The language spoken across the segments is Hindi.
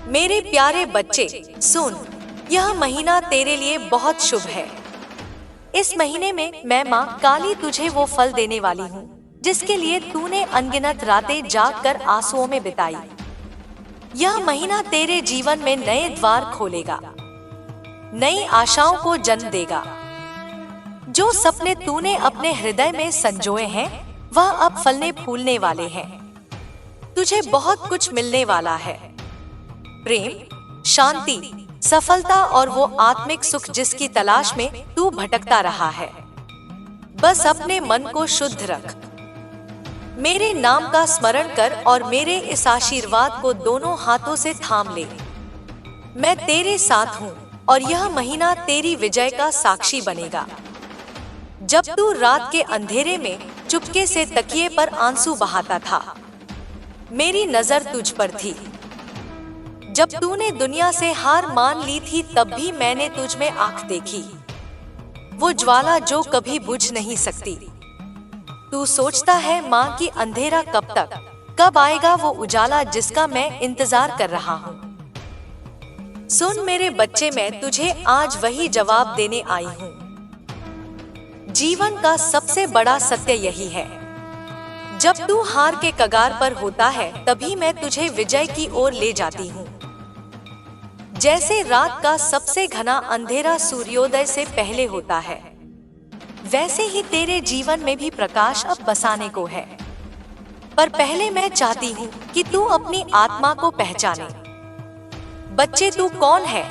मेरे प्यारे बच्चे, सुन, यह महीना तेरे लिए बहुत शुभ है। इस महीने में मैं माँ काली तुझे वो फल देने वाली हूँ जिसके लिए तूने अनगिनत रातें जाग कर आंसुओं में बिताई। यह महीना तेरे जीवन में नए द्वार खोलेगा, नई आशाओं को जन्म देगा। जो सपने तूने अपने हृदय में संजोए हैं वह अब फलने फूलने वाले हैं। तुझे बहुत कुछ मिलने वाला है, प्रेम, शांति, सफलता और वो आत्मिक सुख जिसकी तलाश में तू भटकता रहा है। बस अपने मन को शुद्ध रख, मेरे नाम का स्मरण कर और मेरे इस आशीर्वाद को दोनों हाथों से थाम ले। मैं तेरे साथ हूँ और यह महीना तेरी विजय का साक्षी बनेगा। जब तू रात के अंधेरे में चुपके से तकिए पर आंसू बहाता था, मेरी नजर तुझ पर थी। जब तूने दुनिया से हार मान ली थी तब भी मैंने तुझ में आंख देखी, वो ज्वाला जो कभी बुझ नहीं सकती। तू सोचता है माँ की अंधेरा कब तक, कब आएगा वो उजाला जिसका मैं इंतजार कर रहा हूँ। सुन मेरे बच्चे, मैं तुझे आज वही जवाब देने आई हूँ। जीवन का सबसे बड़ा सत्य यही है, जब तू हार के कगार पर होता है तभी मैं तुझे विजय की ओर ले जाती हूँ। जैसे रात का सबसे घना अंधेरा सूर्योदय से पहले होता है, वैसे ही तेरे जीवन में भी प्रकाश अब बसाने को है। पर पहले मैं चाहती हूँ कि तू अपनी आत्मा को पहचाने। बच्चे, तू कौन है?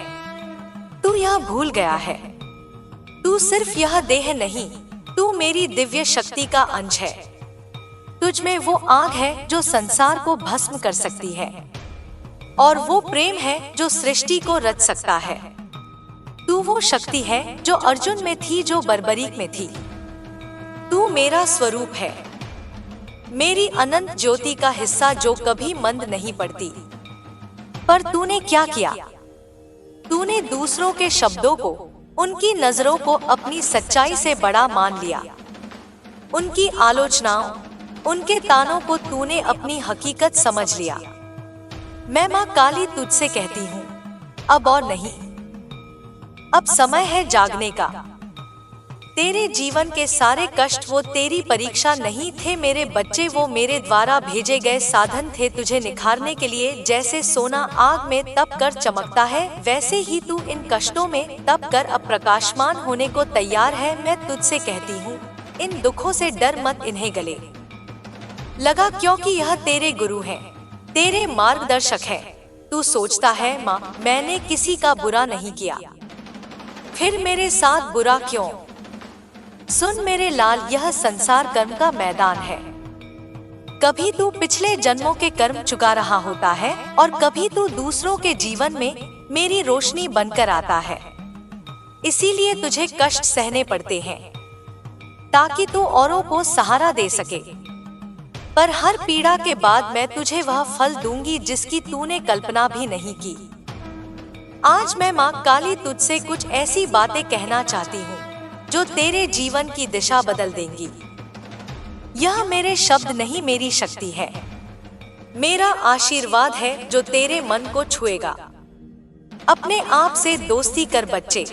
तू यह भूल गया है, तू सिर्फ यह देह नहीं, तू मेरी दिव्य शक्ति का अंश है। तुझ में वो आग है जो संसार को भस्म कर सकती है, और वो प्रेम है जो सृष्टि को रच सकता है। तू वो शक्ति है जो अर्जुन में थी, जो बर्बरीक में थी। तू मेरा स्वरूप है, मेरी अनंत ज्योति का हिस्सा जो कभी मंद नहीं पड़ती। पर तूने क्या किया? तूने दूसरों के शब्दों को, उनकी नजरों को अपनी सच्चाई से बड़ा मान लिया। उनकी आलोचनाओं, उनके तानों को तूने अपनी हकीकत समझ लिया। मैं माँ काली तुझसे कहती हूँ, अब और नहीं, अब समय है जागने का। तेरे जीवन के सारे कष्ट वो तेरी परीक्षा नहीं थे मेरे बच्चे, वो मेरे द्वारा भेजे गए साधन थे तुझे निखारने के लिए। जैसे सोना आग में तप कर चमकता है, वैसे ही तू इन कष्टों में तप कर अब प्रकाशमान होने को तैयार है। मैं तुझसे कहती हूँ, इन दुखों से डर मत, इन्हें गले लगा, क्योंकि यह तेरे गुरु हैं, तेरे मार्गदर्शक है। तू सोचता है माँ मैंने किसी का बुरा नहीं किया, फिर मेरे साथ बुरा क्यों? सुन मेरे लाल, यह संसार कर्म का मैदान है। कभी तू पिछले जन्मों के कर्म चुका रहा होता है और कभी तू दूसरों के जीवन में मेरी रोशनी बनकर आता है। इसीलिए तुझे कष्ट सहने पड़ते हैं ताकि तू औरों को सहारा दे सके। पर हर पीड़ा के बाद मैं तुझे वह फल दूंगी जिसकी तूने कल्पना भी नहीं की। आज मैं माँ काली तुझसे कुछ ऐसी बातें कहना चाहती हूँ जो तेरे जीवन की दिशा बदल देंगी। यह मेरे शब्द नहीं, मेरी शक्ति है, मेरा आशीर्वाद है जो तेरे मन को छुएगा। अपने आप से दोस्ती कर बच्चे,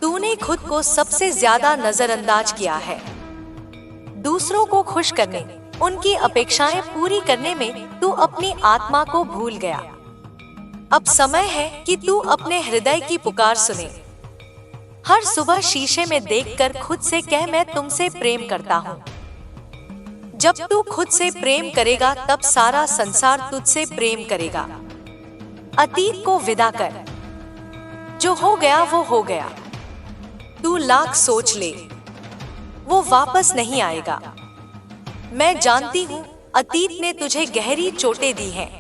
तूने खुद को सबसे ज्यादा नजरअंदाज किया है। दूसरों को खुश करने, उनकी अपेक्षाएं पूरी करने में तू अपनी आत्मा को भूल गया। अब समय है कि तू अपने हृदय की पुकार सुने। हर सुबह शीशे में देखकर खुद से कह, मैं तुमसे प्रेम करता हूँ। जब तू खुद से प्रेम करेगा तब सारा संसार तुझसे प्रेम करेगा। अतीत को विदा कर, जो हो गया वो हो गया। तू लाख सोच ले, वो वापस नहीं आएगा। मैं जानती हूँ अतीत ने तुझे गहरी चोटें दी हैं,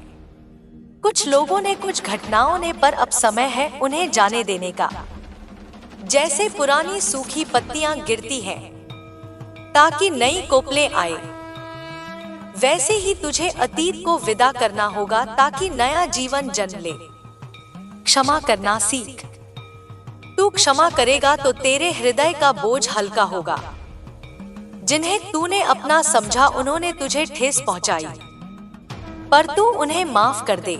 कुछ लोगों ने, कुछ घटनाओं ने, पर अब समय है उन्हें जाने देने का। जैसे पुरानी सूखी पत्तियां गिरती हैं ताकि नई कोपलें आए, वैसे ही तुझे अतीत को विदा करना होगा ताकि नया जीवन जन्म ले। क्षमा करना सीख। तू क्षमा करेगा तो तेरे हृदय का बोझ हल्का होगा। जिन्हें तूने अपना समझा उन्होंने तुझे ठेस पहुंचाई, पर तू उन्हें माफ कर दे।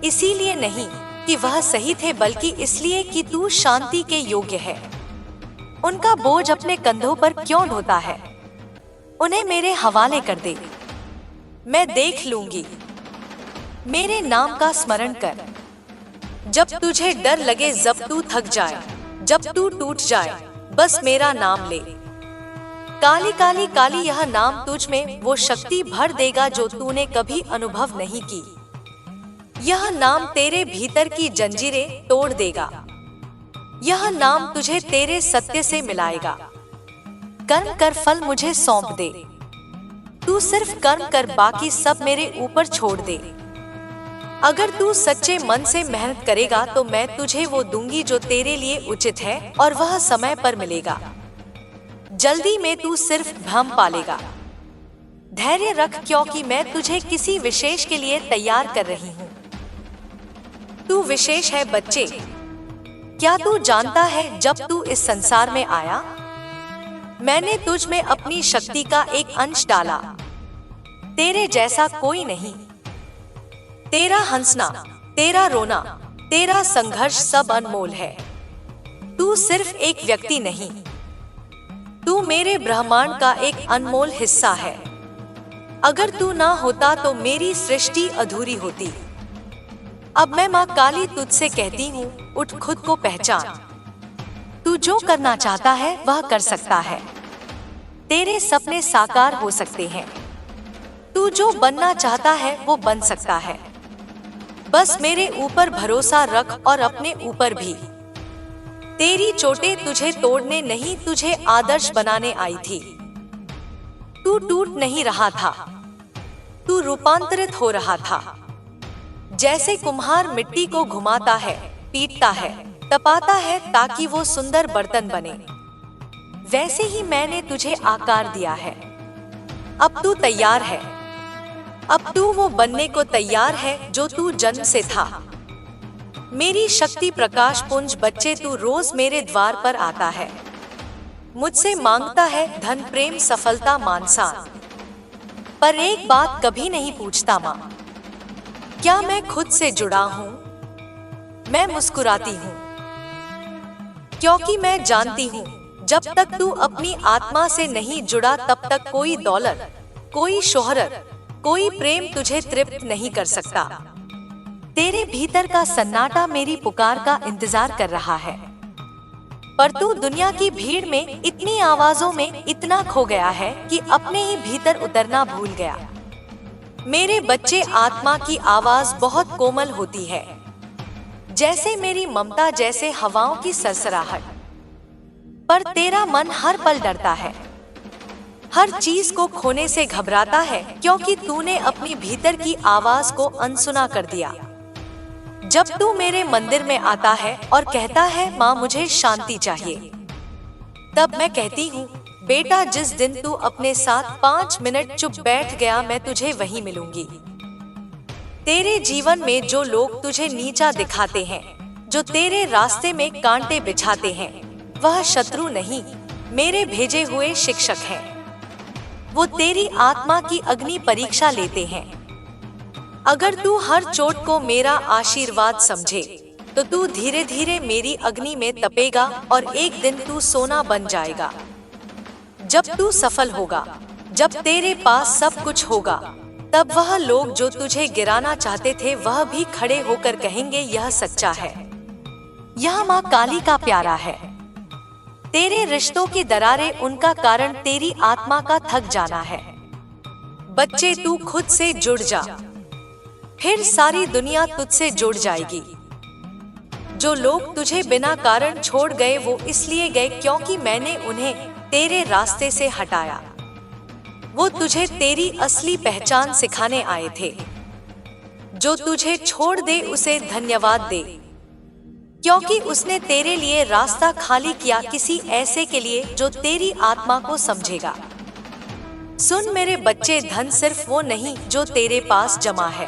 इसीलिए नहीं कि वह सही थे, बल्कि इसलिए कि तू शांति के योग्य है। उनका बोझ अपने कंधों पर क्यों ढोता है? उन्हें मेरे हवाले कर दे, मैं देख लूंगी। मेरे नाम का स्मरण कर। जब तुझे डर लगे, जब तू थक जाए, जब तू टूट जाए, बस मेरा नाम ले। काली काली काली यह नाम तुझ में वो शक्ति भर देगा जो तूने कभी अनुभव नहीं की। यह नाम तेरे भीतर की जंजीरें तोड़ देगा। यह नाम तुझे तेरे सत्य से मिलाएगा। कर्म कर, फल मुझे सौंप दे। तू सिर्फ कर्म कर, बाकी सब मेरे ऊपर छोड़ दे। अगर तू सच्चे मन से मेहनत करेगा तो मैं तुझे वो दूंगी जो तेरे लिए उचित है, और वह समय पर मिलेगा। जल्दी में तू सिर्फ भ्रम पालेगा। धैर्य रख, क्योंकि मैं तुझे किसी विशेष के लिए तैयार कर रही हूँ। तू विशेष है बच्चे। क्या तू जानता है, जब तू इस संसार में आया, मैंने तुझ में अपनी शक्ति का एक अंश डाला। तेरे जैसा कोई नहीं। तेरा हंसना, तेरा रोना, तेरा संघर्ष सब अनमोल है। तू सिर्फ एक व्यक्ति नहीं, तू मेरे ब्रह्मांड का एक अनमोल हिस्सा है। अगर तू ना होता तो मेरी सृष्टि अधूरी होती। अब मैं माँ काली तुझसे कहती हूँ, उठ, खुद को पहचान। तू जो करना चाहता है वह कर सकता है। तेरे सपने साकार हो सकते हैं। तू जो बनना चाहता है वो बन सकता है। बस मेरे ऊपर भरोसा रख, और अपने ऊपर भी। तेरी चोटें तुझे तोड़ने नहीं, तुझे आदर्श बनाने आई थी। तू टूट नहीं रहा था, तू रूपांतरित हो रहा था। जैसे कुम्हार मिट्टी को घुमाता है, पीटता है, तपाता है ताकि वो सुंदर बर्तन बने, वैसे ही मैंने तुझे आकार दिया है। अब तू तैयार है। अब तू वो बनने को तैयार है जो तू जन्म से था। मेरी शक्ति प्रकाश पुंज बच्चे, तू रोज मेरे द्वार पर आता है। मुझसे मांगता है धन, प्रेम, सफलता, मान सम्मान, पर एक बात कभी नहीं पूछता, माँ क्या मैं खुद से जुड़ा हूँ? मैं मुस्कुराती हूँ क्योंकि मैं जानती हूँ जब तक तू अपनी आत्मा से नहीं जुड़ा तब तक कोई दौलत, कोई शोहरत, कोई प्रेम तुझे तृप्त नहीं कर सकता। तेरे भीतर का सन्नाटा मेरी पुकार का इंतजार कर रहा है, पर तू दुनिया की भीड़ में इतनी आवाजों में इतना खो गया है कि अपने ही भीतर उतरना भूल गया। मेरे बच्चे, आत्मा की आवाज बहुत कोमल होती है, जैसे मेरी ममता, जैसे हवाओं की सरसराहट। पर तेरा मन हर पल डरता है, हर चीज को खोने से घबराता है, क्योंकि तूने अपनी भीतर की आवाज को अनसुना कर दिया। जब तू मेरे मंदिर में आता है और कहता है, माँ मुझे शांति चाहिए, तब मैं कहती हूँ, बेटा जिस दिन तू अपने साथ 5 मिनट चुप बैठ गया, मैं तुझे वहीं मिलूंगी। तेरे जीवन में जो लोग तुझे नीचा दिखाते हैं, जो तेरे रास्ते में कांटे बिछाते हैं, वह शत्रु नहीं, मेरे भेजे हुए शिक्षक हैं। वो तेरी आत्मा की अग्नि परीक्षा लेते हैं। अगर तू हर चोट को मेरा आशीर्वाद समझे तो तू धीरे धीरे मेरी अग्नि में तपेगा और एक दिन तू सोना बन जाएगा। जब तू सफल होगा, जब तेरे पास सब कुछ होगा, तब वह लोग जो तुझे गिराना चाहते थे वह भी खड़े होकर कहेंगे, यह सच्चा है, यह माँ काली का प्यारा है। तेरे रिश्तों की दरारें उनका कारण तेरी आत्मा का थक जाना है। बच्चे तू खुद से जुड़ जा, फिर सारी दुनिया तुझसे जुड़ जाएगी। जो लोग तुझे बिना कारण छोड़ गए वो इसलिए गए क्योंकि मैंने उन्हें तेरे रास्ते से हटाया। वो तुझे तेरी असली पहचान सिखाने आए थे। जो तुझे छोड़ दे उसे धन्यवाद दे, क्योंकि उसने तेरे लिए रास्ता खाली किया, किसी ऐसे के लिए जो तेरी आत्मा को समझेगा। सुन मेरे बच्चे, धन सिर्फ वो नहीं जो तेरे पास जमा है,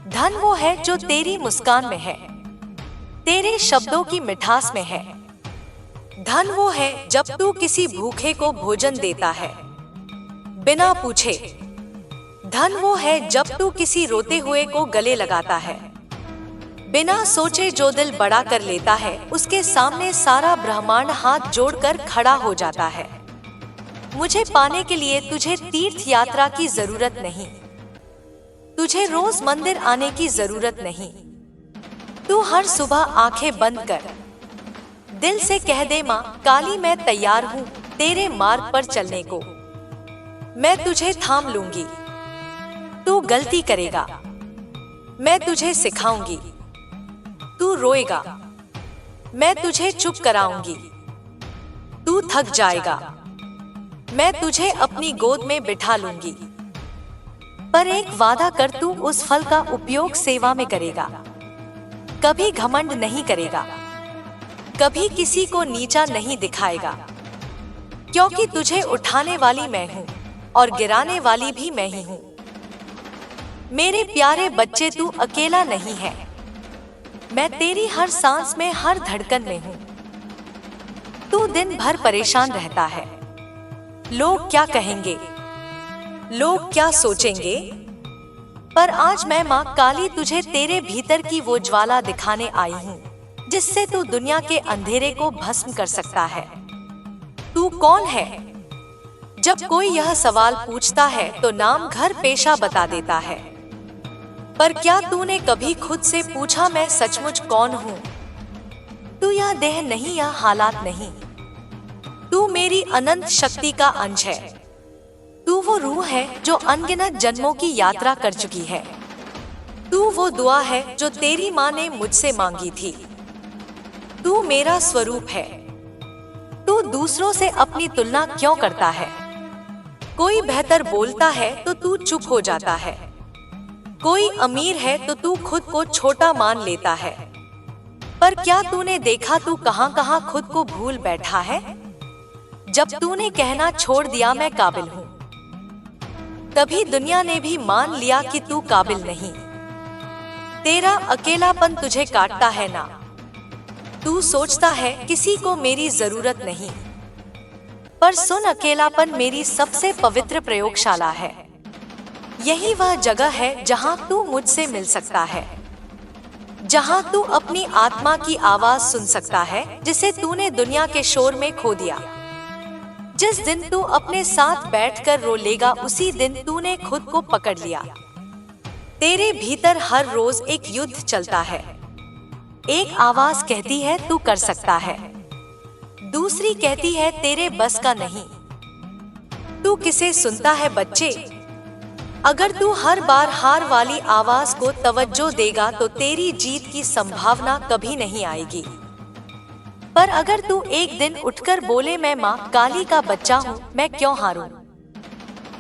धन वो है जो तेरी मुस्कान में है, तेरे शब्दों की मिठास में है। धन वो है जब तू किसी भूखे को भोजन देता है बिना पूछे। धन वो है जब तू किसी रोते हुए को गले लगाता है। बिना सोचे जो दिल बड़ा कर लेता है, उसके सामने सारा ब्रह्मांड हाथ जोड़कर खड़ा हो जाता है। मुझे पाने के लिए तुझे तीर्थ यात्रा की जरूरत नहीं, तुझे रोज मंदिर आने की जरूरत नहीं। तू हर सुबह आंखें बंद कर दिल से कह दे, माँ काली मैं तैयार हूँ तेरे मार्ग पर चलने को। मैं तुझे थाम लूंगी, तू गलती करेगा मैं तुझे सिखाऊंगी, तू रोएगा मैं तुझे चुप कराऊंगी, तू थक जाएगा मैं तुझे अपनी गोद में बिठा लूंगी। पर एक वादा कर, तू उस फल का उपयोग सेवा में करेगा, कभी घमंड नहीं करेगा, कभी किसी को नीचा नहीं दिखाएगा, क्योंकि तुझे उठाने वाली मैं हूँ और गिराने वाली भी मैं ही हूँ। मेरे प्यारे बच्चे, तू अकेला नहीं है, मैं तेरी हर सांस में, हर धड़कन में हूँ। तू दिन भर परेशान रहता है, लोग क्या कहेंगे, लोग क्या सोचेंगे, पर आज मैं माँ काली तुझे तेरे भीतर की वो ज्वाला दिखाने आई हूँ जिससे तू दुनिया के अंधेरे को भस्म कर सकता है। तू कौन है? जब कोई यह सवाल पूछता है तो नाम, घर, पेशा बता देता है, पर क्या तूने कभी खुद से पूछा मैं सचमुच कौन हूँ? तू यह देह नहीं, यह हालात नहीं, तू मेरी अनंत शक्ति का अंश है। तू वो रूह है जो अनगिनत जन्मों की यात्रा कर चुकी है। तू वो दुआ है जो तेरी माँ ने मुझसे मांगी थी। तू मेरा स्वरूप है। तू दूसरों से अपनी तुलना क्यों करता है? कोई बेहतर बोलता है तो तू चुप हो जाता है, कोई अमीर है तो तू खुद को छोटा मान लेता है। पर क्या तूने देखा तू कहां कहां खुद को भूल बैठा है? जब तूने कहना छोड़ दिया मैं काबिल हूँ, तभी दुनिया ने भी मान लिया कि तू काबिल नहीं। तेरा अकेलापन तुझे काटता है ना, तू सोचता है किसी को मेरी जरूरत नहीं, पर सुन, अकेलापन मेरी सबसे पवित्र प्रयोगशाला है। यही वह जगह है जहां तू मुझसे मिल सकता है, जहां तू अपनी आत्मा की आवाज सुन सकता है जिसे तूने दुनिया के शोर में खो दिया। जिस दिन तू अपने साथ बैठकर रो लेगा, उसी दिन तूने खुद को पकड़ लिया। तेरे भीतर हर रोज एक युद्ध चलता है। एक आवाज कहती है तू कर सकता है, दूसरी कहती है तेरे बस का नहीं। तू किसे सुनता है बच्चे? अगर तू हर बार हार वाली आवाज को तवज्जो देगा तो तेरी जीत की संभावना कभी नहीं आएगी। पर अगर तू एक दिन उठकर बोले मैं माँ काली का बच्चा हूँ, मैं क्यों हारूं,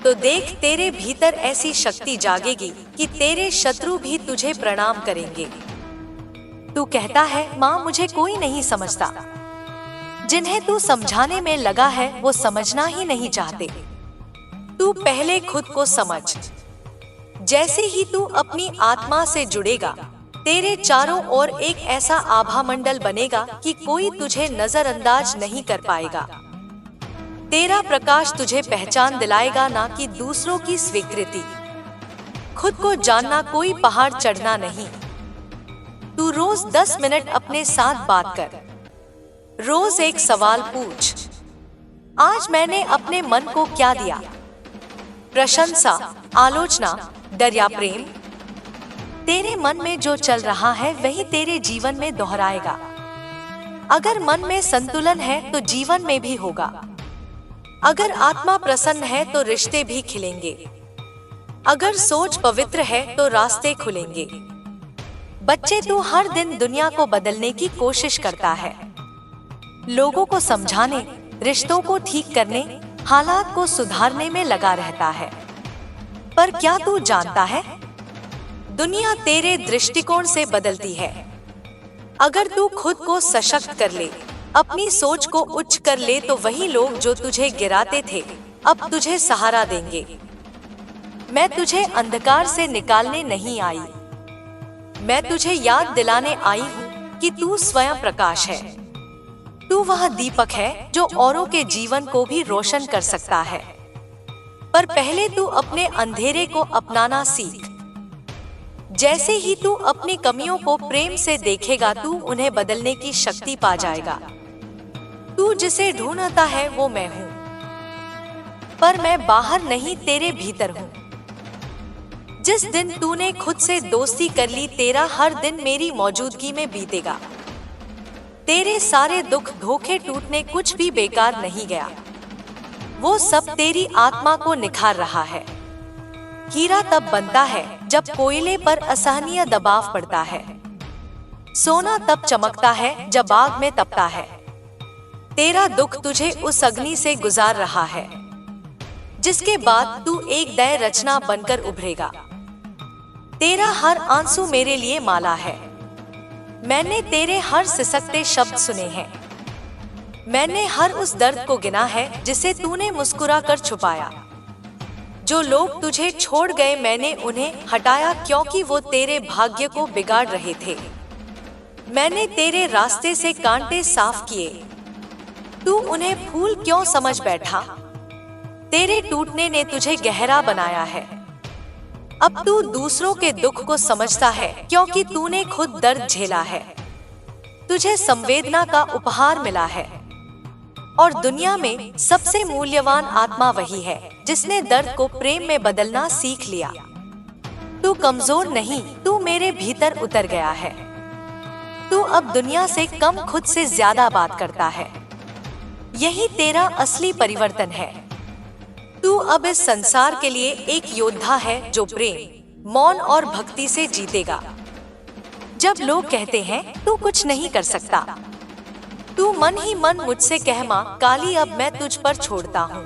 तो देख तेरे भीतर ऐसी शक्ति जागेगी कि तेरे शत्रु भी तुझे प्रणाम करेंगे। तू कहता है माँ मुझे कोई नहीं समझता। जिन्हें तू समझाने में लगा है वो समझना ही नहीं चाहते। तू पहले खुद को समझ। जैसे ही तू अपनी आत्मा से जुड़ेगा, तेरे चारों ओर एक ऐसा आभा मंडल बनेगा कि कोई तुझे नजरअंदाज नहीं कर पाएगा। तेरा प्रकाश तुझे पहचान दिलाएगा, ना कि दूसरों की स्वीकृति। खुद को जानना कोई पहाड़ चढ़ना नहीं। तू रोज 10 मिनट अपने साथ बात कर। रोज एक सवाल पूछ, आज मैंने अपने मन को क्या दिया? प्रशंसा, आलोचना, डर या प्रेम? तेरे मन में जो चल रहा है वही तेरे जीवन में दोहराएगा। अगर मन में संतुलन है तो जीवन में भी होगा। अगर आत्मा प्रसन्न है तो रिश्ते भी खिलेंगे। अगर सोच पवित्र है तो रास्ते खुलेंगे। बच्चे, तू हर दिन दुनिया को बदलने की कोशिश करता है, लोगों को समझाने, रिश्तों को ठीक करने, हालात को सुधारने में लगा रहता है। पर क्या तू जानता है, दुनिया तेरे दृष्टिकोण से बदलती है। अगर तू खुद को सशक्त कर ले, अपनी सोच को उच्च कर ले, तो वही लोग जो तुझे गिराते थे अब तुझे सहारा देंगे। मैं तुझे अंधकार से निकालने नहीं आई, मैं तुझे याद दिलाने आई हूँ कि तू स्वयं प्रकाश है। तू वह दीपक है जो औरों के जीवन को भी रोशन कर सकता है। पर पहले तू अपने अंधेरे को अपनाना सीख। जैसे ही तू अपनी कमियों को प्रेम से देखेगा, तू उन्हें बदलने की शक्ति पा जाएगा। तू जिसे ढूंढता है वो मैं हूँ, पर मैं बाहर नहीं, तेरे भीतर हूँ। जिस दिन तूने खुद से दोस्ती कर ली, तेरा हर दिन मेरी मौजूदगी में बीतेगा। तेरे सारे दुख, धोखे, टूटने कुछ भी बेकार नहीं गया। वो सब तेरी आत्मा को निखार रहा है। हीरा तब बनता है जब कोयले पर असहनीय दबाव पड़ता है। सोना तब चमकता है जब आग में तपता है। तेरा दुख तुझे उस अग्नि से गुजार रहा है, जिसके बाद तू एक नई रचना बनकर उभरेगा। तेरा हर आंसू मेरे लिए माला है। मैंने तेरे हर सिसकते शब्द सुने हैं। मैंने हर उस दर्द को गिना है जिसे तूने मुस्कुरा कर छुपाया। जो लोग तुझे छोड़ गए, मैंने उन्हें हटाया क्योंकि वो तेरे भाग्य को बिगाड़ रहे थे। मैंने तेरे रास्ते से कांटे साफ किए, तू उन्हें फूल क्यों समझ बैठा? तेरे टूटने ने तुझे गहरा बनाया है। अब तू दूसरों के दुख को समझता है क्योंकि तूने खुद दर्द झेला है। तुझे संवेदना का उपहार मिला है, और दुनिया में सबसे मूल्यवान आत्मा वही है जिसने दर्द को प्रेम में बदलना सीख लिया। तू कमजोर नहीं, तू मेरे भीतर उतर गया है। तू अब दुनिया से कम, खुद से ज्यादा बात करता है। यही तेरा असली परिवर्तन है। तू अब इस संसार के लिए एक योद्धा है जो प्रेम, मौन और भक्ति से जीतेगा। जब लोग कहते हैं तू कुछ नहीं कर सकता, तू मन ही मन मुझसे कह, माँ काली अब मैं तुझ पर छोड़ता हूँ।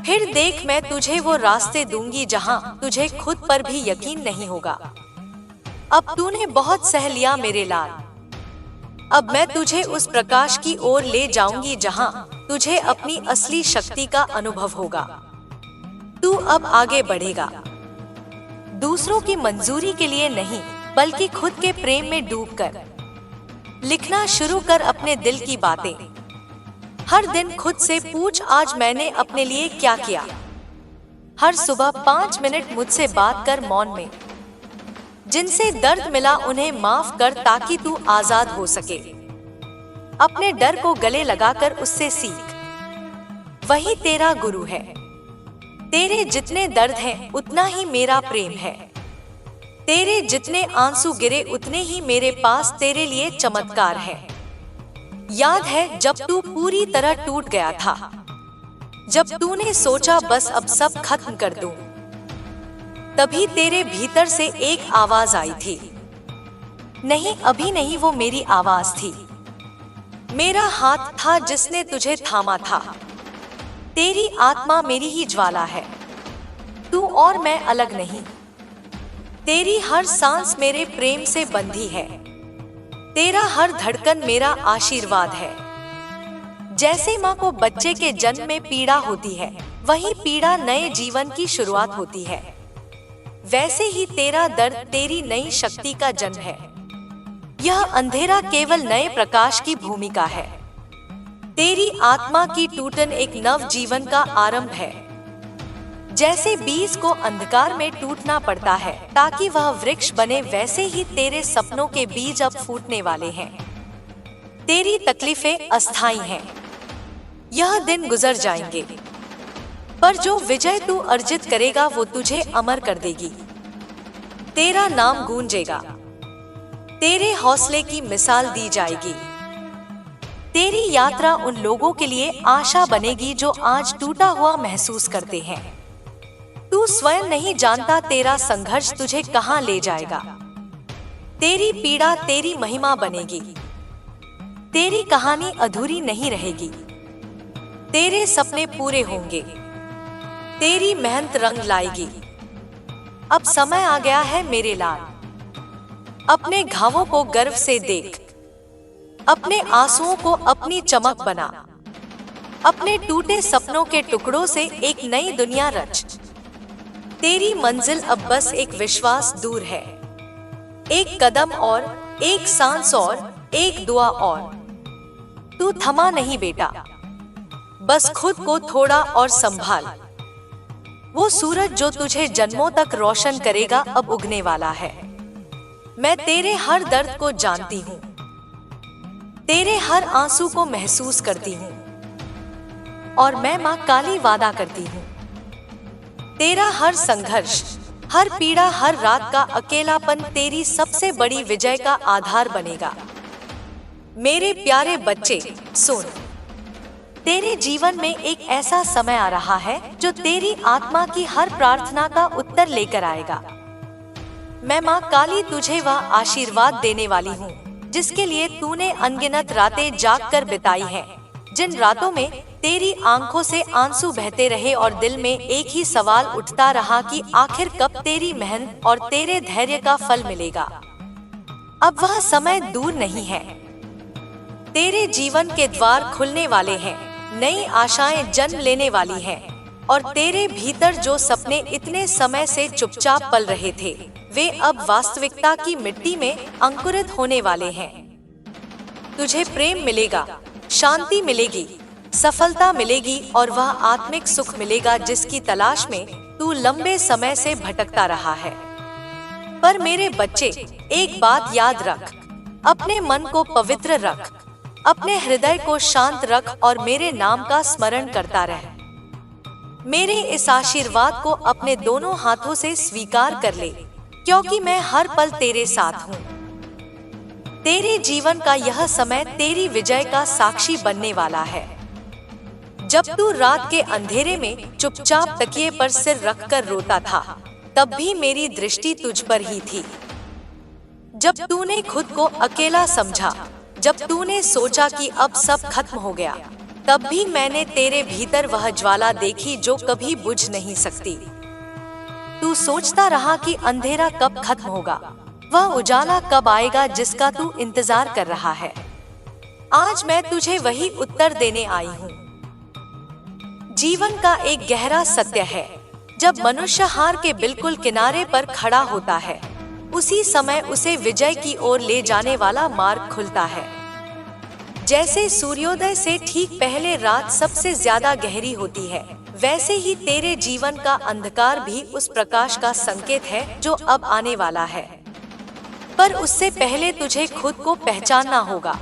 फिर देख, मैं तुझे वो रास्ते दूंगी जहाँ तुझे खुद पर भी यकीन नहीं होगा। अब तूने बहुत सह लिया मेरे लाल। अब मैं तुझे उस प्रकाश की ओर ले जाऊंगी जहाँ तुझे अपनी असली शक्ति का अनुभव होगा। तू अब आगे बढ़ेगा, दूसरों की मंजूरी के लिए नहीं, बल्कि खुद के प्रेम में डूबकर। लिखना शुरू कर अपने दिल की बातें। हर दिन खुद से पूछ, आज मैंने अपने लिए क्या किया? हर सुबह 5 मिनट मुझसे बात कर मौन में। जिनसे दर्द मिला उन्हें माफ कर ताकि तू आजाद हो सके। अपने डर को गले लगाकर उससे सीख। वही तेरा गुरु है। तेरे जितने दर्द हैं उतना ही मेरा प्रेम है। तेरे जितने आंसू गिरे उतने ही मेरे पास तेरे लिए चमत्कार है। याद है जब तू पूरी तरह टूट गया था, जब तूने सोचा बस अब सब खत्म कर दूं, तभी तेरे भीतर से एक आवाज आई थी। नहीं, अभी नहीं, वो मेरी आवाज थी। मेरा हाथ था जिसने तुझे थामा था। तेरी आत्मा मेरी ही ज्वाला है, तू और मैं अलग नहीं। तेरी हर सांस मेरे प्रेम से बंधी है। तेरा हर धड़कन मेरा आशीर्वाद है। जैसे माँ को बच्चे के जन्म में पीड़ा होती है, वही पीड़ा नए जीवन की शुरुआत होती है। वैसे ही तेरा दर्द तेरी नई शक्ति का जन्म है। यह अंधेरा केवल नए प्रकाश की भूमिका है। तेरी आत्मा की टूटन एक नव जीवन का आरंभ है। जैसे बीज को अंधकार में टूटना पड़ता है ताकि वह वृक्ष बने, वैसे ही तेरे सपनों के बीज अब फूटने वाले हैं। तेरी तकलीफें अस्थायी हैं। यह दिन गुजर जाएंगे, पर जो विजय तू अर्जित करेगा वो तुझे अमर कर देगी। तेरा नाम गूंजेगा, तेरे हौसले की मिसाल दी जाएगी। तेरी यात्रा उन लोगों के लिए आशा बनेगी जो आज टूटा हुआ महसूस करते हैं। तू स्वयं नहीं जानता तेरा संघर्ष तुझे कहां ले जाएगा। तेरी पीड़ा तेरी महिमा बनेगी। तेरी कहानी अधूरी नहीं रहेगी। तेरे सपने पूरे होंगे। तेरी मेहनत रंग लाएगी। अब समय आ गया है मेरे लाल। अपने घावों को गर्व से देख। अपने आंसुओं को अपनी चमक बना। अपने टूटे सपनों के टुकड़ों से एक नई दुनिया रच। तेरी मंजिल अब बस एक विश्वास दूर है। एक कदम और, एक सांस और, एक दुआ और। तू थमा नहीं बेटा, बस खुद को थोड़ा और संभाल। वो सूरज जो तुझे जन्मों तक रोशन करेगा अब उगने वाला है। मैं तेरे हर दर्द को जानती हूँ, तेरे हर आंसू को महसूस करती हूँ, और मैं माँ काली वादा करती हूँ, तेरा हर संघर्ष, हर पीड़ा, हर रात का अकेलापन तेरी सबसे बड़ी विजय का आधार बनेगा। मेरे प्यारे बच्चे सुन, तेरे जीवन में एक ऐसा समय आ रहा है जो तेरी आत्मा की हर प्रार्थना का उत्तर लेकर आएगा। मैं माँ काली तुझे वह आशीर्वाद देने वाली हूँ जिसके लिए तूने अनगिनत रातें जागकर बिताई हैं, जिन रातों में तेरी आंखों से आंसू बहते रहे और दिल में एक ही सवाल उठता रहा कि आखिर कब तेरी मेहनत और तेरे धैर्य का फल मिलेगा। अब वह समय दूर नहीं है, तेरे जीवन के द्वार खुलने वाले हैं, नई आशाएं जन्म लेने वाली हैं, और तेरे भीतर जो सपने इतने समय से चुपचाप पल रहे थे वे अब वास्तविकता की मिट्टी में अंकुरित होने वाले हैं। तुझे प्रेम मिलेगा, शांति मिलेगी, सफलता मिलेगी और वह आत्मिक सुख मिलेगा जिसकी तलाश में तू लंबे समय से भटकता रहा है। पर मेरे बच्चे, एक बात याद रख, अपने मन को पवित्र रख, अपने हृदय को शांत रख और मेरे नाम का स्मरण करता रह। मेरे इस आशीर्वाद को अपने दोनों हाथों से स्वीकार कर ले, क्योंकि मैं हर पल तेरे साथ हूँ। तेरे जीवन का यह समय तेरी विजय का साक्षी बनने वाला है। जब तू रात के अंधेरे में चुपचाप तकिए पर सिर रखकर रोता था, तब भी मेरी दृष्टि तुझ पर ही थी। जब तूने खुद को अकेला समझा, जब तूने सोचा कि अब सब खत्म हो गया, तब भी मैंने तेरे भीतर वह ज्वाला देखी जो कभी बुझ नहीं सकती। तू सोचता रहा कि अंधेरा कब खत्म होगा, वह उजाला कब आएगा जिसका तू इंतजार कर रहा है। आज मैं तुझे वही उत्तर देने आई हूँ। जीवन का एक गहरा सत्य है, जब मनुष्य हार के बिल्कुल किनारे पर खड़ा होता है, उसी समय उसे विजय की ओर ले जाने वाला मार्ग खुलता है। जैसे सूर्योदय से ठीक पहले रात सबसे ज्यादा गहरी होती है, वैसे ही तेरे जीवन का अंधकार भी उस प्रकाश का संकेत है जो अब आने वाला है। पर उससे पहले तुझे खुद को पहचानना होगा।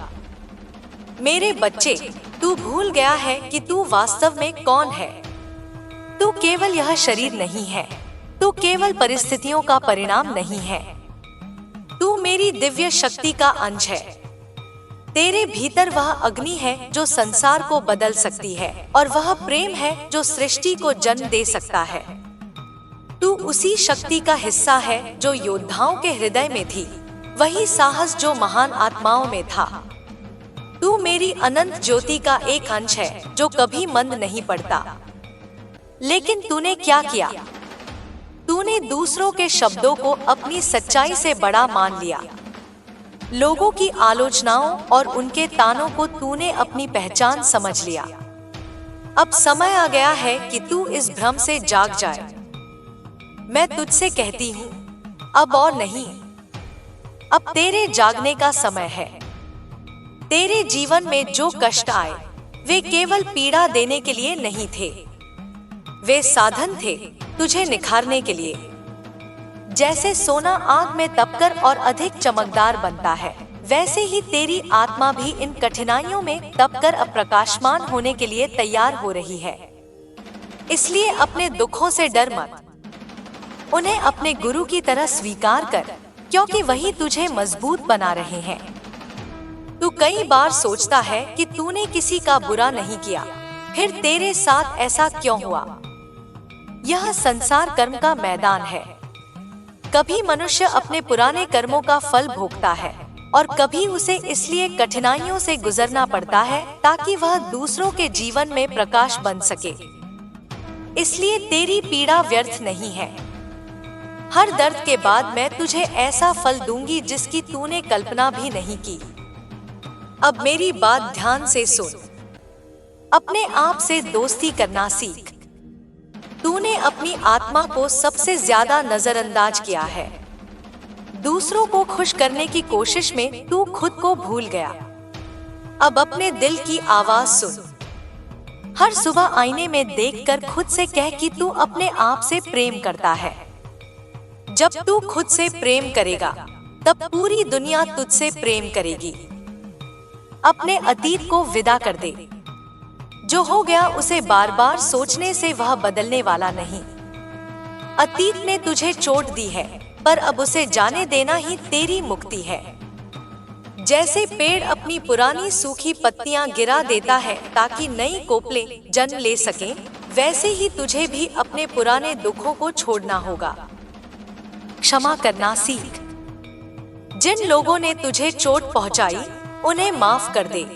मेरे बच्चे, तू भूल गया है कि तू वास्तव में कौन है। तू केवल यह शरीर नहीं है, तू केवल परिस्थितियों का परिणाम नहीं है, तू मेरी दिव्य शक्ति का अंश है। तेरे भीतर वह अग्नि है जो संसार को बदल सकती है, और वह प्रेम है जो सृष्टि को जन्म दे सकता है। तू उसी शक्ति का हिस्सा है जो योद्धाओं के हृदय में थी, वही साहस जो महान आत्माओं में था। तू मेरी अनंत ज्योति का एक अंश है जो कभी मंद नहीं पड़ता। लेकिन तूने क्या किया? तूने दूसरों के शब्दों को अपनी सच्चाई से बड़ा मान लिया। लोगों की आलोचनाओं और उनके तानों को तूने अपनी पहचान समझ लिया। अब समय आ गया है कि तू इस भ्रम से जाग जाए। मैं तुझसे कहती हूँ, अब और नहीं। अब तेरे जागने का समय है। तेरे जीवन में जो कष्ट आए, वे केवल पीड़ा देने के लिए नहीं थे, वे साधन थे तुझे निखारने के लिए। जैसे सोना आग में तपकर और अधिक चमकदार बनता है, वैसे ही तेरी आत्मा भी इन कठिनाइयों में तपकर अप्रकाशमान होने के लिए तैयार हो रही है। इसलिए अपने दुखों से डर मत, उन्हें अपने गुरु की तरह स्वीकार कर, क्योंकि वही तुझे मजबूत बना रहे हैं। तू कई बार सोचता है कि तूने किसी का बुरा नहीं किया, फिर तेरे साथ ऐसा क्यों हुआ? यह संसार कर्म का मैदान है। कभी मनुष्य अपने पुराने कर्मों का फल भोगता है, और कभी उसे इसलिए कठिनाइयों से गुजरना पड़ता है ताकि वह दूसरों के जीवन में प्रकाश बन सके। इसलिए तेरी पीड़ा व्यर्थ नहीं है। हर दर्द के बाद मैं तुझे ऐसा फल दूंगी जिसकी तूने कल्पना भी नहीं की। अब मेरी बात ध्यान से सुन। अपने आप से दोस्ती करना सीख। तूने अपनी आत्मा को सबसे ज्यादा नजरअंदाज किया है। दूसरों को खुश करने की कोशिश में तू खुद को भूल गया। अब अपने दिल की आवाज सुन। हर सुबह आईने में देखकर खुद से कह कि तू अपने आप से प्रेम करता है। जब तू खुद से प्रेम करेगा तब पूरी दुनिया तुझसे प्रेम करेगी। अपने अतीत को विदा कर दे। जो हो गया उसे बार बार सोचने से वह बदलने वाला नहीं। अतीत ने तुझे चोट दी है, पर अब उसे जाने देना ही तेरी मुक्ति है। जैसे पेड़ अपनी पुरानी सूखी पत्तियां गिरा देता है ताकि नई कोपलें जन्म ले सकें, वैसे ही तुझे भी अपने पुराने दुखों को छोड़ना होगा। क्षमा करना सीख। जिन लोगों ने तुझे चोट पहुंचाई, उन्हें माफ कर दे।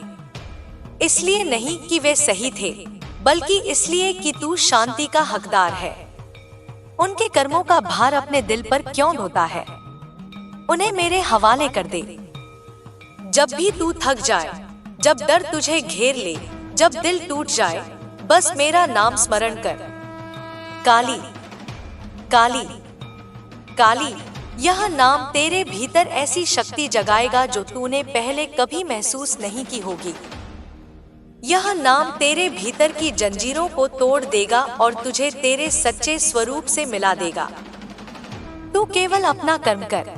इसलिए नहीं कि वे सही थे, बल्कि इसलिए कि तू शांति का हकदार है। उनके कर्मों का भार अपने दिल पर क्यों ढोता है? उन्हें मेरे हवाले कर दे। जब भी तू थक जाए, जब डर तुझे घेर ले, जब दिल टूट जाए, बस मेरा नाम स्मरण कर। काली, काली, काली। यह नाम तेरे भीतर ऐसी शक्ति जगाएगा जो तूने पहले कभी महसूस नहीं की होगी। यह नाम तेरे भीतर की जंजीरों को तोड़ देगा और तुझे तेरे सच्चे स्वरूप से मिला देगा। तू केवल अपना कर्म कर,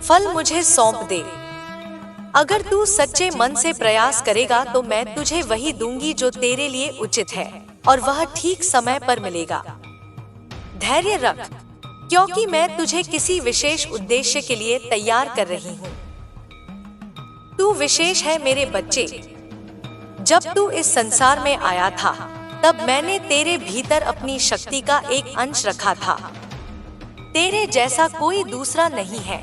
फल मुझे सौंप दे। अगर तू सच्चे मन से प्रयास करेगा तो मैं तुझे वही दूंगी जो तेरे लिए उचित है, और वह ठीक समय पर मिलेगा। धैर्य रख, क्योंकि मैं तुझे किसी विशेष उद्देश्य के लिए तैयार कर रही हूँ। तू विशेष है मेरे बच्चे। जब तू इस संसार में आया था, तब मैंने तेरे भीतर अपनी शक्ति का एक अंश रखा था। तेरे जैसा कोई दूसरा नहीं है।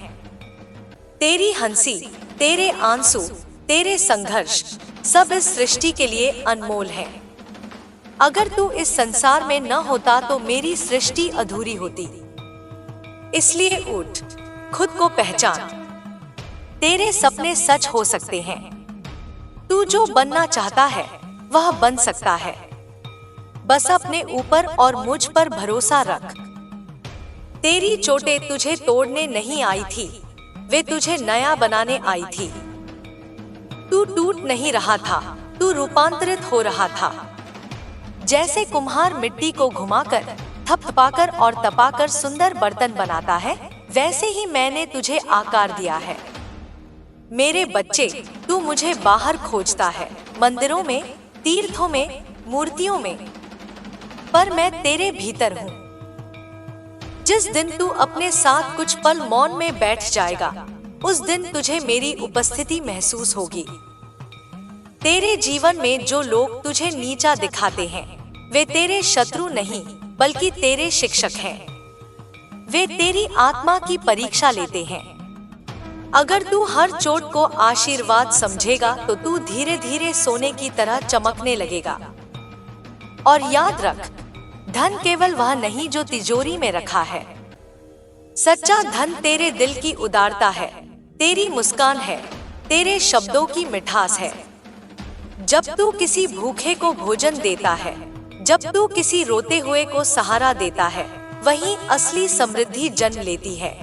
तेरी हंसी, तेरे आंसू, तेरे संघर्ष, सब इस सृष्टि के लिए अनमोल है। अगर तू इस संसार में न होता तो मेरी सृष्टि अधूरी होती। इसलिए उठ, खुद को पहचान। तेरे सपने सच हो सकते हैं। तू जो बनना चाहता है वह बन सकता है। बस अपने ऊपर और मुझ पर भरोसा रख। तेरी चोटें तुझे तोड़ने नहीं आई थी, वे तुझे नया बनाने आई थी। तू टूट नहीं रहा था, तू रूपांतरित हो रहा था। जैसे कुम्हार मिट्टी को घुमाकर, थपथपाकर और तपाकर सुंदर बर्तन बनाता है, वैसे ही मैंने तुझे आकार दिया है। मेरे बच्चे, तू मुझे बाहर खोजता है, मंदिरों में, तीर्थों में, मूर्तियों में, पर मैं तेरे भीतर हूँ। जिस दिन तू अपने साथ कुछ पल मौन में बैठ जाएगा, उस दिन तुझे मेरी उपस्थिति महसूस होगी। तेरे जीवन में जो लोग तुझे नीचा दिखाते हैं, वे तेरे शत्रु नहीं, बल्कि तेरे शिक्षक हैं। वे तेरी आत्मा की परीक्षा लेते हैं। अगर तू हर चोट को आशीर्वाद समझेगा तो तू धीरे धीरे सोने की तरह चमकने लगेगा। और याद रख, धन केवल वह नहीं जो तिजोरी में रखा है। सच्चा धन तेरे दिल की उदारता है, तेरी मुस्कान है, तेरे शब्दों की मिठास है। जब तू किसी भूखे को भोजन देता है, जब तू किसी रोते हुए को सहारा देता है, वहीं असली समृद्धि जन्म लेती है।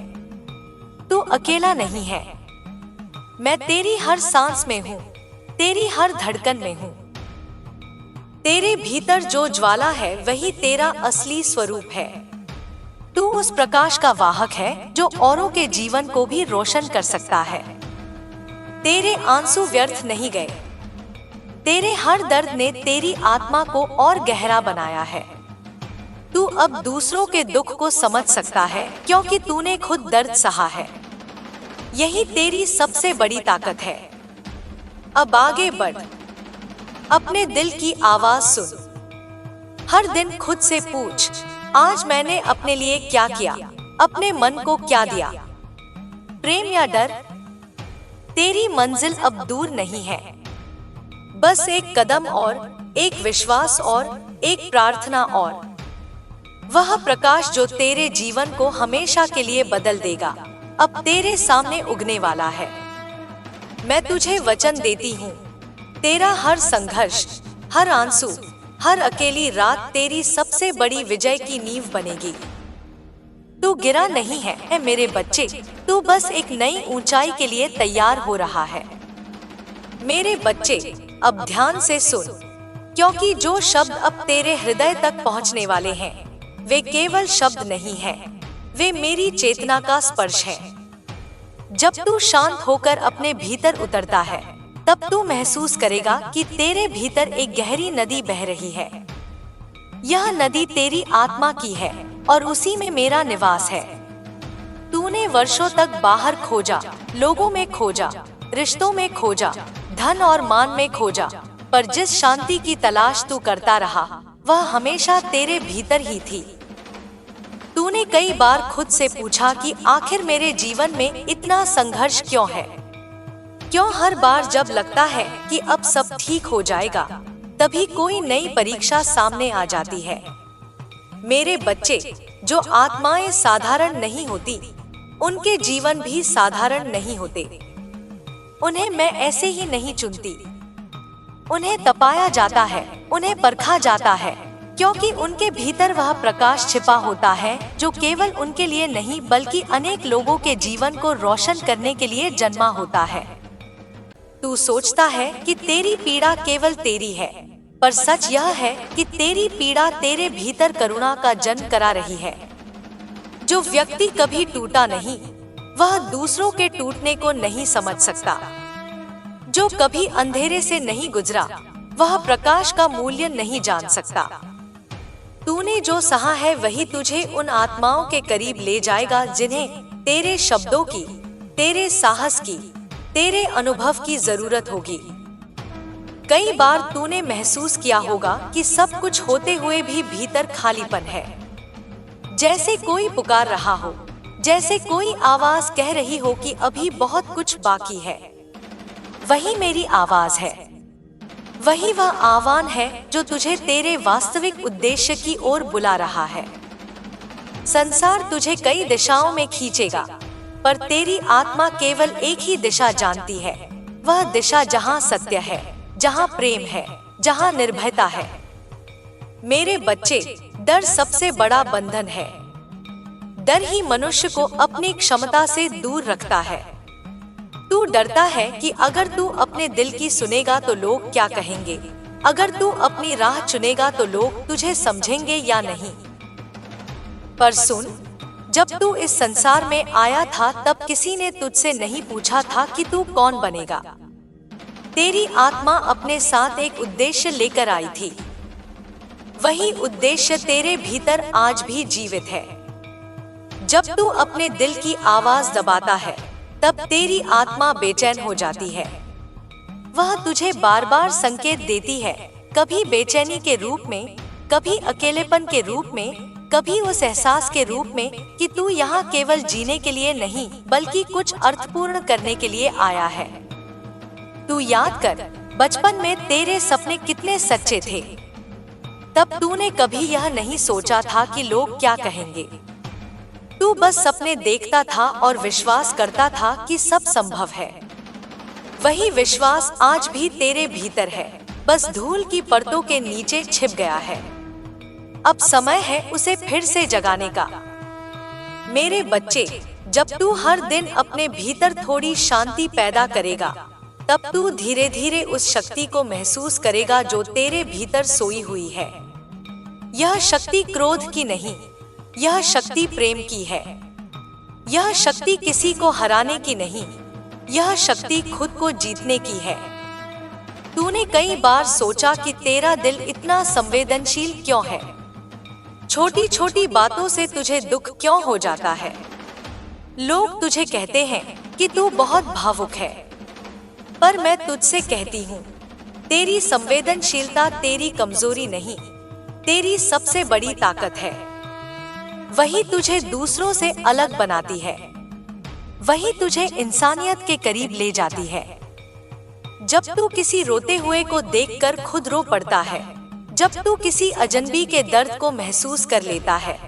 तू अकेला नहीं है। मैं तेरी हर सांस में हूँ, तेरी हर धड़कन में हूँ। तेरे भीतर जो ज्वाला है वही तेरा असली स्वरूप है। तू उस प्रकाश का वाहक है जो औरों के जीवन को भी रोशन कर सकता है। तेरे आंसू व्यर्थ नहीं गए। तेरे हर दर्द ने तेरी आत्मा को और गहरा बनाया है। तू अब दूसरों के दुख को समझ सकता है, क्योंकि तूने खुद दर्द सहा है। यही तेरी सबसे बड़ी ताकत है। अब आगे बढ़, अपने दिल की आवाज सुन। हर दिन खुद से पूछ, आज मैंने अपने लिए क्या किया, अपने मन को क्या दिया? प्रेम या डर? तेरी मंजिल अब दूर नहीं है। बस एक कदम और, एक विश्वास और, एक प्रार्थना और। वह प्रकाश जो तेरे जीवन को हमेशा के लिए बदल देगा, अब तेरे सामने उगने वाला है। मैं तुझे वचन देती हूँ, तेरा हर संघर्ष, हर आंसू, हर अकेली रात तेरी सबसे बड़ी विजय की नींव बनेगी। तू गिरा नहीं है मेरे बच्चे, तू बस एक नई ऊंचाई के लिए तैयार हो रहा है। मेरे बच्चे, अब ध्यान से सुन। क्योंकि जो शब्द अब तेरे हृदय तक पहुंचने वाले हैं, वे केवल शब्द नहीं हैं, वे मेरी चेतना का स्पर्श है। जब तू शांत होकर अपने भीतर उतरता है, तब तू महसूस करेगा कि तेरे भीतर एक गहरी नदी बह रही है। यह नदी तेरी आत्मा की है और उसी में मेरा निवास है। तूने वर्षों तक बाहर खोजा, लोगों में खोजा, रिश्तों में खोजा, धन और मान में खोजा, पर जिस शांति की तलाश तू करता रहा, वह हमेशा तेरे भीतर ही थी। तूने कई बार खुद से पूछा कि आखिर मेरे जीवन में इतना संघर्ष क्यों है? क्यों हर बार जब लगता है कि अब सब ठीक हो जाएगा, तभी कोई नई परीक्षा सामने आ जाती है? मेरे बच्चे, जो आत्माएं साधारण नहीं होती, उनके जीवन भी साधारण नहीं होते। उन्हें मैं ऐसे ही नहीं चुनती। उन्हें तपाया जाता है, उन्हें परखा जाता है, क्योंकि उनके भीतर वह प्रकाश छिपा होता है जो केवल उनके लिए नहीं बल्कि अनेक लोगों के जीवन को रोशन करने के लिए जन्मा होता है। तू सोचता है कि तेरी पीड़ा केवल तेरी है, पर सच यह है कि तेरी पीड़ा तेरे भीतर करुणा का जन्म करा रही है। जो व्यक्ति कभी टूटा नहीं, वह दूसरों के टूटने को नहीं समझ सकता। जो कभी अंधेरे से नहीं गुजरा, वह प्रकाश का मूल्य नहीं जान सकता। तूने जो सहा है वही तुझे उन आत्माओं के करीब ले जाएगा जिन्हें तेरे शब्दों की, तेरे साहस की, तेरे अनुभव की जरूरत होगी। कई बार तूने महसूस किया होगा कि सब कुछ होते हुए भी भीतर खालीपन है, जैसे कोई पुकार रहा हो, जैसे कोई आवाज कह रही हो कि अभी बहुत कुछ बाकी है। वही मेरी आवाज है, वही वह आह्वान है जो तुझे तेरे वास्तविक उद्देश्य की ओर बुला रहा है। संसार तुझे कई दिशाओं में खींचेगा, पर तेरी आत्मा केवल एक ही दिशा जानती है, वह दिशा जहां सत्य है, जहां प्रेम है, जहां निर्भयता है। मेरे बच्चे, डर सबसे बड़ा बंधन है। डर ही मनुष्य को अपनी क्षमता से दूर रखता है। तू डरता है कि अगर तू अपने दिल की सुनेगा तो लोग क्या कहेंगे, अगर तू अपनी राह चुनेगा तो लोग तुझे समझेंगे या नहीं। पर सुन, जब तू इस संसार में आया था तब किसी ने तुझसे नहीं पूछा था कि तू कौन बनेगा। तेरी आत्मा अपने साथ एक उद्देश्य लेकर आई थी। वही उद्देश्य तेरे भीतर आज भी जीवित है। जब तू अपने दिल की आवाज दबाता है, तब तेरी आत्मा बेचैन हो जाती है। वह तुझे बार बार संकेत देती है, कभी बेचैनी के रूप में, कभी अकेलेपन के रूप में, कभी उस एहसास के रूप में कि तू यहाँ केवल जीने के लिए नहीं बल्कि कुछ अर्थपूर्ण करने के लिए आया है। तू याद कर, बचपन में तेरे सपने कितने सच्चे थे। तब तूने कभी यह नहीं सोचा था कि लोग क्या कहेंगे। तू बस सपने देखता था और विश्वास करता था कि सब संभव है। वही विश्वास आज भी तेरे भीतर है, बस धूल की परतों के नीचे छिप गया है। अब समय है उसे फिर से जगाने का। मेरे बच्चे, जब तू हर दिन अपने भीतर थोड़ी शांति पैदा करेगा, तब तू धीरे धीरे उस शक्ति को महसूस करेगा जो तेरे भीतर सोई हुई है। यह शक्ति क्रोध की नहीं, यह शक्ति प्रेम की है। यह शक्ति किसी को हराने की नहीं, यह शक्ति खुद को जीतने की है। तूने कई बार सोचा कि तेरा दिल इतना संवेदनशील क्यों है? छोटी छोटी बातों से तुझे दुख क्यों हो जाता है? लोग तुझे कहते हैं कि तू बहुत भावुक है, पर मैं तुझसे कहती हूँ, तेरी संवेदनशीलता तेरी कमजोरी नहीं, तेरी सबसे बड़ी ताकत है। वही तुझे दूसरों से अलग बनाती है, वही तुझे इंसानियत के करीब ले जाती है। जब तू किसी रोते हुए को देखकर खुद रो पड़ता है, जब तू किसी अजनबी के दर्द को महसूस कर लेता है,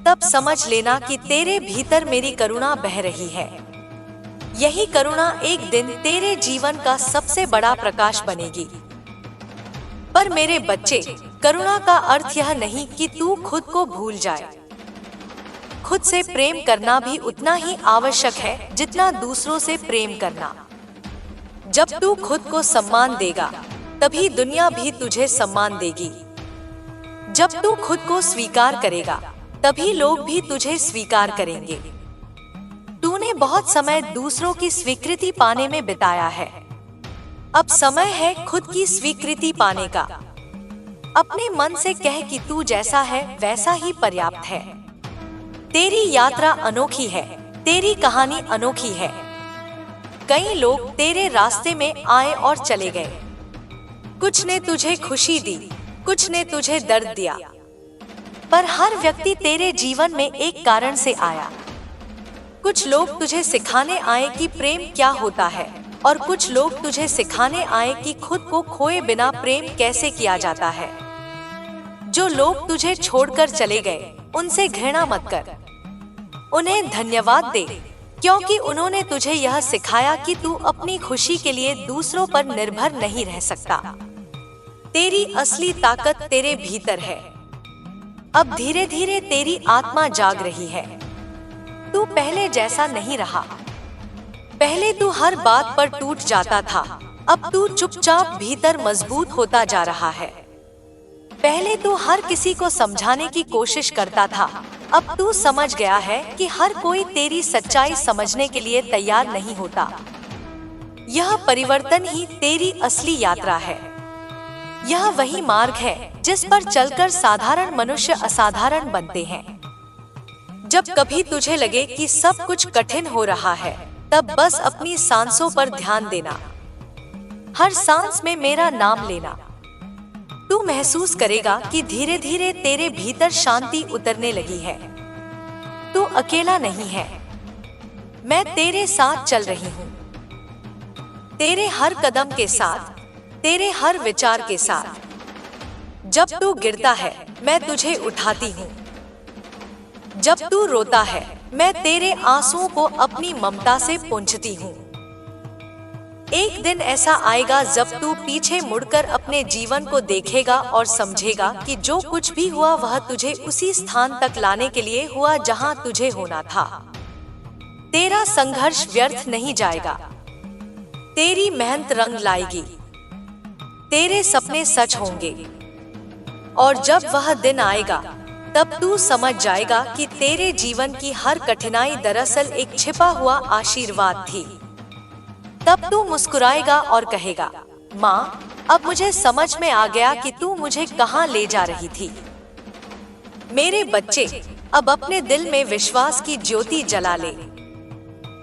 तब समझ लेना कि तेरे भीतर मेरी करुणा बह रही है। यही करुणा एक दिन तेरे जीवन का सबसे बड़ा प्रकाश बनेगी। पर मेरे बच्चे, करुणा का अर्थ यह नहीं कि तू खुद को भूल जाए। खुद से प्रेम करना भी उतना ही आवश्यक है जितना दूसरों से प्रेम करना। जब तू खुद को सम्मान देगा, तभी दुनिया भी तुझे सम्मान देगी। जब तू खुद को स्वीकार करेगा, तभी लोग भी तुझे स्वीकार करेंगे। तूने बहुत समय दूसरों की स्वीकृति पाने में बिताया है। अब समय है खुद की स्वीकृति पाने का। अपने मन से कह कि तू जैसा है वैसा ही पर्याप्त है। तेरी यात्रा अनोखी है, तेरी कहानी अनोखी है। कई लोग तेरे रास्ते में आए और चले गए। कुछ ने तुझे खुशी दी, कुछ ने तुझे दर्द दिया, पर हर व्यक्ति तेरे जीवन में एक कारण से आया। कुछ लोग तुझे सिखाने आए कि प्रेम क्या होता है, और कुछ लोग तुझे सिखाने आए कि खुद को खोए बिना प्रेम कैसे किया जाता है। जो लोग तुझे छोड़कर चले गए, उनसे घृणा मत कर, उन्हें धन्यवाद दे, क्योंकि उन्होंने तुझे यह सिखाया कि तू अपनी खुशी के लिए दूसरों पर निर्भर नहीं रह सकता। तेरी असली ताकत तेरे भीतर है। अब धीरे धीरे तेरी आत्मा जाग रही है। तू पहले जैसा नहीं रहा। पहले तू हर बात पर टूट जाता था, अब तू चुपचाप भीतर मजबूत होता जा रहा है। पहले तू हर किसी को समझाने की कोशिश करता था, अब तू समझ गया है कि हर कोई तेरी सच्चाई समझने के लिए तैयार नहीं होता। यह परिवर्तन ही तेरी असली यात्रा है। यह वही मार्ग है जिस पर चलकर साधारण मनुष्य असाधारण बनते हैं। जब कभी तुझे लगे कि सब कुछ कठिन हो रहा है, तब बस अपनी सांसों पर ध्यान देना। हर सांस में मेरा नाम लेना। तू महसूस करेगा कि धीरे धीरे तेरे भीतर शांति उतरने लगी है। तू अकेला नहीं है। मैं तेरे साथ चल रही हूँ। तेरे हर कदम के साथ, तेरे हर विचार के साथ। जब तू गिरता है, मैं तुझे उठाती हूँ। जब तू रोता है, मैं तेरे आंसुओं को अपनी ममता से पोंछती हूँ। एक दिन ऐसा आएगा जब तू पीछे मुड़कर अपने जीवन को देखेगा और समझेगा कि जो कुछ भी हुआ वह तुझे उसी स्थान तक लाने के लिए हुआ जहां तुझे होना था। तेरा संघर्ष व्यर्थ नहीं जाएगा। तेरी मेहनत रंग लाएगी। तेरे सपने सच होंगे। और जब वह दिन आएगा, तब तू समझ जाएगा कि तेरे जीवन की हर कठिनाई दरअसल एक छिपा हुआ आशीर्वाद थी। तब तू मुस्कुराएगा और कहेगा, माँ, अब मुझे समझ में आ गया कि तू मुझे कहाँ ले जा रही थी। मेरे बच्चे, अब अपने दिल में विश्वास की ज्योति जला ले।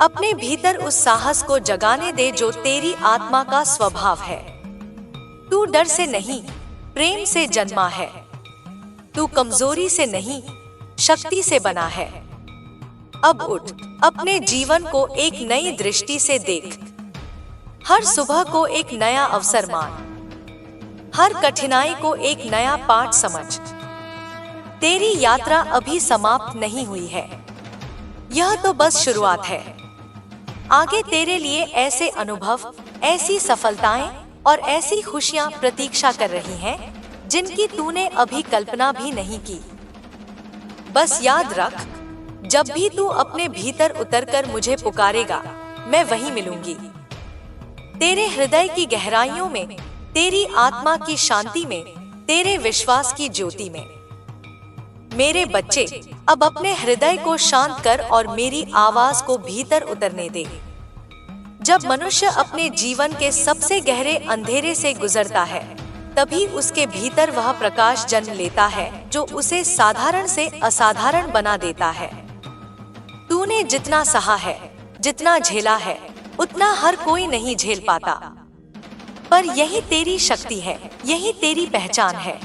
अपने भीतर उस साहस को जगाने दे जो तेरी आत्मा का स्वभाव है। तू डर से नहीं, प्रेम से जन्मा है। तू कमजोरी से नहीं, शक्ति से बना है। अब उठ, अपने जीवन को एक नई दृष्टि से देख। हर सुबह को एक नया अवसर मान। हर कठिनाई को एक नया पाठ समझ। तेरी यात्रा अभी समाप्त नहीं हुई है। यह तो बस शुरुआत है। आगे तेरे लिए ऐसे अनुभव, ऐसी सफलताएं और ऐसी खुशियां प्रतीक्षा कर रही हैं, जिनकी तूने अभी कल्पना भी नहीं की। बस याद रख, जब भी तू अपने भीतर उतरकर मुझे पुकारेगा, मैं वहीं मिलूंगी। तेरे हृदय की गहराइयों में, तेरी आत्मा की शांति में, तेरे विश्वास की ज्योति में। मेरे बच्चे, अब अपने हृदय को शांत कर और मेरी आवाज को भीतर उतरने दे। जब मनुष्य अपने जीवन के सबसे गहरे अंधेरे से गुजरता है, तभी उसके भीतर वह प्रकाश जन्म लेता है जो उसे साधारण से असाधारण बना देता है। तूने जितना सहा है, जितना झेला है, उतना हर कोई नहीं झेल पाता। पर यही तेरी शक्ति है, यही तेरी पहचान है।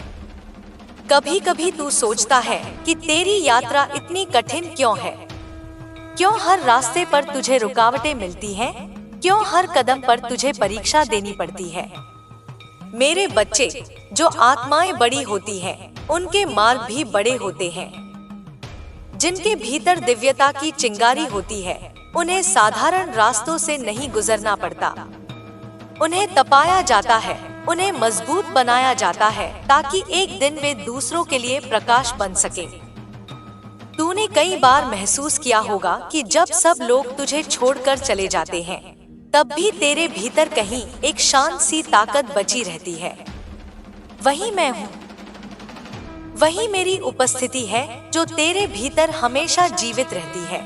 कभी कभी तू सोचता है कि तेरी यात्रा इतनी कठिन क्यों है? क्यों हर रास्ते पर तुझे रुकावटें मिलती हैं? क्यों हर कदम पर तुझे परीक्षा देनी पड़ती है? मेरे बच्चे, जो आत्माएं बड़ी होती हैं, उनके मार्ग भी बड़े होते हैं। जिनके भीतर दिव्यता की चिंगारी होती है, उन्हें साधारण रास्तों से नहीं गुजरना पड़ता। उन्हें तपाया जाता है, उन्हें मजबूत बनाया जाता है, ताकि एक दिन वे दूसरों के लिए प्रकाश बन सके। तूने कई बार महसूस किया होगा कि जब सब लोग तुझे छोड़कर चले जाते हैं, तब भी तेरे भीतर कहीं एक शांत सी ताकत बची रहती है। वही मैं हूँ, वही मेरी उपस्थिति है जो तेरे भीतर हमेशा जीवित रहती है।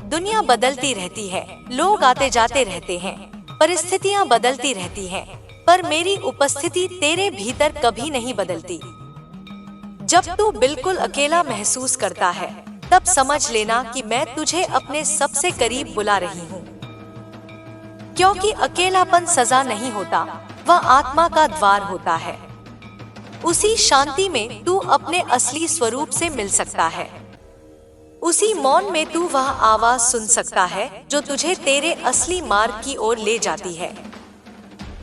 दुनिया बदलती रहती है, लोग आते जाते रहते हैं, परिस्थितियां बदलती रहती हैं, पर मेरी उपस्थिति तेरे भीतर कभी नहीं बदलती। जब तू बिल्कुल अकेला महसूस करता है, तब समझ लेना कि मैं तुझे अपने सबसे करीब बुला रही हूँ। क्योंकि अकेलापन सजा नहीं होता, वह आत्मा का द्वार होता है। उसी शांति में तू अपने असली स्वरूप से मिल सकता है। उसी मौन में तू वह आवाज सुन सकता है जो तुझे तेरे असली मार्ग की ओर ले जाती है।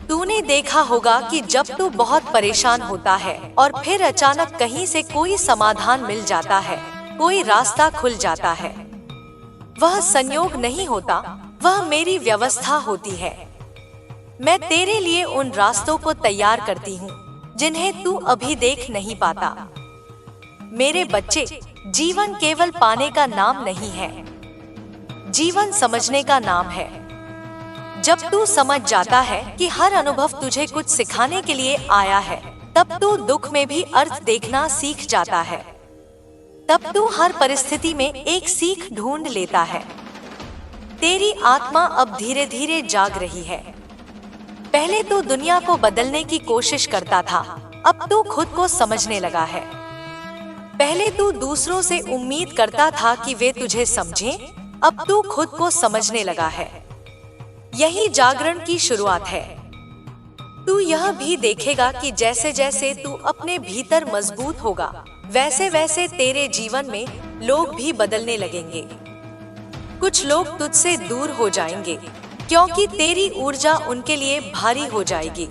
तूने देखा होगा कि जब तू बहुत परेशान होता है और फिर अचानक कहीं से कोई समाधान मिल जाता है, कोई रास्ता खुल जाता है, वह संयोग नहीं होता, वह मेरी व्यवस्था होती है। मैं तेरे लिए उन रास्तों को तैयार करती हूँ जिन्हें तू अभी देख नहीं पाता। मेरे बच्चे, जीवन केवल पाने का नाम नहीं है, जीवन समझने का नाम है। जब तू समझ जाता है कि हर अनुभव तुझे कुछ सिखाने के लिए आया है, तब तू दुख में भी अर्थ देखना सीख जाता है। तब तू हर परिस्थिति में एक सीख ढूंढ लेता है। तेरी आत्मा अब धीरे धीरे जाग रही है। पहले तू दुनिया को बदलने की कोशिश करता था, अब तू खुद को समझने लगा है। पहले तू दूसरों से उम्मीद करता था कि वे तुझे समझें, अब तू खुद को समझने लगा है। यही जागरण की शुरुआत है। तू यह भी देखेगा कि जैसे जैसे तू अपने भीतर मजबूत होगा, वैसे वैसे तेरे जीवन में लोग भी बदलने लगेंगे। कुछ लोग तुझसे दूर हो जाएंगे क्योंकि तेरी ऊर्जा उनके लिए भारी हो जाएगी,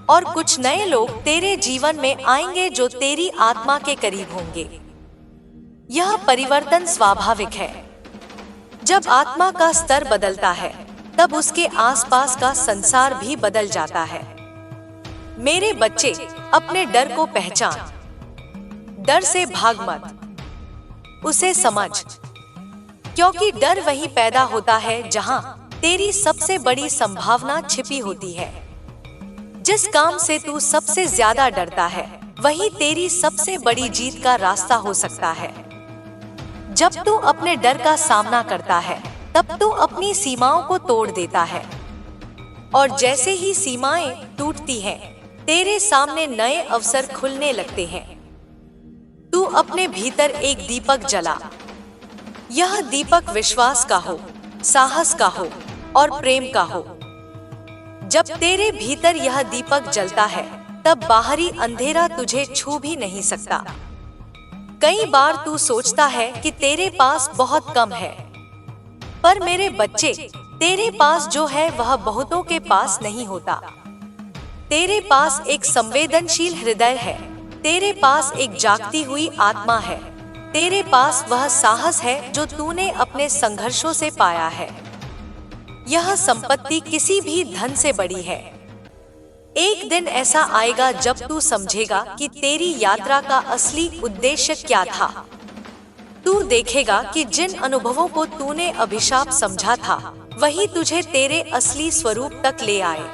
और कुछ नए लोग तेरे जीवन में आएंगे जो तेरी आत्मा के करीब होंगे। यह परिवर्तन स्वाभाविक है। जब आत्मा का स्तर बदलता है, तब उसके आसपास का संसार भी बदल जाता है। मेरे बच्चे, अपने डर को पहचान। डर से भाग मत, उसे समझ, क्योंकि डर वहीं पैदा होता है जहां तेरी सबसे बड़ी संभावना छिपी होती है। जिस काम से तू सबसे ज्यादा डरता है, वही तेरी सबसे बड़ी जीत का रास्ता हो सकता है। जब तू अपने डर का सामना करता है, तब तू अपनी सीमाओं को तोड़ देता है, और जैसे ही सीमाएं टूटती हैं, तेरे सामने नए अवसर खुलने लगते हैं। तू अपने भीतर एक दीपक जला। यह दीपक विश्वास का हो, साहस का हो और प्रेम का हो। जब तेरे भीतर यह दीपक जलता है, तब बाहरी अंधेरा तुझे छू भी नहीं सकता। कई बार तू सोचता है कि तेरे पास बहुत कम है, पर मेरे बच्चे, तेरे पास जो है वह बहुतों के पास नहीं होता। तेरे पास एक संवेदनशील हृदय है, तेरे पास एक जागती हुई आत्मा है, तेरे पास वह साहस है जो तूने अपने संघर्षों से पाया है। यह संपत्ति किसी भी धन से बड़ी है। एक दिन ऐसा आएगा जब तू समझेगा कि तेरी यात्रा का असली उद्देश्य क्या था। तू देखेगा कि जिन अनुभवों को तूने अभिशाप समझा था, वही तुझे तेरे असली स्वरूप तक ले आए।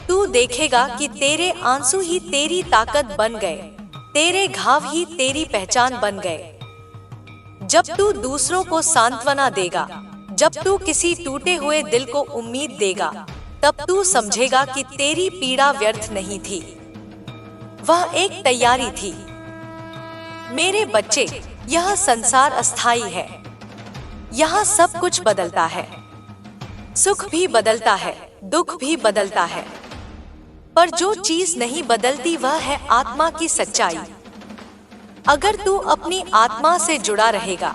तू देखेगा कि तेरे आंसू ही तेरी ताकत बन गए, तेरे घाव ही तेरी पहचान बन गए। जब तू दूसरों को सांत्वना देगा, जब तू किसी टूटे हुए दिल को उम्मीद देगा, तब तू समझेगा कि तेरी पीड़ा व्यर्थ नहीं थी, वह एक तैयारी थी। मेरे बच्चे, यह संसार अस्थायी है। यहाँ सब कुछ बदलता है, सुख भी बदलता है, दुख भी बदलता है, पर जो चीज नहीं बदलती वह है आत्मा की सच्चाई। अगर तू अपनी आत्मा से जुड़ा रहेगा,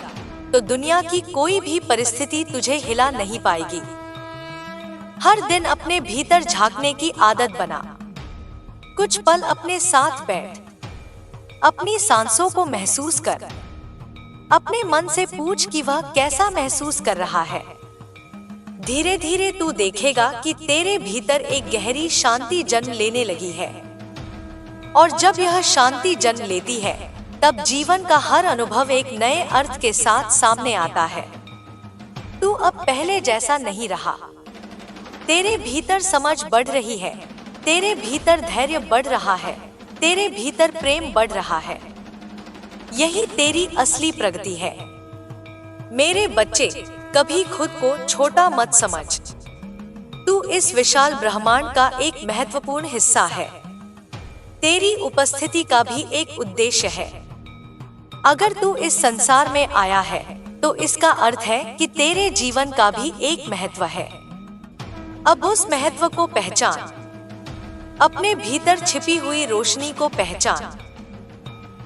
तो दुनिया की कोई भी परिस्थिति तुझे हिला नहीं पाएगी। हर दिन अपने भीतर झांकने की आदत बना। कुछ पल अपने साथ बैठ, अपनी सांसों को महसूस कर, अपने मन से पूछ कि वह कैसा महसूस कर रहा है। धीरे धीरे तू देखेगा कि तेरे भीतर एक गहरी शांति जन्म लेने लगी है, और जब यह शांति जन्म लेती है, तब जीवन का हर अनुभव एक नए अर्थ के साथ सामने आता है। तू अब पहले जैसा नहीं रहा। तेरे भीतर समझ बढ़ रही है, तेरे भीतर धैर्य बढ़ रहा है, तेरे भीतर प्रेम बढ़ रहा है। यही तेरी असली प्रगति है। मेरे बच्चे, कभी खुद को छोटा मत समझ। तू इस विशाल ब्रह्मांड का एक महत्वपूर्ण हिस्सा है। तेरी उपस्थिति का भी एक उद्देश्य है। अगर तू इस संसार में आया है तो इसका अर्थ है कि तेरे जीवन का भी एक महत्व है। अब उस महत्व को पहचान। अपने भीतर छिपी हुई रोशनी को पहचान।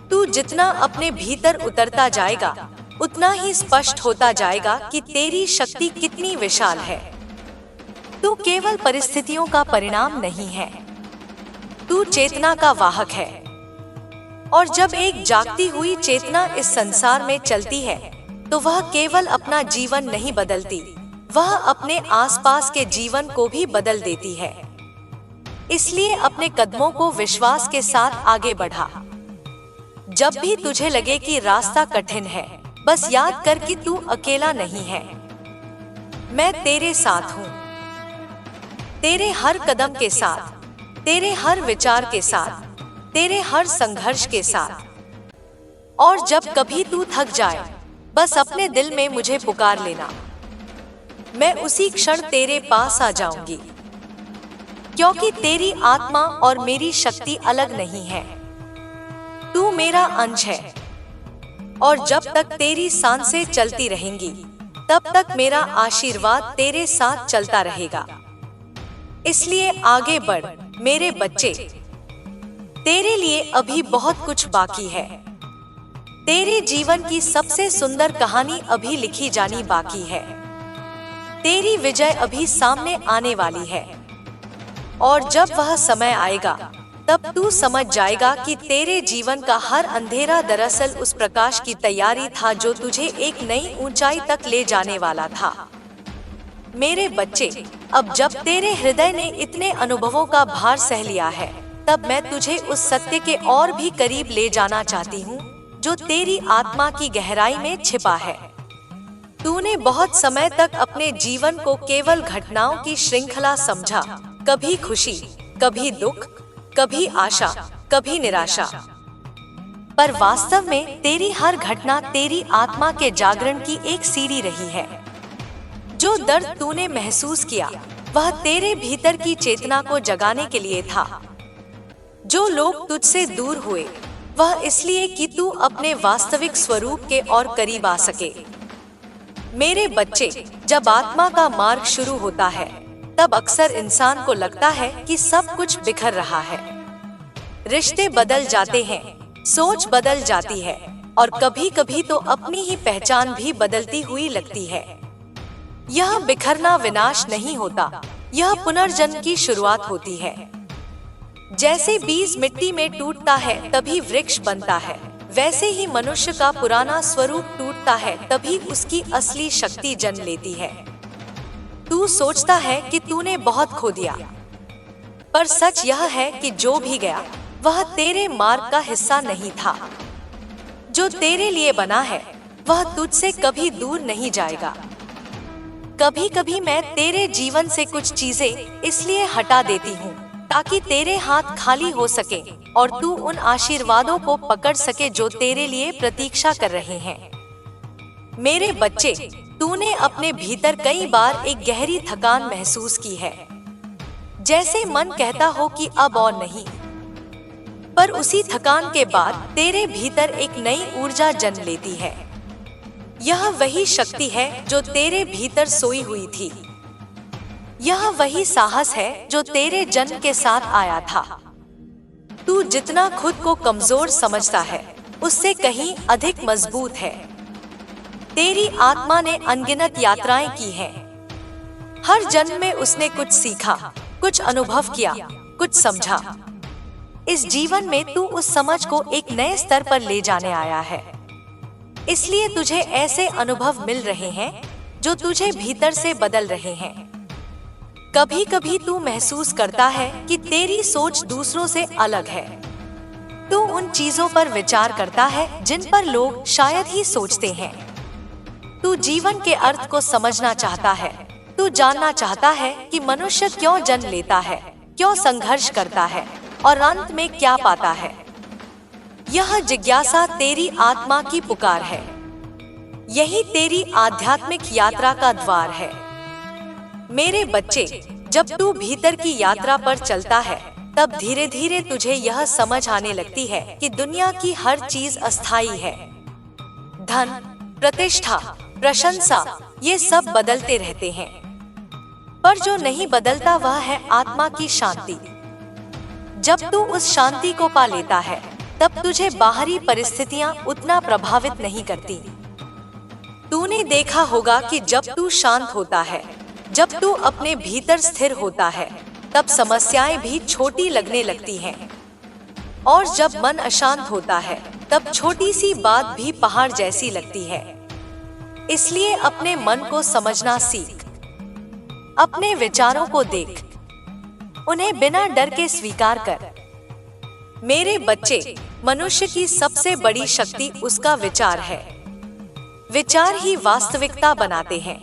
तू जितना अपने भीतर उतरता जाएगा उतना ही स्पष्ट होता जाएगा कि तेरी शक्ति कितनी विशाल है। तू केवल परिस्थितियों का परिणाम नहीं है, तू चेतना का वाहक है। और जब एक जागती हुई चेतना इस संसार में चलती है तो वह केवल अपना जीवन नहीं बदलती, वह अपने आसपास के जीवन को भी बदल देती है। इसलिए अपने कदमों को विश्वास के साथ आगे बढ़ा। जब भी तुझे लगे कि रास्ता कठिन है, बस याद कर कि तू अकेला नहीं है। मैं तेरे साथ हूँ, तेरे हर कदम के साथ, तेरे हर विचार के साथ, तेरे हर संघर्ष के साथ। और जब कभी तू थक जाए, बस अपने दिल में मुझे पुकार लेना। मैं उसी क्षण तेरे पास आ जाऊंगी, क्योंकि तेरी आत्मा और मेरी शक्ति अलग नहीं है। तू मेरा अंश है, और जब तक तेरी सांसें चलती रहेंगी, तब तक मेरा आशीर्वाद तेरे साथ चलता रहेगा। इसलिए आगे बढ़ मेरे बच्चे। तेरे लिए अभी बहुत कुछ बाकी है। तेरे जीवन की सबसे सुंदर कहानी अभी लिखी जानी बाकी है। तेरी विजय अभी सामने आने वाली है। और जब वह समय आएगा, तब तू समझ जाएगा कि तेरे जीवन का हर अंधेरा दरअसल उस प्रकाश की तैयारी था जो तुझे एक नई ऊंचाई तक ले जाने वाला था। मेरे बच्चे, अब जब तेरे हृदय ने इतने अनुभवों का भार सह लिया है, तब मैं तुझे उस सत्य के और भी करीब ले जाना चाहती हूँ जो तेरी आत्मा की गहराई में छिपा है। तूने बहुत समय तक अपने जीवन को केवल घटनाओं की श्रृंखला समझा, कभी खुशी, कभी दुख, कभी आशा, कभी निराशा। पर वास्तव में तेरी हर घटना तेरी आत्मा के जागरण की एक सीढ़ी रही है। जो दर्द तूने महसूस किया, वह तेरे भीतर की चेतना को जगाने के लिए था। जो लोग तुझसे दूर हुए, वह इसलिए कि तू अपने वास्तविक स्वरूप के और करीब आ सके। मेरे बच्चे, जब आत्मा का मार्ग शुरू होता है, तब अक्सर इंसान को लगता है कि सब कुछ बिखर रहा है। रिश्ते बदल जाते हैं, सोच बदल जाती है, और कभी कभी तो अपनी ही पहचान भी बदलती हुई लगती है। यह बिखरना विनाश नहीं होता, यह पुनर्जन्म की शुरुआत होती है। जैसे बीज मिट्टी में टूटता है तभी वृक्ष बनता है, वैसे ही मनुष्य का पुराना स्वरूप टूटता है तभी उसकी असली शक्ति जन्म लेती है। तू सोचता है कि तूने बहुत खो दिया, पर सच यह है कि जो भी गया वह तेरे मार्ग का हिस्सा नहीं था। जो तेरे लिए बना है वह तुझसे कभी दूर नहीं जाएगा। कभी कभी मैं तेरे जीवन से कुछ चीजें इसलिए हटा देती हूँ ताकि तेरे हाथ खाली हो सके और तू उन आशीर्वादों को पकड़ सके जो तेरे लिए प्रतीक्षा कर रहे हैं। मेरे बच्चे, तूने अपने भीतर कई बार एक गहरी थकान महसूस की है, जैसे मन कहता हो कि अब और नहीं। पर उसी थकान के बाद तेरे भीतर एक नई ऊर्जा जन्म लेती है। यह वही शक्ति है जो तेरे भीतर सोई हुई थी। यह वही साहस है जो तेरे जन्म के साथ आया था। तू जितना खुद को कमजोर समझता है, उससे कहीं अधिक मजबूत है। तेरी आत्मा ने अनगिनत यात्राएं की हैं। हर जन्म में उसने कुछ सीखा, कुछ अनुभव किया, कुछ समझा। इस जीवन में तू उस समझ को एक नए स्तर पर ले जाने आया है। इसलिए तुझे ऐसे अनुभव मिल रहे हैं जो तुझे भीतर से बदल रहे हैं। कभी कभी तू महसूस करता है कि तेरी सोच दूसरों से अलग है। तू उन चीजों पर विचार करता है जिन पर लोग शायद ही सोचते हैं। तू जीवन के अर्थ को समझना चाहता है। तू जानना चाहता है कि मनुष्य क्यों जन्म लेता है, क्यों संघर्ष करता है और अंत में क्या पाता है। यह जिज्ञासा तेरी आत्मा की पुकार है। यही तेरी आध्यात्मिक यात्रा का द्वार है। मेरे बच्चे, जब तू भीतर की यात्रा पर चलता है, तब धीरे धीरे तुझे यह समझ आने लगती है कि दुनिया की हर चीज अस्थायी है। धन, प्रतिष्ठा, प्रशंसा, ये सब बदलते रहते हैं, पर जो नहीं बदलता वह है आत्मा की शांति। जब तू उस शांति को पा लेता है, तब तुझे बाहरी परिस्थितियां उतना प्रभावित नहीं करती। तूने देखा होगा कि जब तू शांत होता है, जब तू अपने भीतर स्थिर होता है, तब समस्याएं भी छोटी लगने लगती हैं। और जब मन अशांत होता है, तब छोटी सी बात भी पहाड़ जैसी लगती है। इसलिए अपने मन को समझना सीख। अपने विचारों को देख, उन्हें बिना डर के स्वीकार कर। मेरे बच्चे, मनुष्य की सबसे बड़ी शक्ति उसका विचार है। विचार ही वास्तविकता बनाते हैं।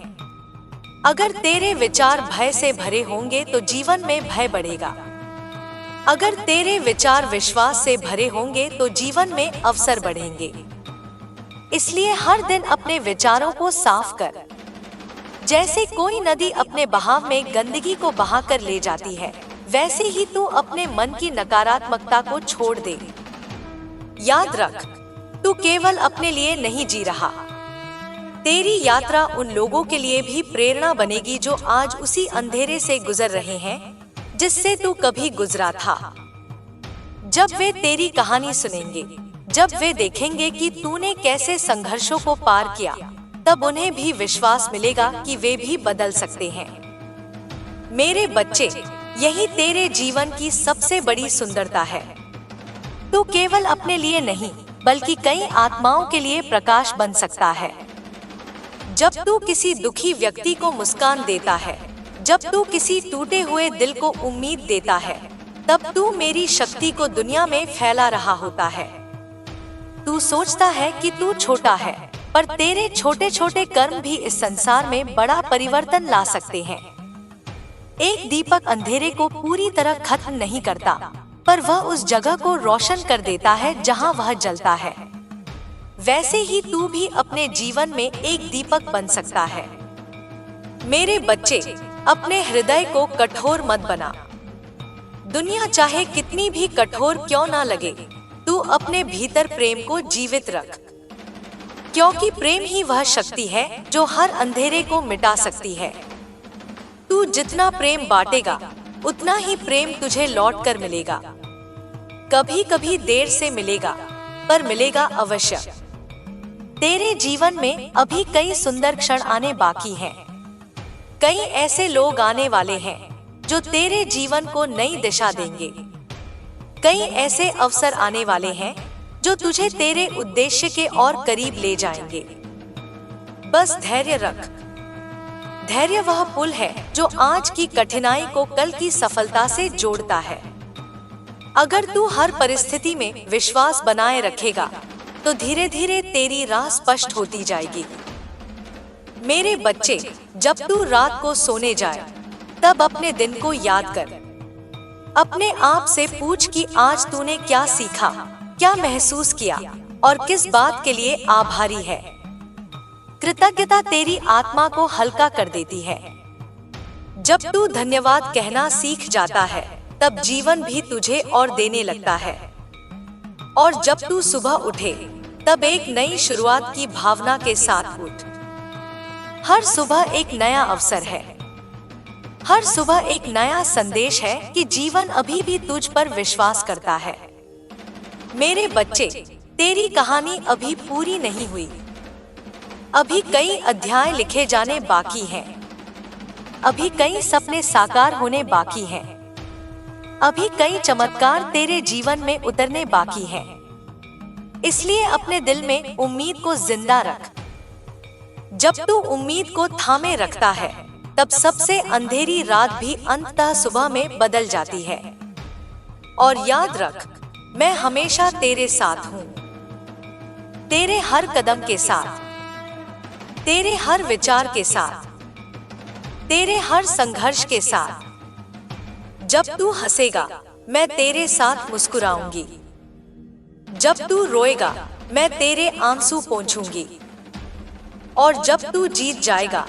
अगर तेरे विचार भय से भरे होंगे तो जीवन में भय बढ़ेगा। अगर तेरे विचार विश्वास से भरे होंगे तो जीवन में अवसर बढ़ेंगे। इसलिए हर दिन अपने विचारों को साफ कर। जैसे कोई नदी अपने बहाव में गंदगी को बहाकर ले जाती है, वैसे ही तू अपने मन की नकारात्मकता को छोड़ दे। याद रख, तू केवल अपने लिए नहीं जी रहा। तेरी यात्रा उन लोगों के लिए भी प्रेरणा बनेगी जो आज उसी अंधेरे से गुजर रहे हैं जिससे तू कभी गुजरा था। जब वे तेरी कहानी सुनेंगे, जब वे देखेंगे कि तूने कैसे संघर्षों को पार किया, तब उन्हें भी विश्वास मिलेगा कि वे भी बदल सकते हैं। मेरे बच्चे, यही तेरे जीवन की सबसे बड़ी सुंदरता है। तू केवल अपने लिए नहीं, बल्कि कई आत्माओं के लिए प्रकाश बन सकता है। जब तू किसी दुखी व्यक्ति को मुस्कान देता है, जब तू किसी टूटे हुए दिल को उम्मीद देता है, तब तू मेरी शक्ति को दुनिया में फैला रहा होता है। तू सोचता है कि तू छोटा है, पर तेरे छोटे छोटे कर्म भी इस संसार में बड़ा परिवर्तन ला सकते हैं। एक दीपक अंधेरे को पूरी तरह खत्म नहीं करता, पर वह उस जगह को रोशन कर देता है जहां वह जलता है। वैसे ही तू भी अपने जीवन में एक दीपक बन सकता है। मेरे बच्चे, अपने हृदय को कठोर मत बना। दुनिया चाहे कितनी भी कठोर क्यों ना लगे, तू अपने भीतर प्रेम को जीवित रख, क्योंकि प्रेम ही वह शक्ति है जो हर अंधेरे को मिटा सकती है। तू जितना प्रेम बांटेगा, उतना ही प्रेम तुझे लौट कर मिलेगा। कभी कभी देर से मिलेगा, पर मिलेगा अवश्य। तेरे जीवन में अभी कई सुंदर क्षण आने बाकी हैं। कई ऐसे लोग आने वाले हैं जो तेरे जीवन को नई दिशा देंगे। कई ऐसे अवसर आने वाले हैं जो तुझे तेरे उद्देश्य के और करीब ले जाएंगे। बस धैर्य रख। धैर्य वह पुल है जो आज की कठिनाई को कल की सफलता से जोड़ता है। अगर तू हर परिस्थिति में विश्वास बनाए रखेगा, तो धीरे धीरे तेरी राह स्पष्ट होती जाएगी। मेरे बच्चे, जब तू रात को सोने जाए, तब अपने दिन को याद कर। अपने आप से पूछ कि आज तूने क्या सीखा, क्या महसूस किया और किस बात के लिए आभारी है। कृतज्ञता तेरी आत्मा को हल्का कर देती है। जब तू धन्यवाद कहना सीख जाता है, तब जीवन भी तुझे और देने लगता है। और जब तू सुबह उठे, तब एक नई शुरुआत की भावना के साथ उठ। हर सुबह एक नया अवसर है। हर सुबह एक नया संदेश है कि जीवन अभी भी तुझ पर विश्वास करता है। मेरे बच्चे, तेरी कहानी अभी पूरी नहीं हुई। अभी कई अध्याय लिखे जाने बाकी हैं। अभी कई सपने साकार होने बाकी हैं। अभी कई चमत्कार तेरे जीवन में उतरने बाकी हैं। इसलिए अपने दिल में उम्मीद को जिंदा रख। जब तू उम्मीद को थामे रखता है, तब सबसे अंधेरी रात भी अंततः सुबह में बदल जाती है। और याद रख, मैं हमेशा तेरे साथ हूँ। तेरे हर कदम के साथ, तेरे हर विचार के साथ, तेरे हर संघर्ष के साथ। जब तू हंसेगा मैं तेरे साथ मुस्कुराऊंगी, जब तू रोएगा मैं तेरे आंसू पोंछूंगी, और जब तू जीत जाएगा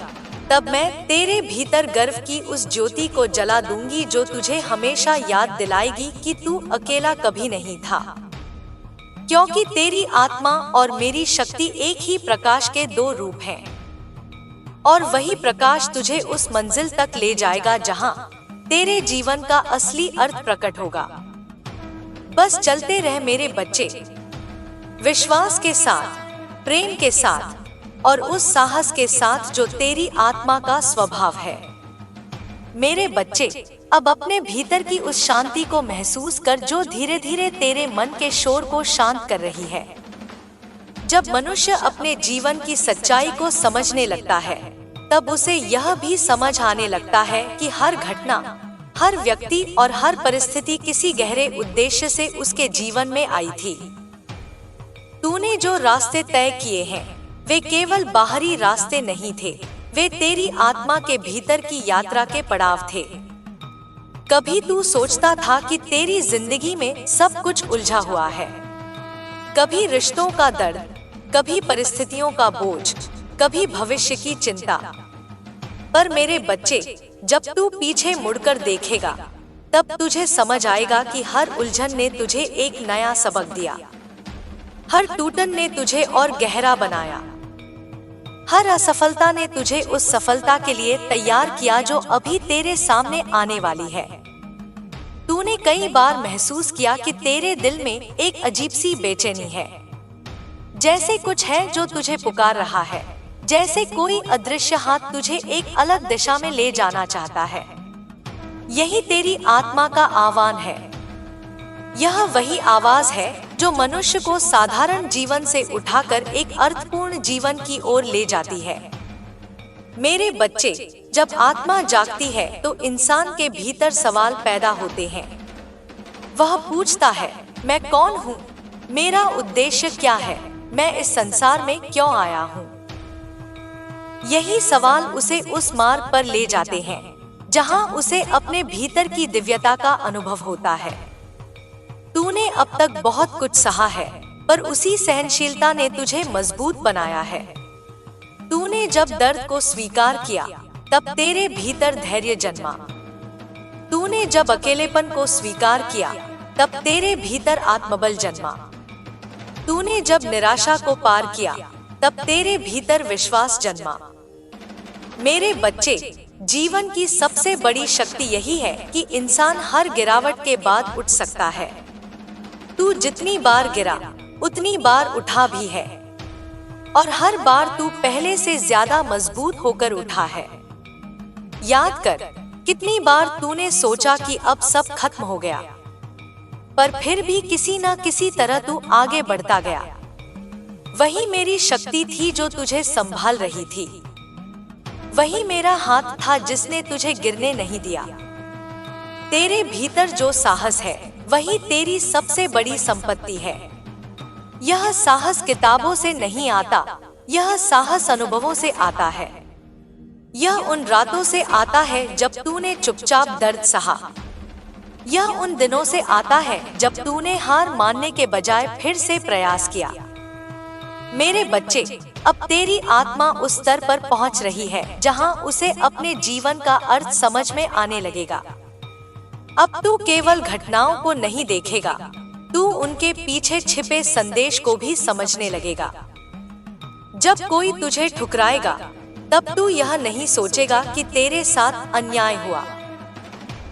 तब मैं तेरे भीतर गर्व की उस ज्योति को जला दूंगी जो तुझे हमेशा याद दिलाएगी कि तू अकेला कभी नहीं था। क्योंकि तेरी आत्मा और मेरी शक्ति एक ही प्रकाश के दो रूप हैं, और वही प्रकाश तुझे उस मंजिल तक ले जाएगा जहां तेरे जीवन का असली अर्थ प्रकट होगा। बस चलते रह मेरे बच्चे, विश्वास के साथ, प्रेम के साथ और उस साहस के साथ जो तेरी आत्मा का स्वभाव है। मेरे बच्चे, अब अपने भीतर की उस शांति को महसूस कर जो धीरे धीरे तेरे मन के शोर को शांत कर रही है। जब मनुष्य अपने जीवन की सच्चाई को समझने लगता है तब उसे यह भी समझ आने लगता है कि हर घटना, हर व्यक्ति और हर परिस्थिति किसी गहरे उद्देश्य से उसके जीवन में आई थी। तूने जो रास्ते तय किए हैं वे केवल बाहरी रास्ते नहीं थे, वे तेरी आत्मा के भीतर की यात्रा के पड़ाव थे। कभी तू सोचता था कि तेरी जिंदगी में सब कुछ उलझा हुआ है, कभी रिश्तों का दर्द, कभी परिस्थितियों का बोझ, कभी भविष्य की चिंता। पर मेरे बच्चे, जब तू पीछे मुड़कर देखेगा तब तुझे समझ आएगा कि हर उलझन ने तुझे एक नया सबक दिया, हर टूटन ने तुझे और गहरा बनाया, हर असफलता ने तुझे उस सफलता के लिए तैयार किया जो अभी तेरे सामने आने वाली है। तूने कई बार महसूस किया कि तेरे दिल में एक अजीब सी बेचैनी है, जैसे कुछ है जो तुझे पुकार रहा है, जैसे कोई अदृश्य हाथ तुझे एक अलग दिशा में ले जाना चाहता है। यही तेरी आत्मा का आह्वान है। यह वही आवाज है जो मनुष्य को साधारण जीवन से उठाकर एक अर्थपूर्ण जीवन की ओर ले जाती है। मेरे बच्चे, जब आत्मा जागती है तो इंसान के भीतर सवाल पैदा होते हैं। वह पूछता है, मैं कौन हूँ? मेरा उद्देश्य क्या है? मैं इस संसार में क्यों आया हूँ? यही सवाल उसे उस मार्ग पर ले जाते हैं जहाँ उसे अपने भीतर की दिव्यता का अनुभव होता है। तूने अब तक बहुत कुछ सहा है, पर उसी सहनशीलता ने तुझे मजबूत बनाया है। तूने जब दर्द को स्वीकार किया, तब तेरे भीतर धैर्य जन्मा। तूने जब अकेलेपन को स्वीकार किया, तब तेरे भीतर आत्मबल जन्मा। तूने जब निराशा को पार किया, तब तेरे भीतर विश्वास जन्मा। मेरे बच्चे, जीवन की सबसे बड़ी शक्ति यही है कि इंसान हर गिरावट के बाद उठ सकता है। तू जितनी बार गिरा, उतनी बार उठा भी है, और हर बार तू पहले से ज्यादा मजबूत होकर उठा है। याद कर, कितनी बार तूने सोचा कि अब सब खत्म हो गया, पर फिर भी किसी न किसी तरह तू आगे बढ़ता गया। वही मेरी शक्ति थी जो तुझे संभाल रही थी। वही मेरा हाथ था जिसने तुझे गिरने नहीं दिया। तेरे भीतर जो साहस है वही तेरी सबसे बड़ी संपत्ति है। यह साहस किताबों से नहीं आता, यह साहस अनुभवों से आता है। यह उन रातों से आता है जब तूने चुपचाप दर्द सहा। यह उन दिनों से आता है जब तूने हार मानने के बजाय फिर से प्रयास किया। मेरे बच्चे, अब तेरी आत्मा उस स्तर पर पहुंच रही है जहां उसे अपने जीवन का अर्थ समझ में आने लगेगा। अब तू केवल घटनाओं को नहीं देखेगा, तू उनके पीछे छिपे संदेश को भी समझने लगेगा। जब कोई तुझे ठुकराएगा, तब तू यह नहीं सोचेगा कि तेरे साथ अन्याय हुआ।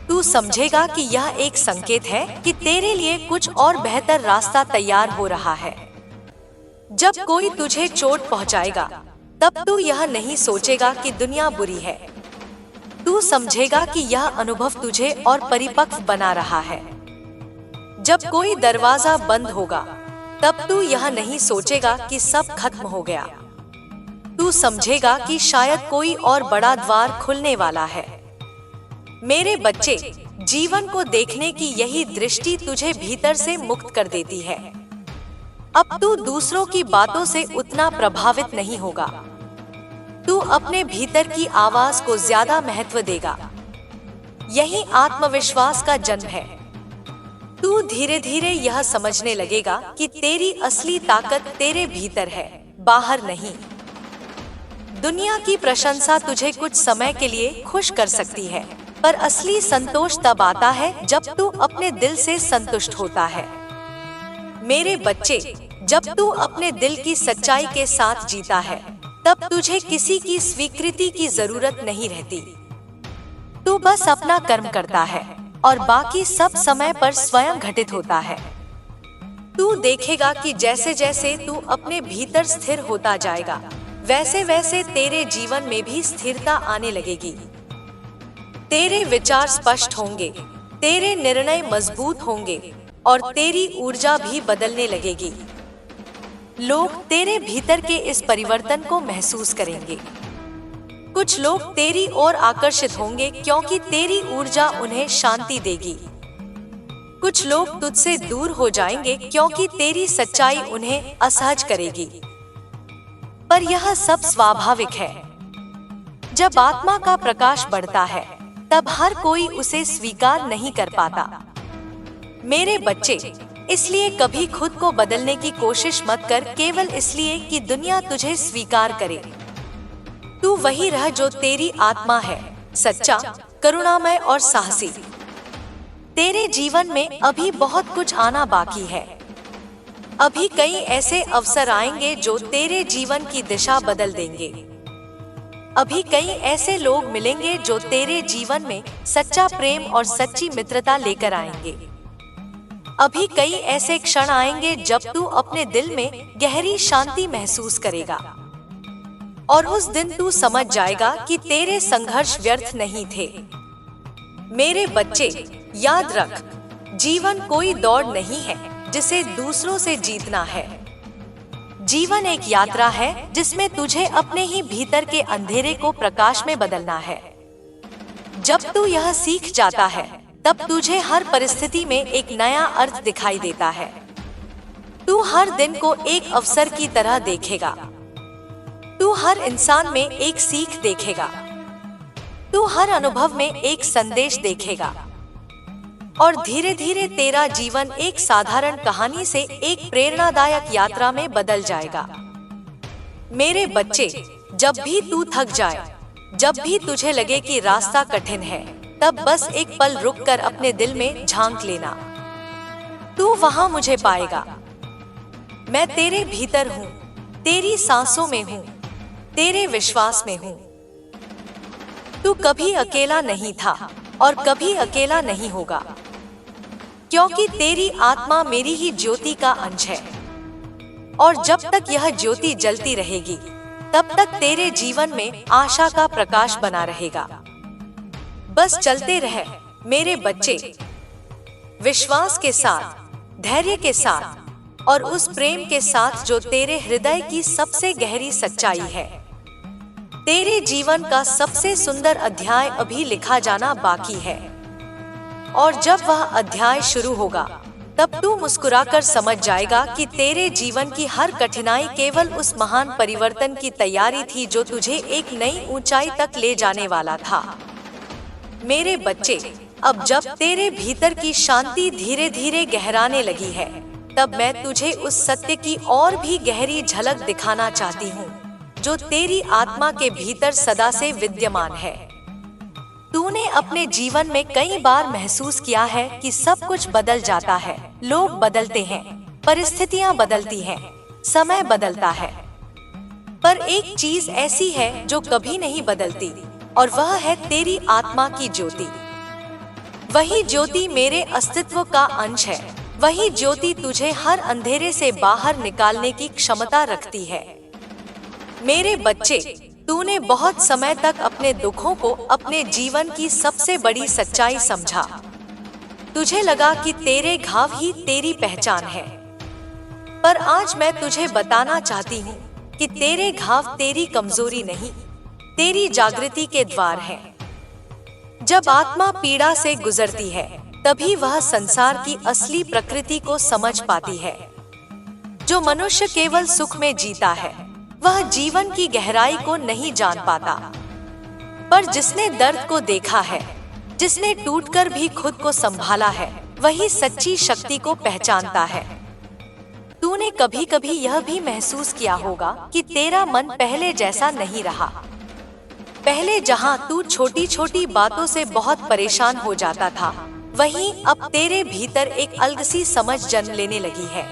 तू समझेगा कि यह एक संकेत है कि तेरे लिए कुछ और बेहतर रास्ता तैयार हो रहा है। जब कोई तुझे चोट पहुंचाएगा, तब तू यह नहीं सोचेगा कि दुनिया बुरी है। तू समझेगा कि यह अनुभव तुझे और परिपक्व बना रहा है। जब कोई दरवाजा बंद होगा, तब तू यह नहीं सोचेगा कि सब खत्म हो गया। तू समझेगा कि शायद कोई और बड़ा द्वार खुलने वाला है। मेरे बच्चे, जीवन को देखने की यही दृष्टि तुझे भीतर से मुक्त कर देती है। अब तू दूसरों की बातों से उतना प्रभावित नहीं होगा। तू अपने भीतर की आवाज को ज्यादा महत्व देगा। यही आत्मविश्वास का जन्म है। तू धीरे धीरे यह समझने लगेगा कि तेरी असली ताकत तेरे भीतर है, बाहर नहीं। दुनिया की प्रशंसा तुझे कुछ समय के लिए खुश कर सकती है, पर असली संतोष तब आता है जब तू अपने दिल से संतुष्ट होता है। मेरे बच्चे, जब तू अपने दिल की सच्चाई के साथ जीता है, तब तुझे किसी की स्वीकृति की जरूरत नहीं रहती। तू बस अपना कर्म करता है और बाकी सब समय पर स्वयं घटित होता है। तू देखेगा कि जैसे जैसे तू अपने भीतर स्थिर होता जाएगा, वैसे वैसे तेरे जीवन में भी स्थिरता आने लगेगी। तेरे विचार स्पष्ट होंगे, तेरे निर्णय मजबूत होंगे और तेरी ऊर्जा भी बदलने लगेगी। लोग तेरे भीतर के इस परिवर्तन को महसूस करेंगे। कुछ लोग तेरी ओर आकर्षित होंगे क्योंकि तेरी ऊर्जा उन्हें शांति देगी। कुछ लोग तुझसे दूर हो जाएंगे क्योंकि तेरी सच्चाई उन्हें असहज करेगी। पर यह सब स्वाभाविक है। जब आत्मा का प्रकाश बढ़ता है, तब हर कोई उसे स्वीकार नहीं कर पाता। मेरे बच्चे, इसलिए कभी खुद को बदलने की कोशिश मत कर केवल इसलिए कि दुनिया तुझे स्वीकार करे। तू वही रह जो तेरी आत्मा है, सच्चा, करुणामय और साहसी। तेरे जीवन में अभी बहुत कुछ आना बाकी है। अभी कई ऐसे अवसर आएंगे जो तेरे जीवन की दिशा बदल देंगे। अभी कई ऐसे लोग मिलेंगे जो तेरे जीवन में सच्चा प्रेम और सच्ची मित्रता लेकर आएंगे। अभी कई ऐसे क्षण आएंगे जब तू अपने दिल में गहरी शांति महसूस करेगा और उस दिन तू समझ जाएगा कि तेरे संघर्ष व्यर्थ नहीं थे। मेरे बच्चे, याद रख, जीवन कोई दौड़ नहीं है जिसे दूसरों से जीतना है। जीवन एक यात्रा है जिसमें तुझे अपने ही भीतर के अंधेरे को प्रकाश में बदलना है। जब तू यह सीख जाता है, तब तुझे हर परिस्थिति में एक नया अर्थ दिखाई देता है। तू हर दिन को एक अवसर की तरह देखेगा। तू हर इंसान में एक सीख देखेगा। तू हर अनुभव में एक संदेश देखेगा और धीरे धीरे तेरा जीवन एक साधारण कहानी से एक प्रेरणादायक यात्रा में बदल जाएगा। मेरे बच्चे, जब भी तू थक जाए, जब भी तुझे लगे कि रास्ता कठिन है, तब बस एक पल रुककर अपने दिल में झांक लेना। तू वहां मुझे पाएगा। मैं तेरे भीतर हूँ, तेरी सांसों में हूँ, तेरे विश्वास में हूँ। तू कभी अकेला नहीं था और कभी अकेला नहीं होगा, क्योंकि तेरी आत्मा मेरी ही ज्योति का अंश है। और जब तक यह ज्योति जलती रहेगी, तब तक तेरे जीवन में आशा का प्रकाश बना रहेगा। बस चलते रह मेरे बच्चे, विश्वास के साथ, धैर्य के साथ और उस प्रेम के साथ जो तेरे हृदय की सबसे गहरी सच्चाई है। तेरे जीवन का सबसे सुंदर अध्याय अभी लिखा जाना बाकी है और जब वह अध्याय शुरू होगा, तब तू मुस्कुराकर समझ जाएगा कि तेरे जीवन की हर कठिनाई केवल उस महान परिवर्तन की तैयारी थी जो तुझे एक नई ऊंचाई तक ले जाने वाला था। मेरे बच्चे, अब जब तेरे भीतर की शांति धीरे धीरे गहराने लगी है, तब मैं तुझे उस सत्य की और भी गहरी झलक दिखाना चाहती हूँ जो तेरी आत्मा के भीतर सदा से विद्यमान है। तूने अपने जीवन में कई बार महसूस किया है कि सब कुछ बदल जाता है, लोग बदलते हैं, परिस्थितियां बदलती हैं, समय बदलता है, पर एक चीज ऐसी है जो कभी नहीं बदलती और वह है तेरी आत्मा की ज्योति। वही ज्योति मेरे अस्तित्व का अंश है। वही ज्योति तुझे हर अंधेरे से बाहर निकालने की क्षमता रखती है। मेरे बच्चे, तूने बहुत समय तक अपने दुखों को अपने जीवन की सबसे बड़ी सच्चाई समझा। तुझे लगा कि तेरे घाव ही तेरी पहचान है, पर आज मैं तुझे बताना चाहती हूँ कि तेरे घाव तेरी कमजोरी नहीं, तेरी जागृति के द्वार हैं। जब आत्मा पीड़ा से गुजरती है, तभी वह संसार की असली प्रकृति को समझ पाती है। जो मनुष्य केवल सुख में जीता है, वह जीवन की गहराई को नहीं जान पाता। पर जिसने दर्द को देखा है, जिसने टूटकर भी खुद को संभाला है, वही सच्ची शक्ति को पहचानता है। तूने कभी कभी यह भी महसूस किया होगा कि तेरा मन पहले जैसा नहीं रहा। पहले जहां तू छोटी छोटी बातों से बहुत परेशान हो जाता था, वहीं अब तेरे भीतर एक अलग सी समझ जन्म लेने लगी है।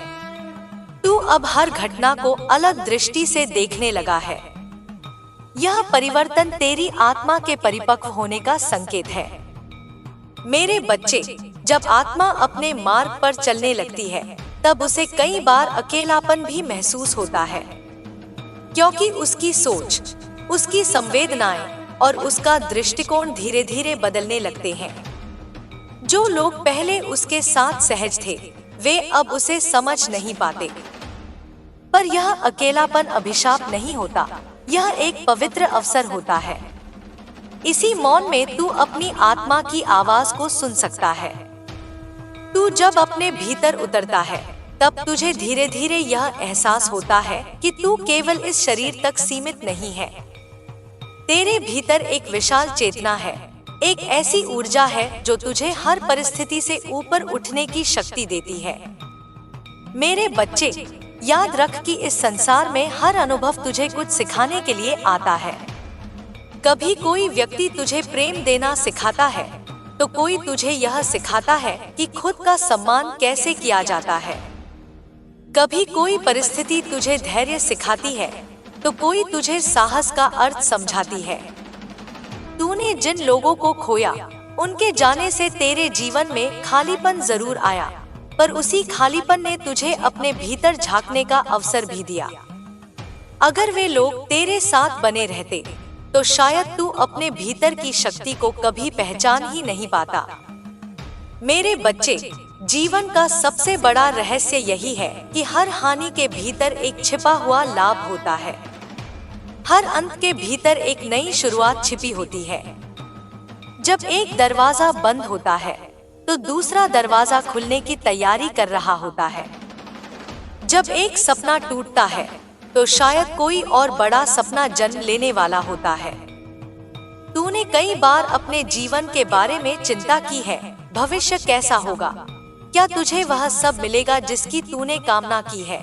तू अब हर घटना को अलग दृष्टि से देखने लगा है। यह परिवर्तन तेरी आत्मा के परिपक्व होने का संकेत है। मेरे बच्चे, जब आत्मा अपने मार्ग पर चलने लगती है, तब उसे कई बार अकेलापन भी महसूस होता है, क्योंकि उसकी सोच, उसकी संवेदनाएं और उसका दृष्टिकोण धीरे धीरे बदलने लगते हैं। जो लोग पहले उसके साथ सहज थे, वे अब उसे समझ नहीं पाते। पर यह अकेलापन अभिशाप नहीं होता, यह एक पवित्र अवसर होता है। इसी मौन में तू अपनी आत्मा की आवाज को सुन सकता है। तू जब अपने भीतर उतरता है, तब तुझे धीरे धीरे यह एहसास होता है कि तू केवल इस शरीर तक सीमित नहीं है। तेरे भीतर एक विशाल चेतना है, एक ऐसी ऊर्जा है जो तुझे हर परिस्थिति से ऊपर उठने की शक्ति देती है। मेरे बच्चे, याद रख कि इस संसार में हर अनुभव तुझे कुछ सिखाने के लिए आता है। कभी कोई व्यक्ति तुझे प्रेम देना सिखाता है, तो कोई तुझे यह सिखाता है कि खुद का सम्मान कैसे किया जाता है। कभी कोई परिस्थिति तुझे धैर्य सिखाती है, तो कोई तुझे साहस का अर्थ समझाती है। तूने जिन लोगों को खोया, उनके जाने से तेरे जीवन में खालीपन जरूर आया, पर उसी खालीपन ने तुझे अपने भीतर झांकने का अवसर भी दिया। अगर वे लोग तेरे साथ बने रहते, तो शायद तू अपने भीतर की शक्ति को कभी पहचान ही नहीं पाता। मेरे बच्चे, जीवन का सबसे बड़ा रहस्य यही है कि हर हानि के भीतर एक छिपा हुआ लाभ होता है। हर अंत के भीतर एक नई शुरुआत छिपी होती है। जब एक दरवाजा बंद होता है, तो दूसरा दरवाजा खुलने की तैयारी कर रहा होता है। जब एक सपना टूटता है, तो शायद कोई और बड़ा सपना जन्म लेने वाला होता है। तूने कई बार अपने जीवन के बारे में चिंता की है, भविष्य कैसा होगा, क्या तुझे वह सब मिलेगा जिसकी तूने कामना की है।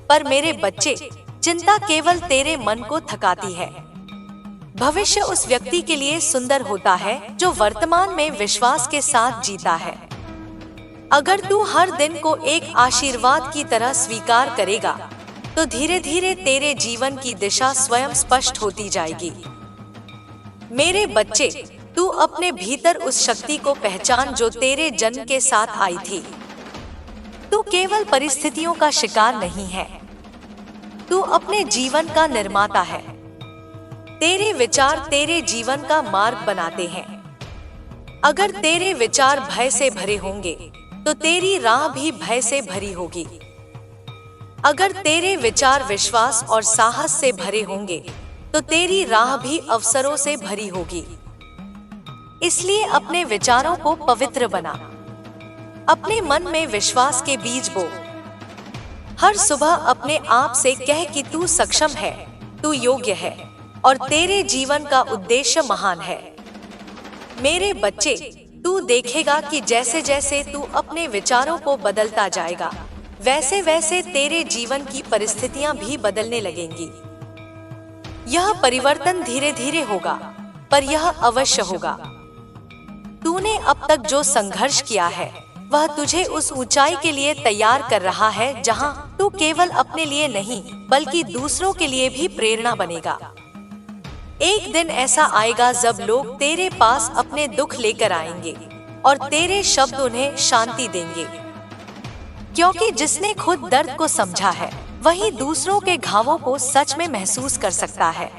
पर मेरे बच्चे, चिंता केवल तेरे मन को थकाती है। भविष्य उस व्यक्ति के लिए सुंदर होता है जो वर्तमान में विश्वास के साथ जीता है। अगर तू हर दिन को एक आशीर्वाद की तरह स्वीकार करेगा, तो धीरे धीरे तेरे जीवन की दिशा स्वयं स्पष्ट होती जाएगी। मेरे बच्चे, तू अपने भीतर उस शक्ति को पहचान जो तेरे जन्म के साथ आई थी। तू केवल परिस्थितियों का शिकार नहीं है, तू अपने जीवन का निर्माता है। तेरे विचार तेरे जीवन का मार्ग बनाते हैं। अगर तेरे विचार भय से भरे होंगे, तो तेरी राह भी भय से भरी होगी। अगर तेरे विचार विश्वास और साहस से भरे होंगे, तो तेरी राह भी अवसरों से भरी होगी। इसलिए अपने विचारों को पवित्र बना। अपने मन में विश्वास के बीज बो। हर सुबह अपने आप से कह कि तू सक्षम है, तू योग्य है और तेरे जीवन का उद्देश्य महान है। मेरे बच्चे, तू देखेगा कि जैसे जैसे तू अपने विचारों को बदलता जाएगा, वैसे वैसे तेरे जीवन की परिस्थितियां भी बदलने लगेंगी। यह परिवर्तन धीरे धीरे होगा, पर यह अवश्य होगा। तूने अब तक जो संघर्ष किया है, वह तुझे उस ऊंचाई के लिए तैयार कर रहा है जहां तू केवल अपने लिए नहीं, बल्कि दूसरों के लिए भी प्रेरणा बनेगा। एक दिन ऐसा आएगा जब लोग तेरे पास अपने दुख लेकर आएंगे और तेरे शब्द उन्हें शांति देंगे, क्योंकि जिसने खुद दर्द को समझा है, वही दूसरों के घावों को सच में महसूस कर सकता है।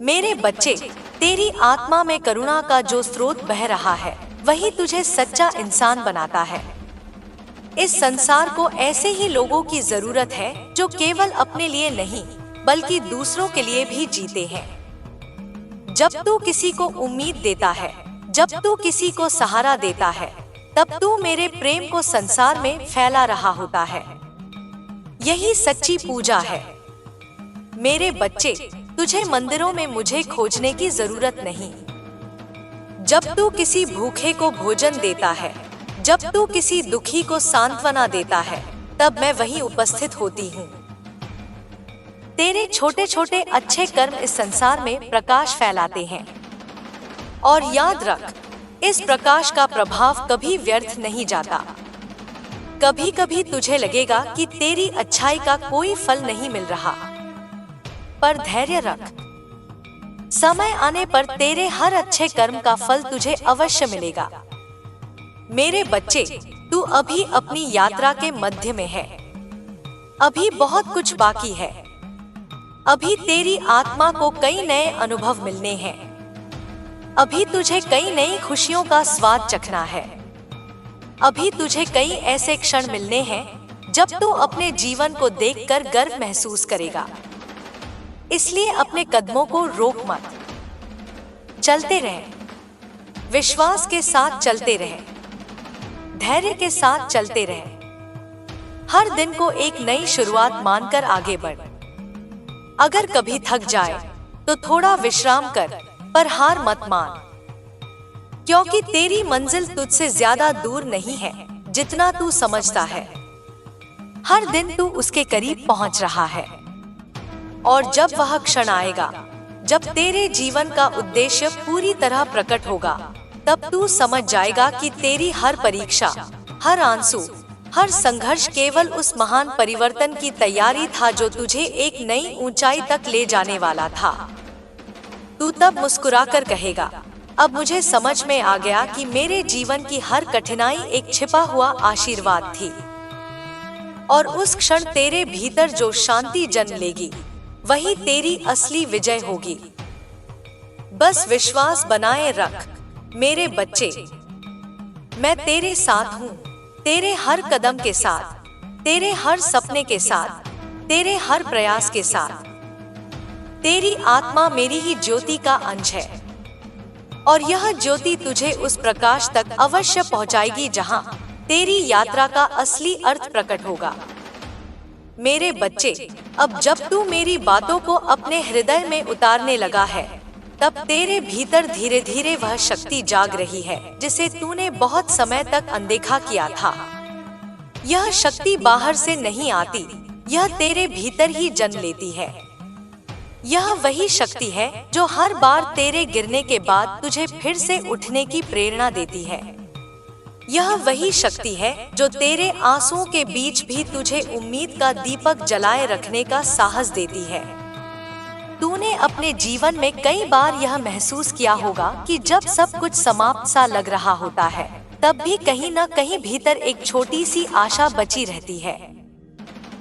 मेरे बच्चे, तेरी आत्मा में करुणा का जो स्रोत बह रहा है, वही तुझे सच्चा इंसान बनाता है। इस संसार को ऐसे ही लोगों की जरूरत है जो केवल अपने लिए नहीं, बल्कि दूसरों के लिए भी जीते हैं। जब तू किसी को उम्मीद देता है, जब तू किसी को सहारा देता है, तब तू मेरे प्रेम को संसार में फैला रहा होता है। यही सच्ची पूजा है। मेरे बच्चे, तुझे मंदिरों में मुझे खोजने की जरूरत नहीं। जब तू किसी भूखे को भोजन देता है, जब तू किसी दुखी को सांत्वना देता है, तब मैं वहीं उपस्थित होती हूँ। तेरे छोटे छोटे अच्छे कर्म इस संसार में प्रकाश फैलाते हैं। और याद रख, इस प्रकाश का प्रभाव कभी व्यर्थ नहीं जाता। कभी कभी तुझे लगेगा कि तेरी अच्छाई का कोई फल नहीं मिल रहा, पर धैर्य रख। समय आने पर तेरे हर अच्छे कर्म का फल तुझे अवश्य मिलेगा। मेरे बच्चे, तू अभी अपनी यात्रा के मध्य में है। अभी बहुत कुछ बाकी है। अभी तेरी आत्मा को कई नए अनुभव मिलने हैं। अभी तुझे कई नई खुशियों का स्वाद चखना है। अभी तुझे कई ऐसे क्षण मिलने हैं जब तू अपने जीवन को देखकर गर्व महसूस करेगा। इसलिए अपने कदमों को रोक मत। चलते रहे, विश्वास के साथ चलते रहे, धैर्य के साथ चलते रहे। हर दिन को एक नई शुरुआत मानकर आगे बढ़। अगर कभी थक जाए तो थोड़ा विश्राम कर, पर हार मत मान, क्योंकि तेरी मंजिल तुझसे ज्यादा दूर नहीं है जितना तू समझता है। हर दिन तू उसके करीब पहुंच रहा है। और जब वह क्षण आएगा जब तेरे जीवन का उद्देश्य पूरी तरह प्रकट होगा, तब तू समझ जाएगा कि तेरी हर परीक्षा, हर आंसू, हर संघर्ष केवल उस महान परिवर्तन की तैयारी था जो तुझे एक नई ऊंचाई तक ले जाने वाला था। तू तब मुस्कुराकर कहेगा, अब मुझे समझ में आ गया कि मेरे जीवन की हर कठिनाई एक छिपा हुआ आशीर्वाद थी। और उस क्षण तेरे भीतर जो शांति जन्म लेगी, वही तेरी असली विजय होगी। बस विश्वास बनाए रख मेरे बच्चे। मैं तेरे साथ हूँ, तेरे हर कदम के साथ, तेरे हर सपने के साथ, तेरे हर प्रयास के साथ। तेरी आत्मा मेरी ही ज्योति का अंश है, और यह ज्योति तुझे उस प्रकाश तक अवश्य पहुंचाएगी जहां तेरी यात्रा का असली अर्थ प्रकट होगा। मेरे बच्चे, अब जब तू मेरी बातों को अपने हृदय में उतारने लगा है, तब तेरे भीतर धीरे धीरे वह शक्ति जाग रही है जिसे तूने बहुत समय तक अनदेखा किया था। यह शक्ति बाहर से नहीं आती, यह तेरे भीतर ही जन्म लेती है। यह वही शक्ति है जो हर बार तेरे गिरने के बाद तुझे फिर से उठने की प्रेरणा देती है। यह वही शक्ति है जो तेरे आंसुओं के बीच भी तुझे उम्मीद का दीपक जलाए रखने का साहस देती है। तूने अपने जीवन में कई बार यह महसूस किया होगा कि जब सब कुछ समाप्त सा लग रहा होता है, तब भी कहीं न कहीं भीतर एक छोटी सी आशा बची रहती है।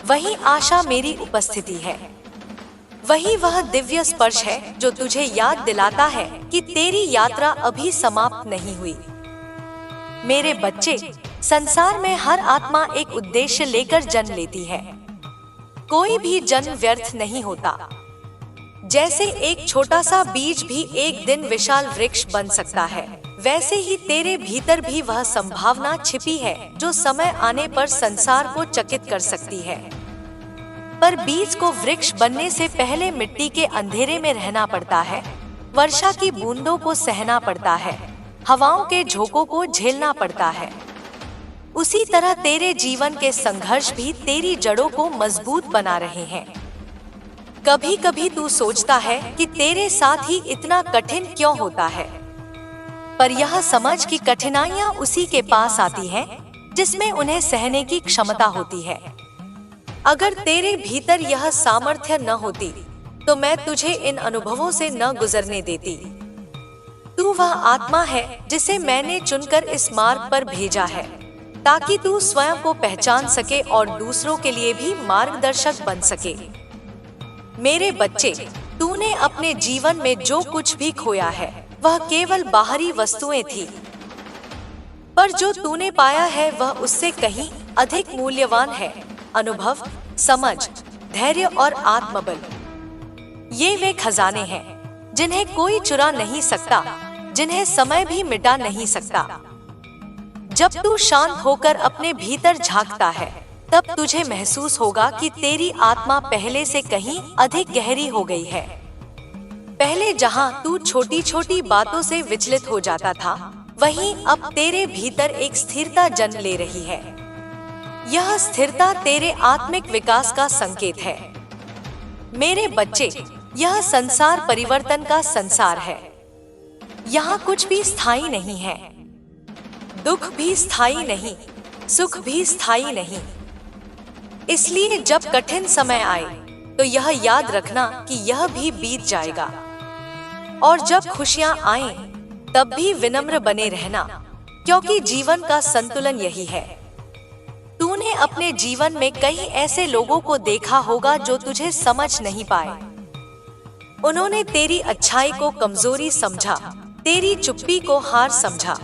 वही आशा मेरी उपस्थिति है। वही वह दिव्य स्पर्श है जो तुझे याद दिलाता है कि तेरी यात्रा अभी समाप्त नहीं हुई। मेरे बच्चे, संसार में हर आत्मा एक उद्देश्य लेकर जन्म लेती है। कोई भी जन्म व्यर्थ नहीं होता। जैसे एक छोटा सा बीज भी एक दिन विशाल वृक्ष बन सकता है, वैसे ही तेरे भीतर भी वह संभावना छिपी है जो समय आने पर संसार को चकित कर सकती है। पर बीज को वृक्ष बनने से पहले मिट्टी के अंधेरे में रहना पड़ता है, वर्षा की बूंदों को सहना पड़ता है, हवाओं के झोंकों को झेलना पड़ता है। उसी तरह तेरे जीवन के संघर्ष भी तेरी जड़ों को मजबूत बना रहे हैं। कभी कभी तू सोचता है कि तेरे साथ ही इतना कठिन क्यों होता है, पर यह समझ कि कठिनाइयां उसी के पास आती हैं जिसमें उन्हें सहने की क्षमता होती है। अगर तेरे भीतर यह सामर्थ्य न होती, तो मैं तुझे इन अनुभवों से न गुजरने देती। तू वह आत्मा है जिसे मैंने चुनकर इस मार्ग पर भेजा है, ताकि तू स्वयं को पहचान सके और दूसरों के लिए भी मार्गदर्शक बन सके। मेरे बच्चे, तूने अपने जीवन में जो कुछ भी खोया है, वह केवल बाहरी वस्तुएं थी, पर जो तूने पाया है वह उससे कहीं अधिक मूल्यवान है। अनुभव, समझ, धैर्य और आत्मबल, ये वे खजाने हैं जिन्हें कोई चुरा नहीं सकता, जिन्हें समय भी मिटा नहीं सकता। जब तू शांत होकर अपने भीतर झांकता है, तब तुझे महसूस होगा कि तेरी आत्मा पहले से कहीं अधिक गहरी हो गई है। पहले जहां तू छोटी छोटी बातों से विचलित हो जाता था, वहीं अब तेरे भीतर एक स्थिरता जन्म ले रही है। यह स्थिरता तेरे आत्मिक विकास का संकेत है। मेरे बच्चे, यह संसार परिवर्तन का संसार है। यहाँ कुछ भी स्थायी नहीं है। दुख भी स्थायी नहीं, सुख भी स्थायी नहीं। इसलिए जब कठिन समय आए तो यह याद रखना कि यह भी बीत जाएगा। और जब खुशियां आएं, तब भी विनम्र बने रहना, क्योंकि जीवन का संतुलन यही है। तूने अपने जीवन में कई ऐसे लोगों को देखा होगा जो तुझे समझ नहीं पाए। उन्होंने तेरी अच्छाई को कमजोरी समझा, तेरी चुप्पी को हार समझा।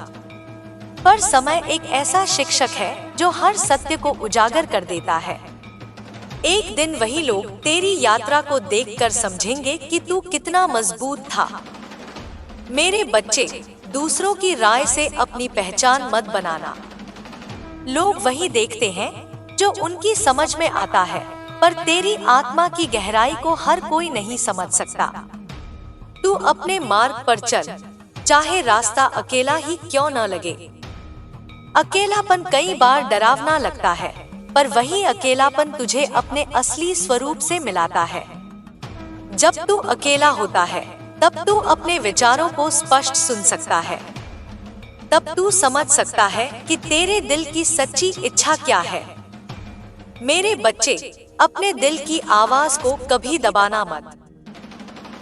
पर समय एक ऐसा शिक्षक है जो हर सत्य को उजागर कर देता है। एक दिन वही लोग तेरी यात्रा को देखकर समझेंगे कि तू कितना मजबूत था। मेरे बच्चे, दूसरों की राय से अपनी पहचान मत बनाना। लोग वही देखते हैं जो उनकी समझ में आता है, पर तेरी आत्मा की गहराई को हर कोई नहीं समझ सकता। तू अपने मार्ग पर चल, चाहे रास्ता अकेला ही क्यों न लगे। अकेलापन कई बार डरावना लगता है, पर वही अकेलापन तुझे अपने असली स्वरूप से मिलाता है। जब तू अकेला होता है, तब तू अपने विचारों को स्पष्ट सुन सकता है। तब तू समझ सकता है कि तेरे दिल की सच्ची इच्छा क्या है। मेरे बच्चे, अपने दिल की आवाज को कभी दबाना मत।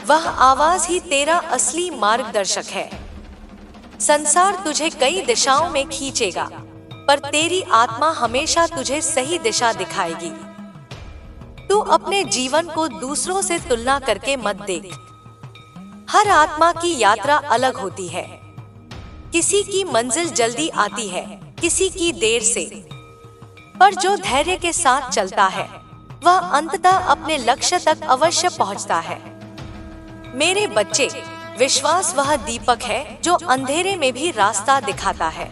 वह आवाज ही तेरा असली मार्गदर्शक है। संसार तुझे कई दिशाओं में खींचेगा, पर तेरी आत्मा हमेशा तुझे सही दिशा दिखाएगी। तू अपने जीवन को दूसरों से तुलना करके मत देख। हर आत्मा की यात्रा अलग होती है। किसी की मंजिल जल्दी आती है, किसी की देर से। पर जो धैर्य के साथ चलता है, वह अंततः अपने लक्ष्य तक अवश्य पहुंचता है। मेरे बच्चे, विश्वास वह दीपक है जो अंधेरे में भी रास्ता दिखाता है।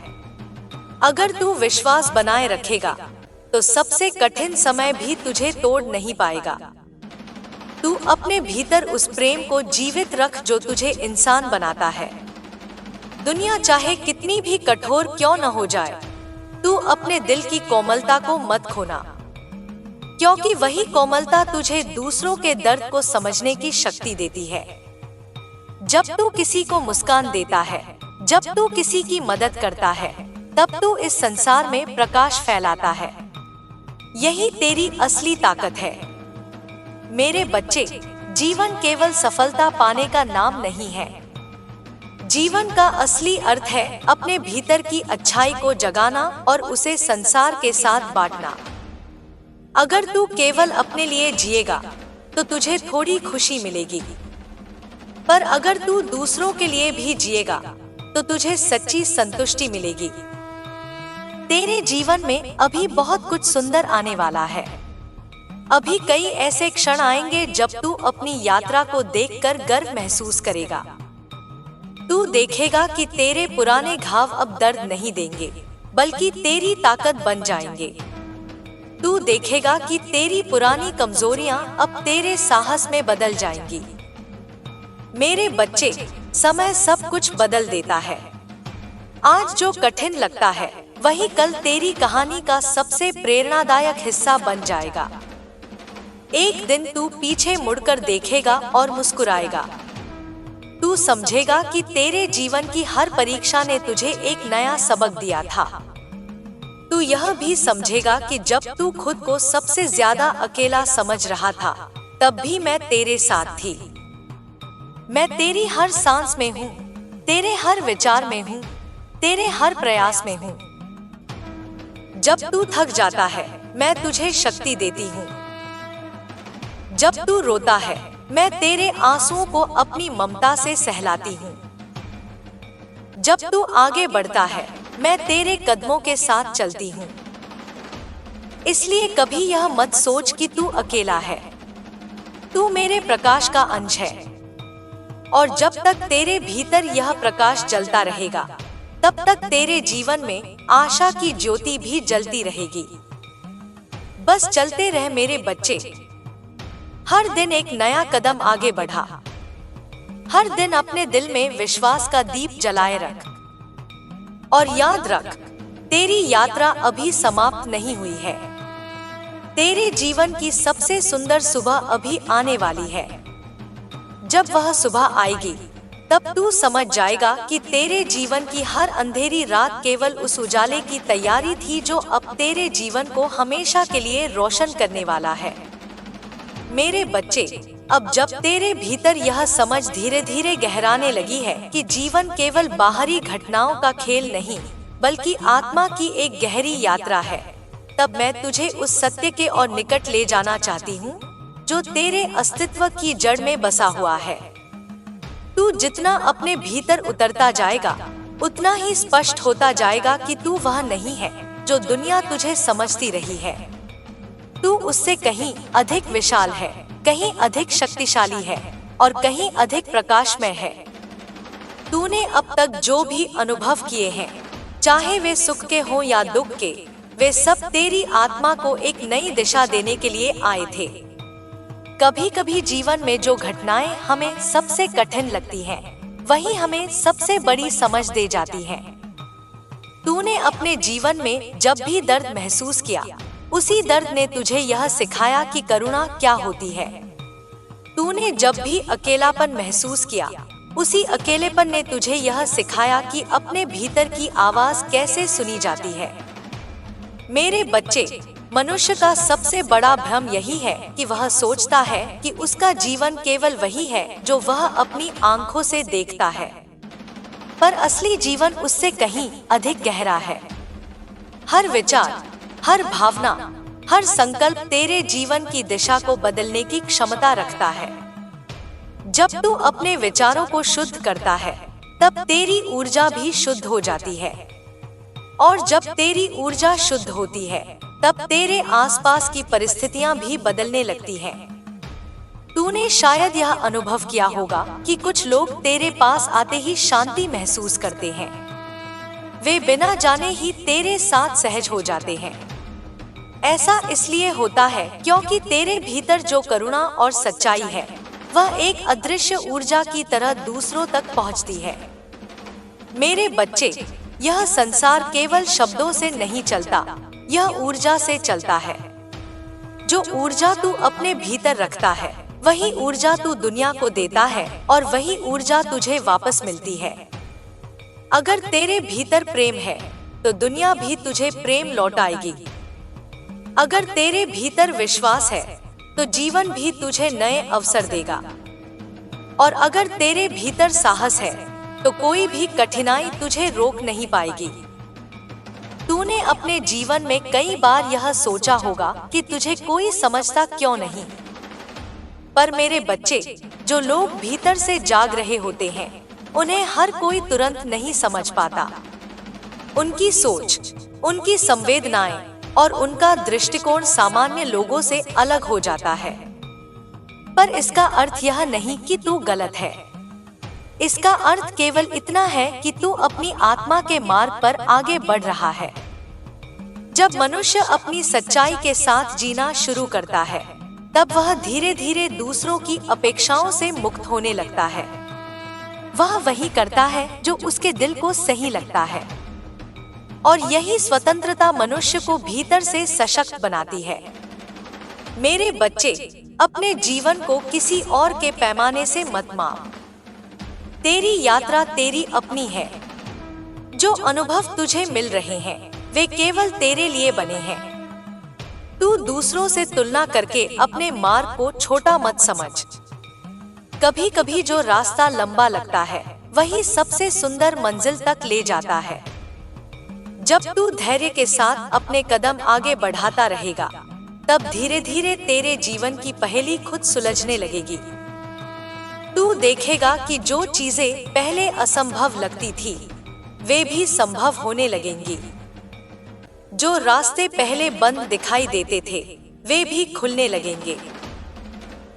अगर तू विश्वास बनाए रखेगा, तो सबसे कठिन समय भी तुझे तोड़ नहीं पाएगा। तू अपने भीतर उस प्रेम को जीवित रख जो तुझे इंसान बनाता है। दुनिया चाहे कितनी भी कठोर क्यों न हो जाए, तू अपने दिल की कोमलता को मत खोना, क्योंकि वही कोमलता तुझे दूसरों के दर्द को समझने की शक्ति देती है। जब तू किसी को मुस्कान देता है, जब तू किसी की मदद करता है, तब तू इस संसार में प्रकाश फैलाता है। यही तेरी असली ताकत है। मेरे बच्चे, जीवन केवल सफलता पाने का नाम नहीं है। जीवन का असली अर्थ है अपने भीतर की अच्छाई को जगाना और उसे संसार के साथ बांटना। अगर तू केवल अपने लिए जिएगा, तो तुझे थोड़ी खुशी मिलेगी। पर अगर तू दूसरों के लिए भी जिएगा, तो तुझे सच्ची संतुष्टि मिलेगी। तेरे जीवन में अभी बहुत कुछ सुंदर आने वाला है। अभी कई ऐसे क्षण आएंगे जब तू अपनी यात्रा को देखकर गर्व महसूस करेगा। तू देखेगा कि तेरे पुराने घाव अब दर्द नहीं देंगे, बल्कि तेरी ताकत बन जाएंगे। तू देखेगा कि तेरी पुरानी कमजोरियां अब तेरे साहस में बदल जाएंगी। मेरे बच्चे, समय सब कुछ बदल देता है। आज जो कठिन लगता है, वही कल तेरी कहानी का सबसे प्रेरणादायक हिस्सा बन जाएगा। एक दिन तू पीछे मुड़कर देखेगा और मुस्कुराएगा। तू समझेगा कि तेरे जीवन की हर परीक्षा ने तुझे एक नया सबक दिया था। तू यह भी समझेगा कि जब तू खुद को सबसे ज्यादा अकेला समझ रहा था, तब भी मैं तेरे साथ थी। मैं तेरी हर सांस में हूँ, तेरे हर विचार में हूँ, तेरे हर प्रयास में हूँ। जब तू थक जाता है, मैं तुझे शक्ति देती हूँ। जब तू रोता है, मैं तेरे आंसुओं को अपनी ममता से सहलाती हूँ। जब तू आगे बढ़ता है, मैं तेरे कदमों के साथ चलती हूँ। इसलिए कभी यह मत सोच कि तू अकेला है। तू मेरे प्रकाश का अंश है, और जब तक तेरे भीतर यह प्रकाश जलता रहेगा, तब तक तेरे जीवन में आशा की ज्योति भी जलती रहेगी। बस चलते रह मेरे बच्चे, हर दिन एक नया कदम आगे बढ़ा। हर दिन अपने दिल में विश्वास का दीप जलाए रख, और याद रख, तेरी यात्रा अभी समाप्त नहीं हुई है। तेरे जीवन की सबसे सुंदर सुबह अभी आने वाली है। जब वह सुबह आएगी, तब तू समझ जाएगा कि तेरे जीवन की हर अंधेरी रात केवल उस उजाले की तैयारी थी जो अब तेरे जीवन को हमेशा के लिए रोशन करने वाला है। मेरे बच्चे, अब जब तेरे भीतर यह समझ धीरे धीरे गहराने लगी है कि जीवन केवल बाहरी घटनाओं का खेल नहीं, बल्कि आत्मा की एक गहरी यात्रा है, तब मैं तुझे उस सत्य के और निकट ले जाना चाहती हूँ जो तेरे अस्तित्व की जड़ में बसा हुआ है। तू जितना अपने भीतर उतरता जाएगा, उतना ही स्पष्ट होता जाएगा कि तू वह नहीं है जो दुनिया तुझे समझती रही है। तू उससे कहीं अधिक विशाल है, कहीं अधिक शक्तिशाली है और कहीं अधिक प्रकाशमय है। तूने अब तक जो भी अनुभव किए हैं, चाहे वे सुख के हों या दुख के, वे सब तेरी आत्मा को एक नई दिशा देने के लिए आए थे। कभी कभी जीवन में जो घटनाएं हमें सबसे कठिन लगती हैं, वही हमें सबसे बड़ी समझ दे जाती हैं। तूने अपने जीवन में जब भी दर्द महसूस किया, उसी दर्द ने तुझे यह सिखाया कि करुणा क्या होती है। तूने जब भी अकेलापन महसूस किया, उसी अकेलेपन ने तुझे यह सिखाया कि अपने भीतर की आवाज कैसे सुनी जाती है। मेरे बच्चे, मनुष्य का सबसे बड़ा भ्रम यही है कि वह सोचता है कि उसका जीवन केवल वही है जो वह अपनी आंखों से देखता है, पर असली जीवन उससे कहीं अधिक गहरा है। हर विचार, हर भावना, हर संकल्प तेरे जीवन की दिशा को बदलने की क्षमता रखता है। जब तू अपने विचारों को शुद्ध करता है, तब तेरी ऊर्जा भी शुद्ध हो जाती है, और जब तेरी ऊर्जा शुद्ध होती है, तब तेरे आसपास की परिस्थितियां भी बदलने लगती हैं। तूने शायद यह अनुभव किया होगा कि कुछ लोग तेरे पास आते ही शांति महसूस करते हैं। वे बिना जाने ही तेरे साथ सहज हो जाते हैं। ऐसा इसलिए होता है क्योंकि तेरे भीतर जो करुणा और सच्चाई है, वह एक अदृश्य ऊर्जा की तरह दूसरों तक पहुंचती है। मेरे बच्चे, यह संसार केवल शब्दों से नहीं चलता, यह ऊर्जा से चलता है। जो ऊर्जा तू अपने भीतर रखता है, वही ऊर्जा तू दुनिया को देता है और वही ऊर्जा तुझे वापस मिलती है। अगर तेरे भीतर प्रेम है, तो दुनिया भी तुझे प्रेम लौटाएगी। अगर तेरे भीतर विश्वास है, तो जीवन भी तुझे नए अवसर देगा। और अगर तेरे भीतर साहस है, तो कोई भी कठिनाई तुझे रोक नहीं पाएगी। तूने अपने जीवन में कई बार यह सोचा होगा कि तुझे कोई समझता क्यों नहीं, पर मेरे बच्चे, जो लोग भीतर से जाग रहे होते हैं, उन्हें हर कोई तुरंत नहीं समझ पाता। उनकी सोच, उनकी संवेदनाएं और उनका दृष्टिकोण सामान्य लोगों से अलग हो जाता है। पर इसका अर्थ यह नहीं कि तू गलत है। इसका अर्थ केवल इतना है कि तू अपनी आत्मा के मार्ग पर आगे बढ़ रहा है। जब मनुष्य अपनी सच्चाई के साथ जीना शुरू करता है, तब वह धीरे धीरे दूसरों की अपेक्षाओं से मुक्त होने लगता है। वह वही करता है जो उसके दिल को सही लगता है, और यही स्वतंत्रता मनुष्य को भीतर से सशक्त बनाती है। मेरे बच्चे, अपने जीवन को किसी और के पैमाने से मत माप। तेरी यात्रा तेरी अपनी है। जो अनुभव तुझे मिल रहे हैं, वे केवल तेरे लिए बने हैं। तू दूसरों से तुलना करके अपने मार्ग को छोटा मत समझ। कभी कभी जो रास्ता लंबा लगता है, वही सबसे सुंदर मंजिल तक ले जाता है। जब तू धैर्य के साथ अपने कदम आगे बढ़ाता रहेगा, तब धीरे धीरे तेरे जीवन की पहेली खुद सुलझने लगेगी। तू देखेगा कि जो चीजें पहले असंभव लगती थी, वे भी संभव होने लगेंगी। जो रास्ते पहले बंद दिखाई देते थे, वे भी खुलने लगेंगे।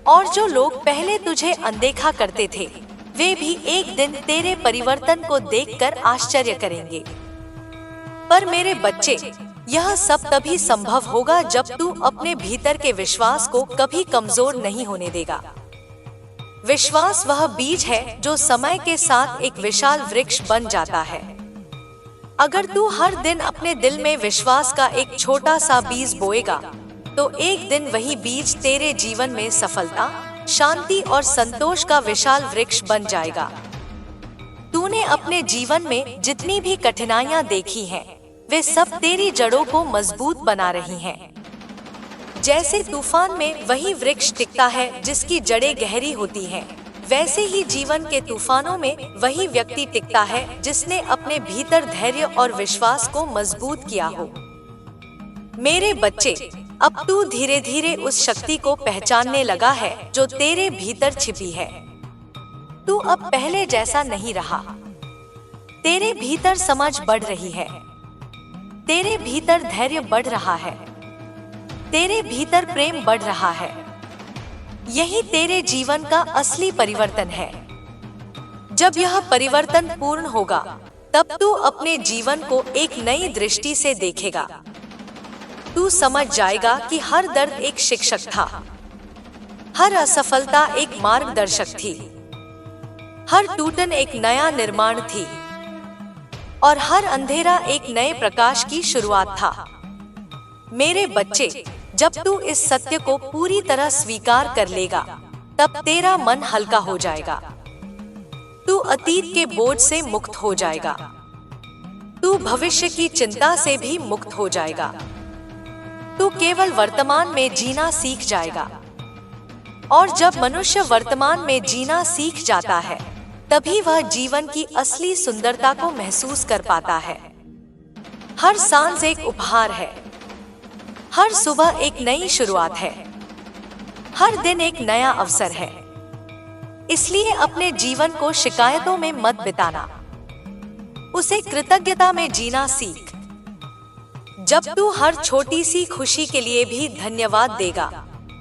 और जो लोग पहले तुझे अनदेखा करते थे, वे भी एक दिन तेरे परिवर्तन को देखकर आश्चर्य करेंगे। पर मेरे बच्चे, यह सब तभी संभव होगा जब तू अपने भीतर के विश्वास को कभी कमजोर नहीं होने देगा। विश्वास वह बीज है जो समय के साथ एक विशाल वृक्ष बन जाता है। अगर तू हर दिन अपने दिल में विश्वास का एक छोटा सा बीज बोएगा, तो एक दिन वही बीज तेरे जीवन में सफलता, शांति और संतोष का विशाल वृक्ष बन जाएगा। तूने अपने जीवन में जितनी भी कठिनाइयां देखी हैं, वे सब तेरी जड़ों को मजबूत बना रही हैं। जैसे तूफान में वही वृक्ष टिकता है जिसकी जड़ें गहरी होती हैं, वैसे ही जीवन के तूफानों में वही व्यक्ति टिकता है जिसने अपने भीतर धैर्य और विश्वास को मजबूत किया हो। मेरे बच्चे, अब तू धीरे धीरे उस शक्ति को पहचानने लगा है जो तेरे भीतर छिपी है। तू अब पहले जैसा नहीं रहा। तेरे भीतर समझ बढ़ रही है, तेरे भीतर धैर्य बढ़ रहा है, तेरे भीतर प्रेम बढ़ रहा है। यही तेरे जीवन का असली परिवर्तन है। जब यह परिवर्तन पूर्ण होगा, तब तू अपने जीवन को एक नई दृष्टि से देखेगा। तू समझ जाएगा कि हर दर्द एक शिक्षक था, हर असफलता एक मार्गदर्शक थी, हर टूटन एक नया निर्माण थी और हर अंधेरा एक नए प्रकाश की शुरुआत था। मेरे बच्चे, जब तू इस सत्य को पूरी तरह स्वीकार कर लेगा, तब तेरा मन हल्का हो जाएगा। तू अतीत के बोझ से मुक्त हो जाएगा, तू भविष्य की चिंता से भी मुक्त हो जाएगा। तू केवल वर्तमान में जीना सीख जाएगा। और जब मनुष्य वर्तमान में जीना सीख जाता है, तभी वह जीवन की असली सुंदरता को महसूस कर पाता है। हर सांस एक उपहार है, हर सुबह एक नई शुरुआत है, हर दिन एक नया अवसर है। इसलिए अपने जीवन को शिकायतों में मत बिताना, उसे कृतज्ञता में जीना सीख। जब तू हर छोटी सी खुशी के लिए भी धन्यवाद देगा,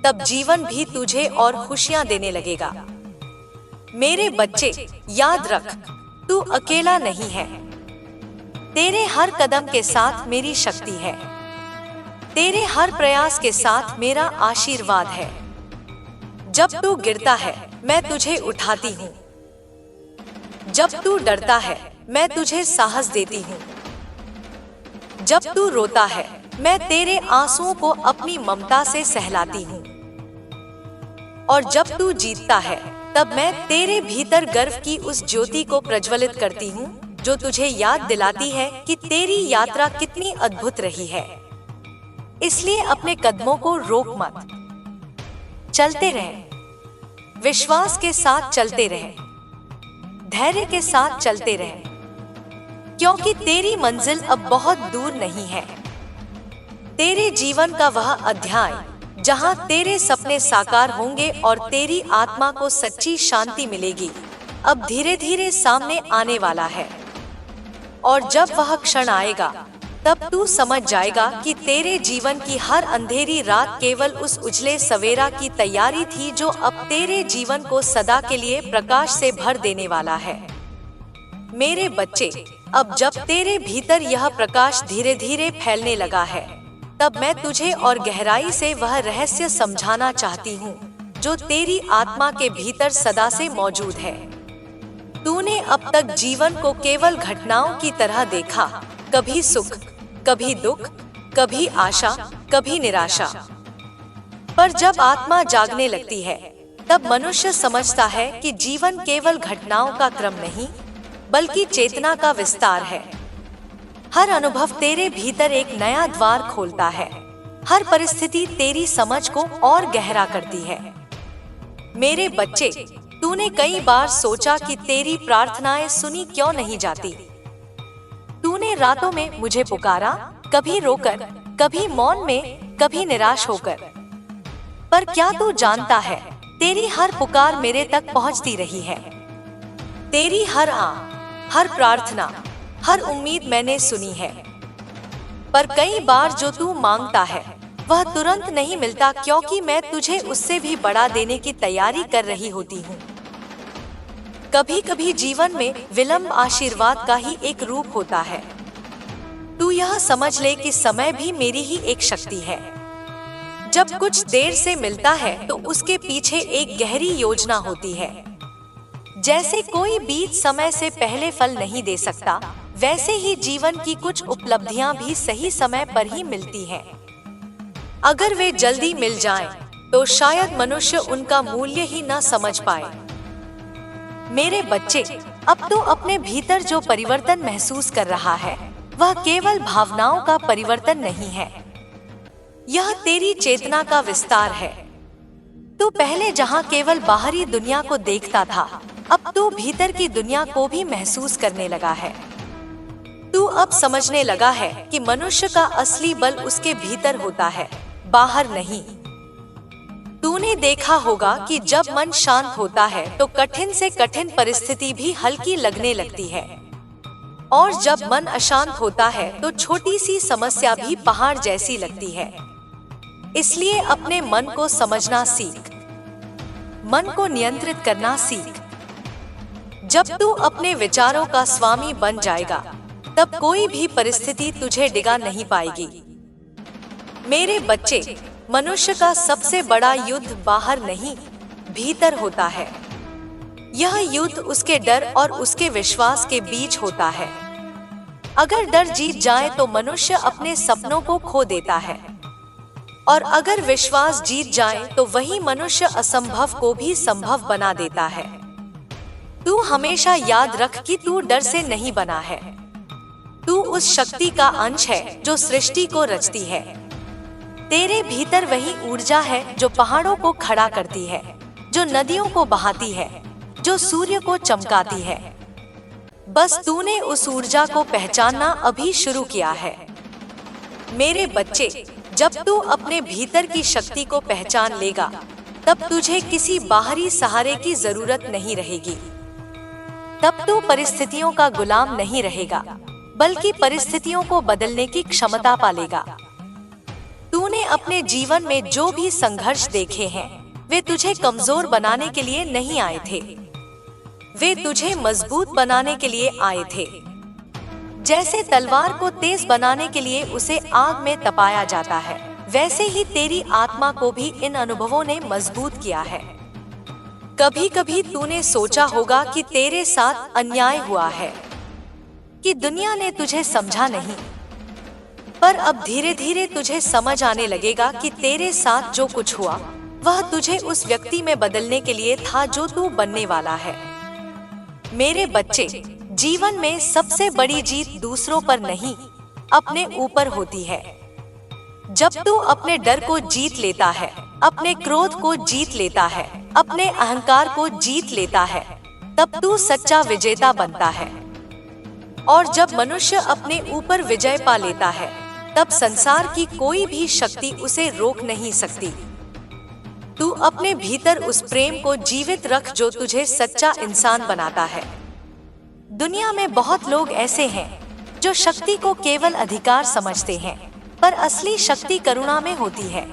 तब जीवन भी तुझे और खुशियां देने लगेगा। मेरे बच्चे, याद रख, तू अकेला नहीं है। तेरे हर कदम के साथ मेरी शक्ति है, तेरे हर प्रयास के साथ मेरा आशीर्वाद है। जब तू गिरता है, मैं तुझे उठाती हूँ। जब तू डरता है, मैं तुझे साहस देती हूँ। जब तू रोता है, मैं तेरे आंसुओं को अपनी ममता से सहलाती हूँ। और जब तू जीतता है, तब मैं तेरे भीतर गर्व की उस ज्योति को प्रज्वलित करती हूँ, जो तुझे याद दिलाती है कि तेरी यात्रा कितनी अद्भुत रही है। इसलिए अपने कदमों को रोक मत, चलते रहे, विश्वास के साथ चलते रहे, धैर्य के साथ चलते रहे, क्योंकि तेरी मंजिल अब बहुत दूर नहीं है। तेरे जीवन का वह अध्याय जहां तेरे सपने साकार होंगे और तेरी आत्मा को सच्ची शांति मिलेगी, अब धीरे धीरे सामने आने वाला है। और जब वह क्षण आएगा, तब तू समझ जाएगा कि तेरे जीवन की हर अंधेरी रात केवल उस उजले सवेरा की तैयारी थी, जो अब तेरे जीवन को सदा के लिए प्रकाश से भर देने वाला है। मेरे बच्चे, अब जब तेरे भीतर यह प्रकाश धीरे धीरे फैलने लगा है, तब मैं तुझे और गहराई से वह रहस्य समझाना चाहती हूँ जो तेरी आत्मा के भीतर सदा से मौजूद है। तूने अब तक जीवन को केवल घटनाओं की तरह देखा, कभी सुख, कभी दुख, कभी आशा, कभी निराशा। पर जब आत्मा जागने लगती है, तब मनुष्य समझता है कि जीवन केवल घटनाओं का क्रम नहीं, बल्कि चेतना का विस्तार है। हर अनुभव तेरे भीतर एक नया द्वार खोलता है, हर परिस्थिति तेरी समझ को और गहरा करती है। मेरे बच्चे, तूने कई बार सोचा कि तेरी प्रार्थनाएं सुनी क्यों नहीं जाती। तूने रातों में मुझे पुकारा, कभी रोकर, कभी मौन में, कभी निराश होकर। पर क्या तू जानता है, तेरी हर पुकार मेरे तक पहुंचती रही है। तेरी हर हर प्रार्थना, हर उम्मीद मैंने सुनी है। पर कई बार जो तू मांगता है, वह तुरंत नहीं मिलता, क्योंकि मैं तुझे उससे भी बड़ा देने की तैयारी कर रही होती हूँ। कभी कभी जीवन में विलंब आशीर्वाद का ही एक रूप होता है। तू तू यह समझ ले कि समय भी मेरी ही एक शक्ति है। जब कुछ देर से मिलता है तो उसके पीछे एक गहरी योजना होती है। जैसे कोई बीज समय से पहले फल नहीं दे सकता, वैसे ही जीवन की कुछ उपलब्धियां भी सही समय पर ही मिलती हैं। अगर वे जल्दी मिल जाएं, तो शायद मनुष्य उनका मूल्य ही न समझ पाए। मेरे बच्चे, अब तो अपने भीतर जो परिवर्तन महसूस कर रहा है, वह केवल भावनाओं का परिवर्तन नहीं है, यह तेरी चेतना का विस्तार है। तू पहले जहां केवल बाहरी दुनिया को देखता था, अब तू भीतर की दुनिया को भी महसूस करने लगा है। तू अब समझने लगा है कि मनुष्य का असली बल उसके भीतर होता है, बाहर नहीं। तूने देखा होगा कि जब मन शांत होता है तो कठिन से कठिन परिस्थिति भी हल्की लगने लगती है, और जब मन अशांत होता है तो छोटी सी समस्या भी पहाड़ जैसी लगती है। इसलिए अपने मन को समझना सीख, मन को नियंत्रित करना सीख। जब तू अपने विचारों का स्वामी बन जाएगा, तब कोई भी परिस्थिति तुझे डिगा नहीं पाएगी। मेरे बच्चे, मनुष्य का सबसे बड़ा युद्ध बाहर नहीं, भीतर होता है। यह युद्ध उसके डर और उसके विश्वास के बीच होता है। अगर डर जीत जाए तो मनुष्य अपने सपनों को खो देता है, और अगर विश्वास जीत जाए तो वही मनुष्य असंभव को भी संभव बना देता है। तू हमेशा याद रख कि तू डर से नहीं बना है। तू उस शक्ति का अंश है जो सृष्टि को रचती है। तेरे भीतर वही ऊर्जा है जो पहाड़ों को खड़ा करती है, जो नदियों को बहाती है, जो सूर्य को चमकाती है। बस तूने उस ऊर्जा को पहचानना अभी शुरू किया है। मेरे बच्चे, जब तू अपने भीतर की शक्ति को पहचान लेगा, तब तुझे किसी बाहरी सहारे की जरूरत नहीं रहेगी। तब तू परिस्थितियों का गुलाम नहीं रहेगा, बल्कि परिस्थितियों को बदलने की क्षमता पालेगा। तूने अपने जीवन में जो भी संघर्ष देखे हैं, वे तुझे कमजोर बनाने के लिए नहीं आए थे, वे तुझे मजबूत बनाने के लिए आए थे। जैसे तलवार को तेज बनाने के लिए उसे आग में तपाया जाता है, वैसे ही तेरी आत्मा को भी इन अनुभवों ने मजबूत किया है। कभी कभी तूने सोचा होगा कि तेरे साथ अन्याय हुआ है, कि दुनिया ने तुझे समझा नहीं, पर अब धीरे धीरे तुझे समझ आने लगेगा कि तेरे साथ जो कुछ हुआ, वह तुझे उस व्यक्ति में बदलने के लिए था जो तू बनने वाला है। मेरे बच्चे, जीवन में सबसे बड़ी जीत दूसरों पर नहीं, अपने ऊपर होती है। जब तू अपने डर को जीत लेता है, अपने क्रोध को जीत लेता है, अपने अहंकार को जीत लेता है, तब तू सच्चा विजेता बनता है। और जब मनुष्य अपने ऊपर विजय पा लेता है, तब संसार की कोई भी शक्ति उसे रोक नहीं सकती। तू अपने भीतर उस प्रेम को जीवित रख जो तुझे सच्चा इंसान बनाता है। दुनिया में बहुत लोग ऐसे हैं जो शक्ति को केवल अधिकार समझते हैं, पर असली शक्ति करुणा में होती है।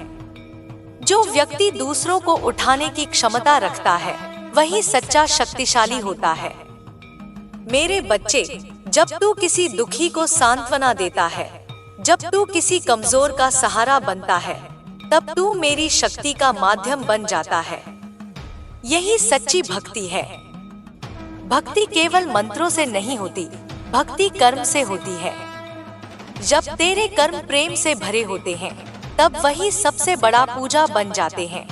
जो व्यक्ति दूसरों को उठाने की क्षमता रखता है, वही सच्चा शक्तिशाली होता है। मेरे बच्चे, जब तू किसी दुखी को सांत्वना देता है, जब तू किसी कमजोर का सहारा बनता है, तब तू मेरी शक्ति का माध्यम बन जाता है। यही सच्ची भक्ति है। भक्ति केवल मंत्रों से नहीं होती, भक्ति कर्म से होती है। जब तेरे कर्म प्रेम से भरे होते हैं, तब वही सबसे बड़ा पूजा बन जाते हैं।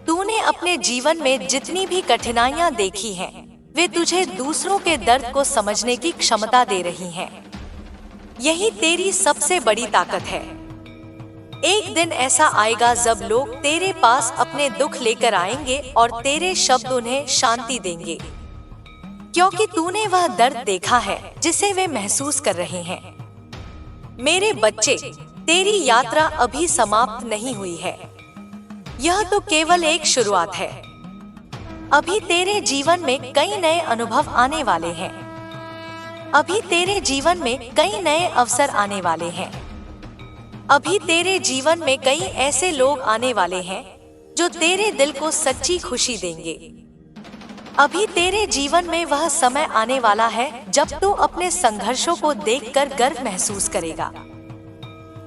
तूने अपने जीवन में जितनी भी कठिनाइयां देखी हैं, वे तुझे दूसरों के दर्द को समझने की क्षमता दे रही हैं। यही तेरी सबसे बड़ी ताकत है। एक दिन ऐसा आएगा जब लोग तेरे पास अपने दुख लेकर आएंगे और तेरे शब्द उन्हें शांति देंगे, क्योंकि तूने वह दर्द देखा है जिसे वे महसूस कर रहे हैं। मेरे बच्चे, तेरी यात्रा अभी समाप्त नहीं हुई है। यह तो केवल एक शुरुआत है। अभी तेरे जीवन में कई नए अनुभव आने वाले हैं। अभी तेरे जीवन में कई नए अवसर आने वाले हैं। अभी तेरे जीवन में कई ऐसे लोग आने वाले हैं जो तेरे दिल को सच्ची खुशी देंगे। अभी तेरे जीवन में वह समय आने वाला है जब तू अपने संघर्षों को देखकर गर्व महसूस करेगा,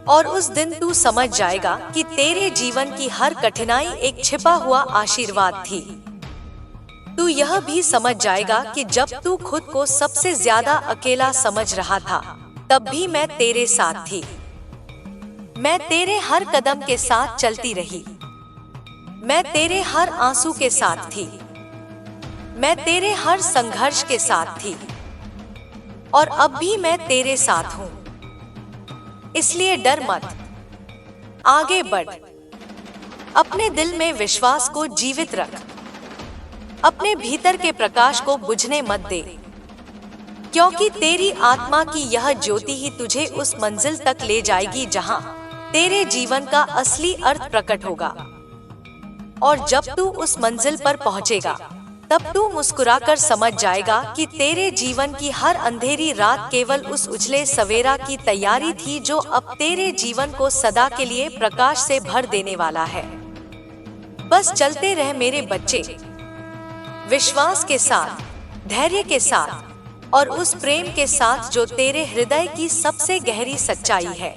और उस दिन तू समझ जाएगा कि तेरे जीवन की हर कठिनाई एक छिपा हुआ आशीर्वाद थी। तू यह भी समझ जाएगा कि जब तू खुद को सबसे ज्यादा अकेला समझ रहा था, तब भी मैं तेरे साथ थी। मैं तेरे हर कदम के साथ चलती रही। मैं तेरे हर आंसू के साथ थी। मैं तेरे हर संघर्ष के साथ थी, और अब भी मैं तेरे साथ हूँ। इसलिए डर मत, आगे बढ़। अपने दिल में विश्वास को जीवित रख। अपने भीतर के प्रकाश को बुझने मत दे, क्योंकि तेरी आत्मा की यह ज्योति ही तुझे उस मंजिल तक ले जाएगी जहां तेरे जीवन का असली अर्थ प्रकट होगा। और जब तू उस मंजिल पर पहुंचेगा, तब तू मुस्कुराकर समझ जाएगा कि तेरे जीवन की हर अंधेरी रात केवल उस उजले सवेरा की तैयारी थी जो अब तेरे जीवन को सदा के लिए प्रकाश से भर देने वाला है। बस चलते रह मेरे बच्चे, विश्वास के साथ, धैर्य के साथ, और उस प्रेम के साथ जो तेरे हृदय की सबसे गहरी सच्चाई है।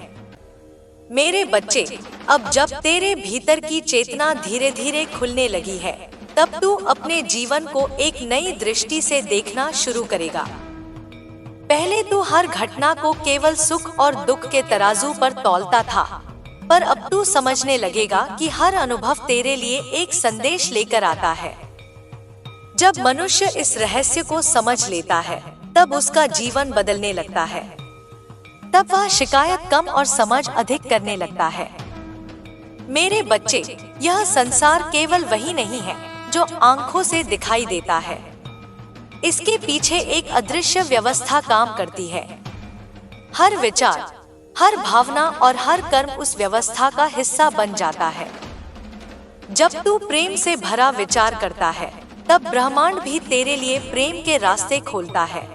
मेरे बच्चे, अब जब तेरे भीतर की चेतना धीरे धीरे खुलने लगी है, तब तू अपने जीवन को एक नई दृष्टि से देखना शुरू करेगा। पहले तू हर घटना को केवल सुख और दुख के तराजू पर तौलता था, पर अब तू समझने लगेगा कि हर अनुभव तेरे लिए एक संदेश लेकर आता है। जब मनुष्य इस रहस्य को समझ लेता है, तब उसका जीवन बदलने लगता है। तब वह शिकायत कम और समझ अधिक करने लगता है। मेरे बच्चे, यह संसार केवल वही नहीं है जो आंखों से दिखाई देता है। इसके पीछे एक अदृश्य व्यवस्था काम करती है। हर विचार, हर भावना और हर कर्म उस व्यवस्था का हिस्सा बन जाता है। जब तू प्रेम से भरा विचार करता है, तब ब्रह्मांड भी तेरे लिए प्रेम के रास्ते खोलता है।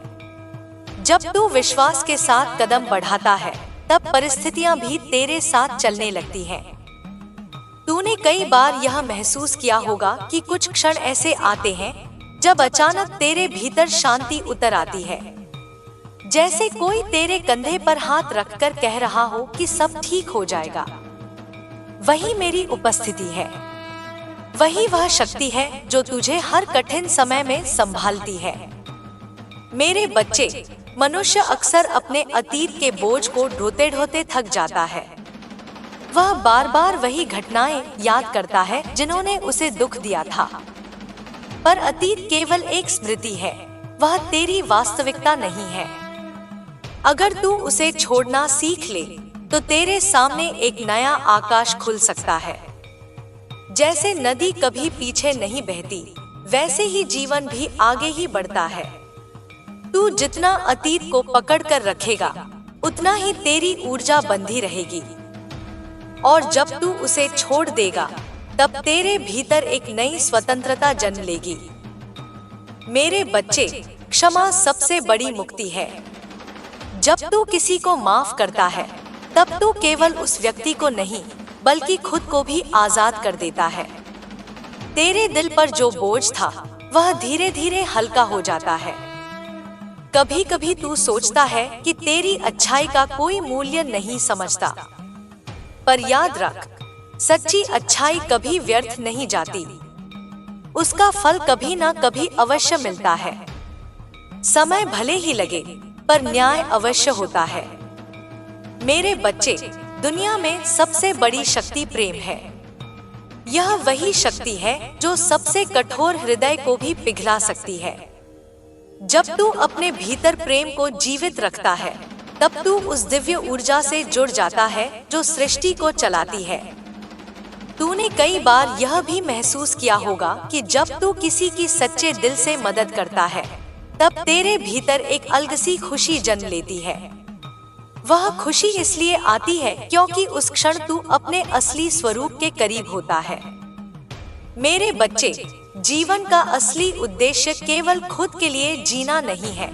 जब तू विश्वास के साथ कदम बढ़ाता है, तब परिस्थितियां भी तेरे साथ चलने लगती हैं। तूने कई बार यह महसूस किया होगा कि कुछ क्षण ऐसे आते हैं जब अचानक तेरे भीतर शांति उतर आती है, जैसे कोई तेरे कंधे पर हाथ रखकर कह रहा हो कि सब ठीक हो जाएगा। वही मेरी उपस्थिति है। वही वह शक्ति है जो तुझे हर कठिन समय में संभालती है। मेरे बच्चे, मनुष्य अक्सर अपने अतीत के बोझ को ढोते ढोते थक जाता है। वह बार बार वही घटनाएं याद करता है जिन्होंने उसे दुख दिया था। पर अतीत केवल एक स्मृति है, वह तेरी वास्तविकता नहीं है। अगर तू उसे छोड़ना सीख ले, तो तेरे सामने एक नया आकाश खुल सकता है। जैसे नदी कभी पीछे नहीं बहती, वैसे ही जीवन भी आगे ही बढ़ता है। तू जितना अतीत को पकड़ कर रखेगा, उतना ही तेरी ऊर्जा बंधी रहेगी, और जब तू उसे छोड़ देगा, तब तेरे भीतर एक नई स्वतंत्रता जन्म लेगी। मेरे बच्चे, क्षमा सबसे बड़ी मुक्ति है। जब तू किसी को माफ करता है, तब तू केवल उस व्यक्ति को नहीं, बल्कि खुद को भी आजाद कर देता है। तेरे दिल पर जो बोझ था, वह धीरे धीरे हल्का हो जाता है। कभी कभी तू सोचता है कि तेरी अच्छाई का कोई मूल्य नहीं समझता, पर याद रख, सच्ची अच्छाई कभी व्यर्थ नहीं जाती। उसका फल कभी ना कभी अवश्य मिलता है। समय भले ही लगे, पर न्याय अवश्य होता है। मेरे बच्चे, दुनिया में सबसे बड़ी शक्ति प्रेम है। यह वही शक्ति है जो सबसे कठोर हृदय को भी पिघला सकती है। जब तू अपने भीतर प्रेम को जीवित रखता है, तब तू उस दिव्य ऊर्जा से जुड़ जाता है जो सृष्टि को चलाती है। तूने कई बार यह भी महसूस किया होगा कि जब तू किसी की सच्चे दिल से मदद करता है, तब तेरे भीतर एक अलग सी खुशी जन्म लेती है। वह खुशी इसलिए आती है क्योंकि उस क्षण तू अपने असली स्वरूप के करीब होता है। मेरे बच्चे, जीवन का असली उद्देश्य केवल खुद के लिए जीना नहीं है।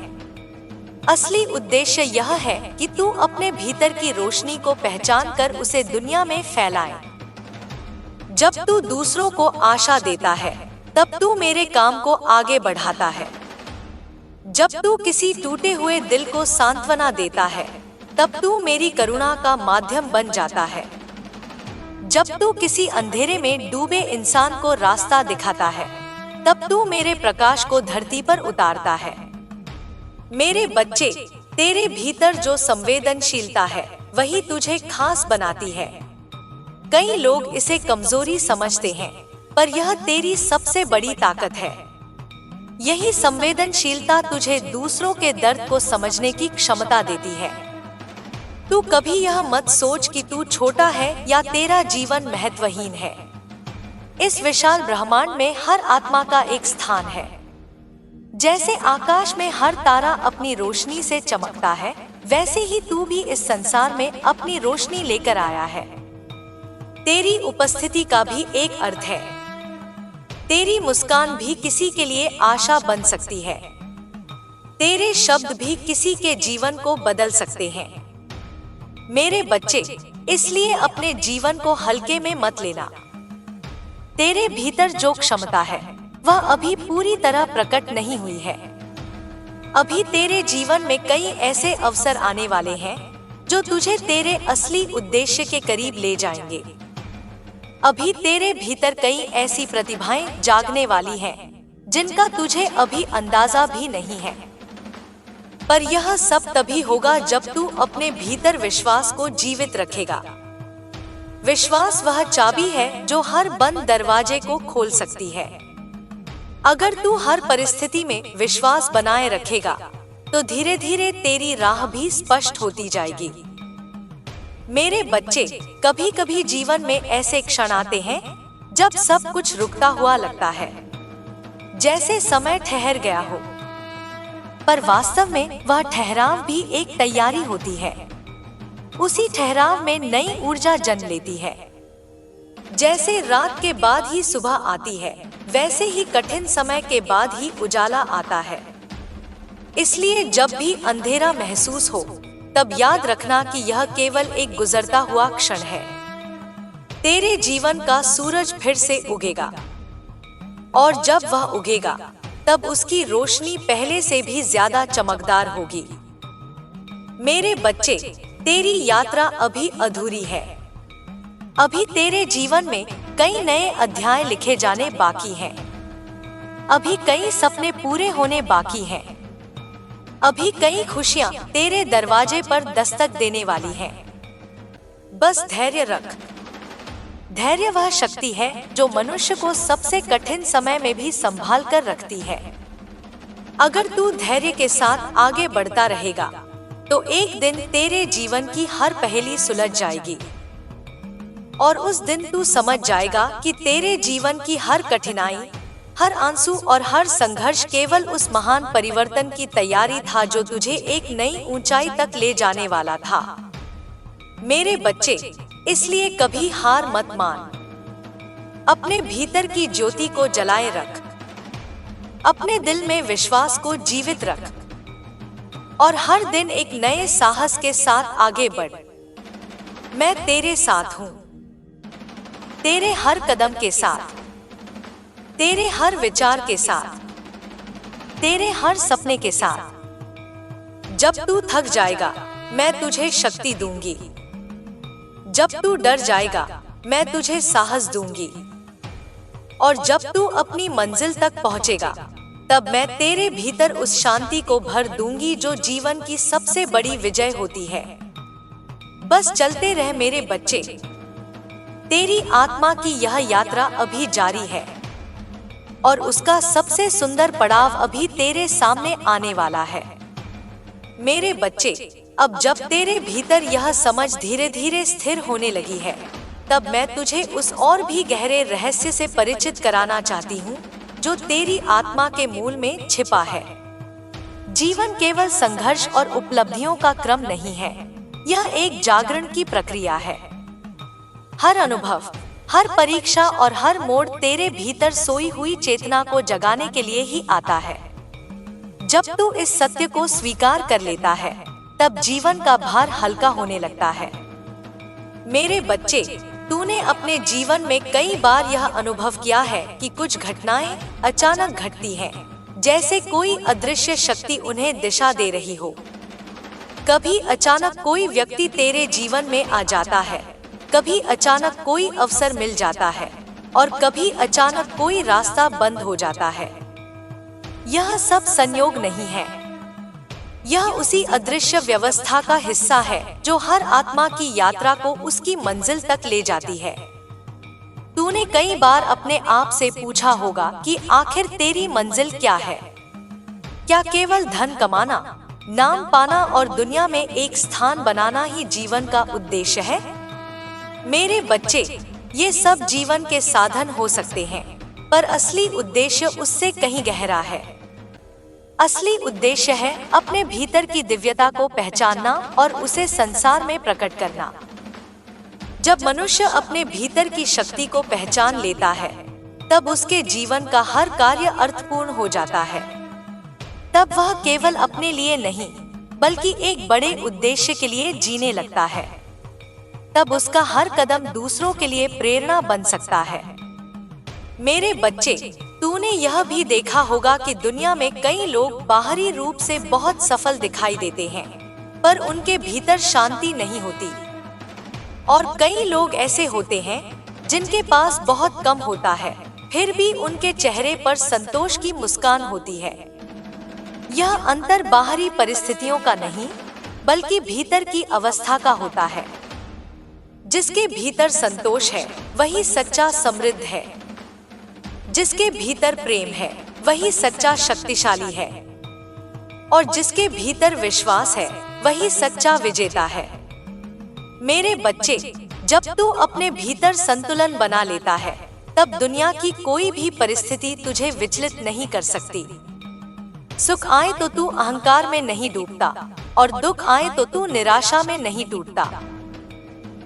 असली उद्देश्य यह है कि तू अपने भीतर की रोशनी को पहचान कर उसे दुनिया में फैलाए। जब तू दूसरों को आशा देता है, तब तू मेरे काम को आगे बढ़ाता है। जब तू किसी टूटे हुए दिल को सांत्वना देता है, तब तू मेरी करुणा का माध्यम बन जाता है। जब तू किसी अंधेरे में डूबे इंसान को रास्ता दिखाता है, तब तू मेरे प्रकाश को धरती पर उतारता है। मेरे बच्चे, तेरे भीतर जो संवेदनशीलता है वही तुझे खास बनाती है। कई लोग इसे कमजोरी समझते हैं, पर यह तेरी सबसे बड़ी ताकत है। यही संवेदनशीलता तुझे दूसरों के दर्द को समझने की क्षमता देती है। तू कभी यह मत सोच कि तू छोटा है या तेरा जीवन महत्वहीन है। इस विशाल ब्रह्मांड में हर आत्मा का एक स्थान है। जैसे आकाश में हर तारा अपनी रोशनी से चमकता है, वैसे ही तू भी इस संसार में अपनी रोशनी लेकर आया है। तेरी उपस्थिति का भी एक अर्थ है। तेरी मुस्कान भी किसी के लिए आशा बन सकती है। तेरे शब्द भी किसी के जीवन को बदल सकते हैं। मेरे बच्चे, इसलिए अपने जीवन को हल्के में मत लेना। तेरे भीतर जो क्षमता है वह अभी पूरी तरह प्रकट नहीं हुई है। अभी तेरे जीवन में कई ऐसे अवसर आने वाले हैं जो तुझे तेरे असली उद्देश्य के करीब ले जाएंगे। अभी तेरे भीतर कई ऐसी प्रतिभाएं जागने वाली हैं जिनका तुझे अभी अंदाजा भी नहीं है। पर यह सब तभी होगा जब तू अपने भीतर विश्वास को जीवित रखेगा। विश्वास वह चाबी है जो हर बंद दरवाजे को खोल सकती है। अगर तू हर परिस्थिति में विश्वास बनाए रखेगा तो धीरे धीरे तेरी राह भी स्पष्ट होती जाएगी। मेरे बच्चे, कभी कभी जीवन में ऐसे क्षण आते हैं जब सब कुछ रुकता हुआ लगता है, जैसे समय ठहर गया हो। पर वास्तव में वह ठहराव भी एक तैयारी होती है। उसी ठहराव में नई ऊर्जा जन्म लेती है। जैसे रात के बाद ही सुबह आती है, वैसे ही कठिन समय के बाद ही उजाला आता है। इसलिए जब भी अंधेरा महसूस हो, तब याद रखना कि यह केवल एक गुजरता हुआ क्षण है। तेरे जीवन का सूरज फिर से उगेगा, और जब वह उगेगा तब उसकी रोशनी पहले से भी ज्यादा चमकदार होगी। मेरे बच्चे, तेरी यात्रा अभी अधूरी है। अभी तेरे जीवन में कई नए अध्याय लिखे जाने बाकी हैं। अभी कई सपने पूरे होने बाकी हैं। अभी कई खुशियां तेरे दरवाजे पर दस्तक देने वाली हैं। बस धैर्य रख। धैर्य वह शक्ति है जो मनुष्य को सबसे कठिन समय में भी संभाल कर रखती है। अगर तू धैर्य के साथ आगे बढ़ता रहेगा तो एक दिन तेरे जीवन की हर पहेली सुलझ जाएगी, और उस दिन तू समझ जाएगा कि तेरे जीवन की हर कठिनाई, हर आंसू और हर संघर्ष केवल उस महान परिवर्तन की तैयारी था जो तुझे एक नई ऊंचाई तक ले जाने वाला था। मेरे बच्चे, इसलिए कभी हार मत मान। अपने भीतर की ज्योति को जलाए रख। अपने दिल में विश्वास को जीवित रख, और हर दिन एक नए साहस के साथ आगे बढ़। मैं तेरे साथ हूँ। तेरे हर कदम के साथ, तेरे हर विचार के साथ, तेरे हर सपने के साथ। जब तू थक जाएगा, मैं तुझे शक्ति दूंगी। जब तू डर जाएगा, मैं तुझे साहस दूंगी। और जब तू अपनी मंजिल तक पहुंचेगा, तब मैं तेरे भीतर उस शांति को भर दूंगी जो जीवन की सबसे बड़ी विजय होती है। बस चलते रह मेरे बच्चे। तेरी आत्मा की यह यात्रा अभी जारी है, और उसका सबसे सुंदर पड़ाव अभी तेरे सामने आने वाला है। मेरे बच्चे, अब जब तेरे भीतर यह समझ धीरे धीरे स्थिर होने लगी है, तब मैं तुझे उस और भी गहरे रहस्य से परिचित कराना चाहती हूँ जो तेरी आत्मा के मूल में छिपा है। जीवन केवल संघर्ष और उपलब्धियों का क्रम नहीं है, यह एक जागरण की प्रक्रिया है। हर अनुभव, हर परीक्षा और हर मोड़ तेरे भीतर सोई हुई चेतना को जगाने के लिए ही आता है। जब तू इस सत्य को स्वीकार कर लेता है, तब जीवन का भार हल्का होने लगता है। मेरे बच्चे, तूने अपने जीवन में कई बार यह अनुभव किया है कि कुछ घटनाएं अचानक घटती हैं, जैसे कोई अदृश्य शक्ति उन्हें दिशा दे रही हो। कभी अचानक कोई व्यक्ति तेरे जीवन में आ जाता है, कभी अचानक कोई अवसर मिल जाता है और कभी अचानक कोई रास्ता बंद हो जाता है। यह सब संयोग नहीं है, यह उसी अदृश्य व्यवस्था का हिस्सा है जो हर आत्मा की यात्रा को उसकी मंजिल तक ले जाती है। तूने कई बार अपने आप से पूछा होगा कि आखिर तेरी मंजिल क्या है? क्या केवल धन कमाना, नाम पाना और दुनिया में एक स्थान बनाना ही जीवन का उद्देश्य है? मेरे बच्चे, ये सब जीवन के साधन हो सकते हैं, पर असली उद्देश्य उससे कहीं गहरा है। असली उद्देश्य है अपने भीतर की दिव्यता को पहचानना और उसे संसार में प्रकट करना। जब मनुष्य अपने भीतर की शक्ति को पहचान लेता है, तब उसके जीवन का हर कार्य अर्थपूर्ण हो जाता है। तब वह केवल अपने लिए नहीं, बल्कि एक बड़े उद्देश्य के लिए जीने लगता है। तब उसका हर कदम दूसरों के लिए प्रेरणा बन सकता है। मेरे बच्चे, तूने यह भी देखा होगा कि दुनिया में कई लोग बाहरी रूप से बहुत सफल दिखाई देते हैं, पर उनके भीतर शांति नहीं होती। और कई लोग ऐसे होते हैं जिनके पास बहुत कम होता है, फिर भी उनके चेहरे पर संतोष की मुस्कान होती है। यह अंतर बाहरी परिस्थितियों का नहीं, बल्कि भीतर की अवस्था का होता है। जिसके भीतर संतोष है, वही सच्चा समृद्ध है। जिसके भीतर प्रेम है, वही सच्चा शक्तिशाली है। और जिसके भीतर विश्वास है, वही सच्चा विजेता है। मेरे बच्चे, जब तू अपने भीतर संतुलन बना लेता है, तब दुनिया की कोई भी परिस्थिति तुझे विचलित नहीं कर सकती। सुख आए तो तू अहंकार में नहीं डूबता, और दुख आए तो तू निराशा में नहीं टूटता।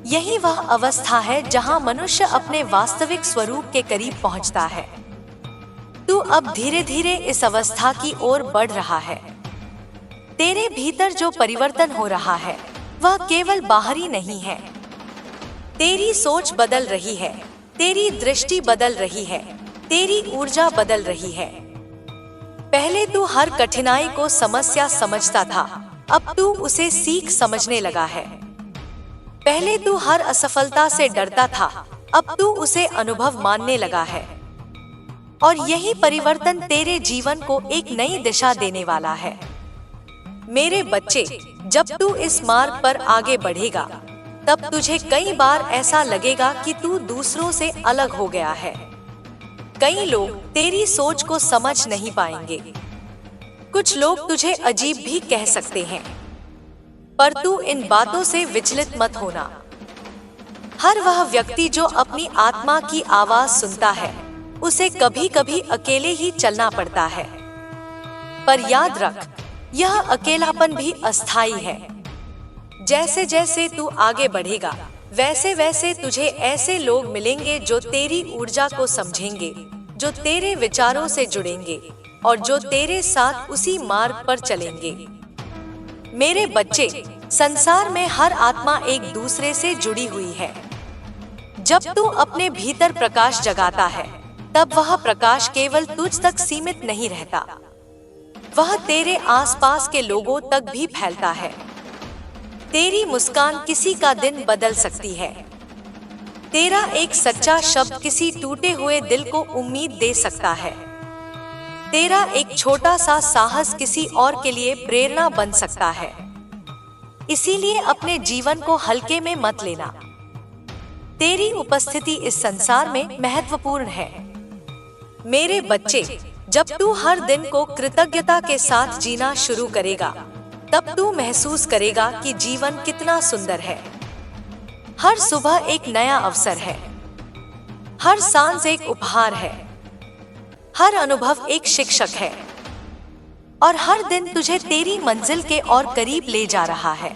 यही वह अवस्था है जहां मनुष्य अपने वास्तविक स्वरूप के करीब पहुंचता है। तू अब धीरे धीरे इस अवस्था की ओर बढ़ रहा है। तेरे भीतर जो परिवर्तन हो रहा है, वह केवल बाहरी नहीं है। तेरी सोच बदल रही है, तेरी दृष्टि बदल रही है, तेरी ऊर्जा बदल रही है। पहले तू हर कठिनाई को समस्या समझता था, अब तू उसे सीख समझने लगा है। पहले तू हर असफलता से डरता था, अब तू उसे अनुभव मानने लगा है। और यही परिवर्तन तेरे जीवन को एक नई दिशा देने वाला है। मेरे बच्चे, जब तू इस मार्ग पर आगे बढ़ेगा, तब तुझे कई बार ऐसा लगेगा कि तू दूसरों से अलग हो गया है। कई लोग तेरी सोच को समझ नहीं पाएंगे। कुछ लोग तुझे अजीब भी कह सकते हैं, पर तू इन बातों से विचलित मत होना। हर वह व्यक्ति जो अपनी आत्मा की आवाज सुनता है, उसे कभी कभी अकेले ही चलना पड़ता है। पर याद रख, यह अकेलापन भी अस्थायी है। जैसे जैसे तू आगे बढ़ेगा, वैसे वैसे तुझे ऐसे लोग मिलेंगे जो तेरी ऊर्जा को समझेंगे, जो तेरे विचारों से जुड़ेंगे और जो तेरे साथ उसी मार्ग पर चलेंगे। मेरे बच्चे, संसार में हर आत्मा एक दूसरे से जुड़ी हुई है। जब तू अपने भीतर प्रकाश जगाता है, तब वह प्रकाश केवल तुझ तक सीमित नहीं रहता, वह तेरे आसपास के लोगों तक भी फैलता है। तेरी मुस्कान किसी का दिन बदल सकती है। तेरा एक सच्चा शब्द किसी टूटे हुए दिल को उम्मीद दे सकता है। तेरा एक छोटा सा साहस किसी और के लिए प्रेरणा बन सकता है। इसीलिए अपने जीवन को हल्के में मत लेना। तेरी उपस्थिति इस संसार में महत्वपूर्ण है। मेरे बच्चे, जब तू हर दिन को कृतज्ञता के साथ जीना शुरू करेगा, तब तू महसूस करेगा कि जीवन कितना सुंदर है। हर सुबह एक नया अवसर है, हर सांस एक उपहार है, हर अनुभव एक शिक्षक है और हर दिन तुझे तेरी मंजिल के और करीब ले जा रहा है।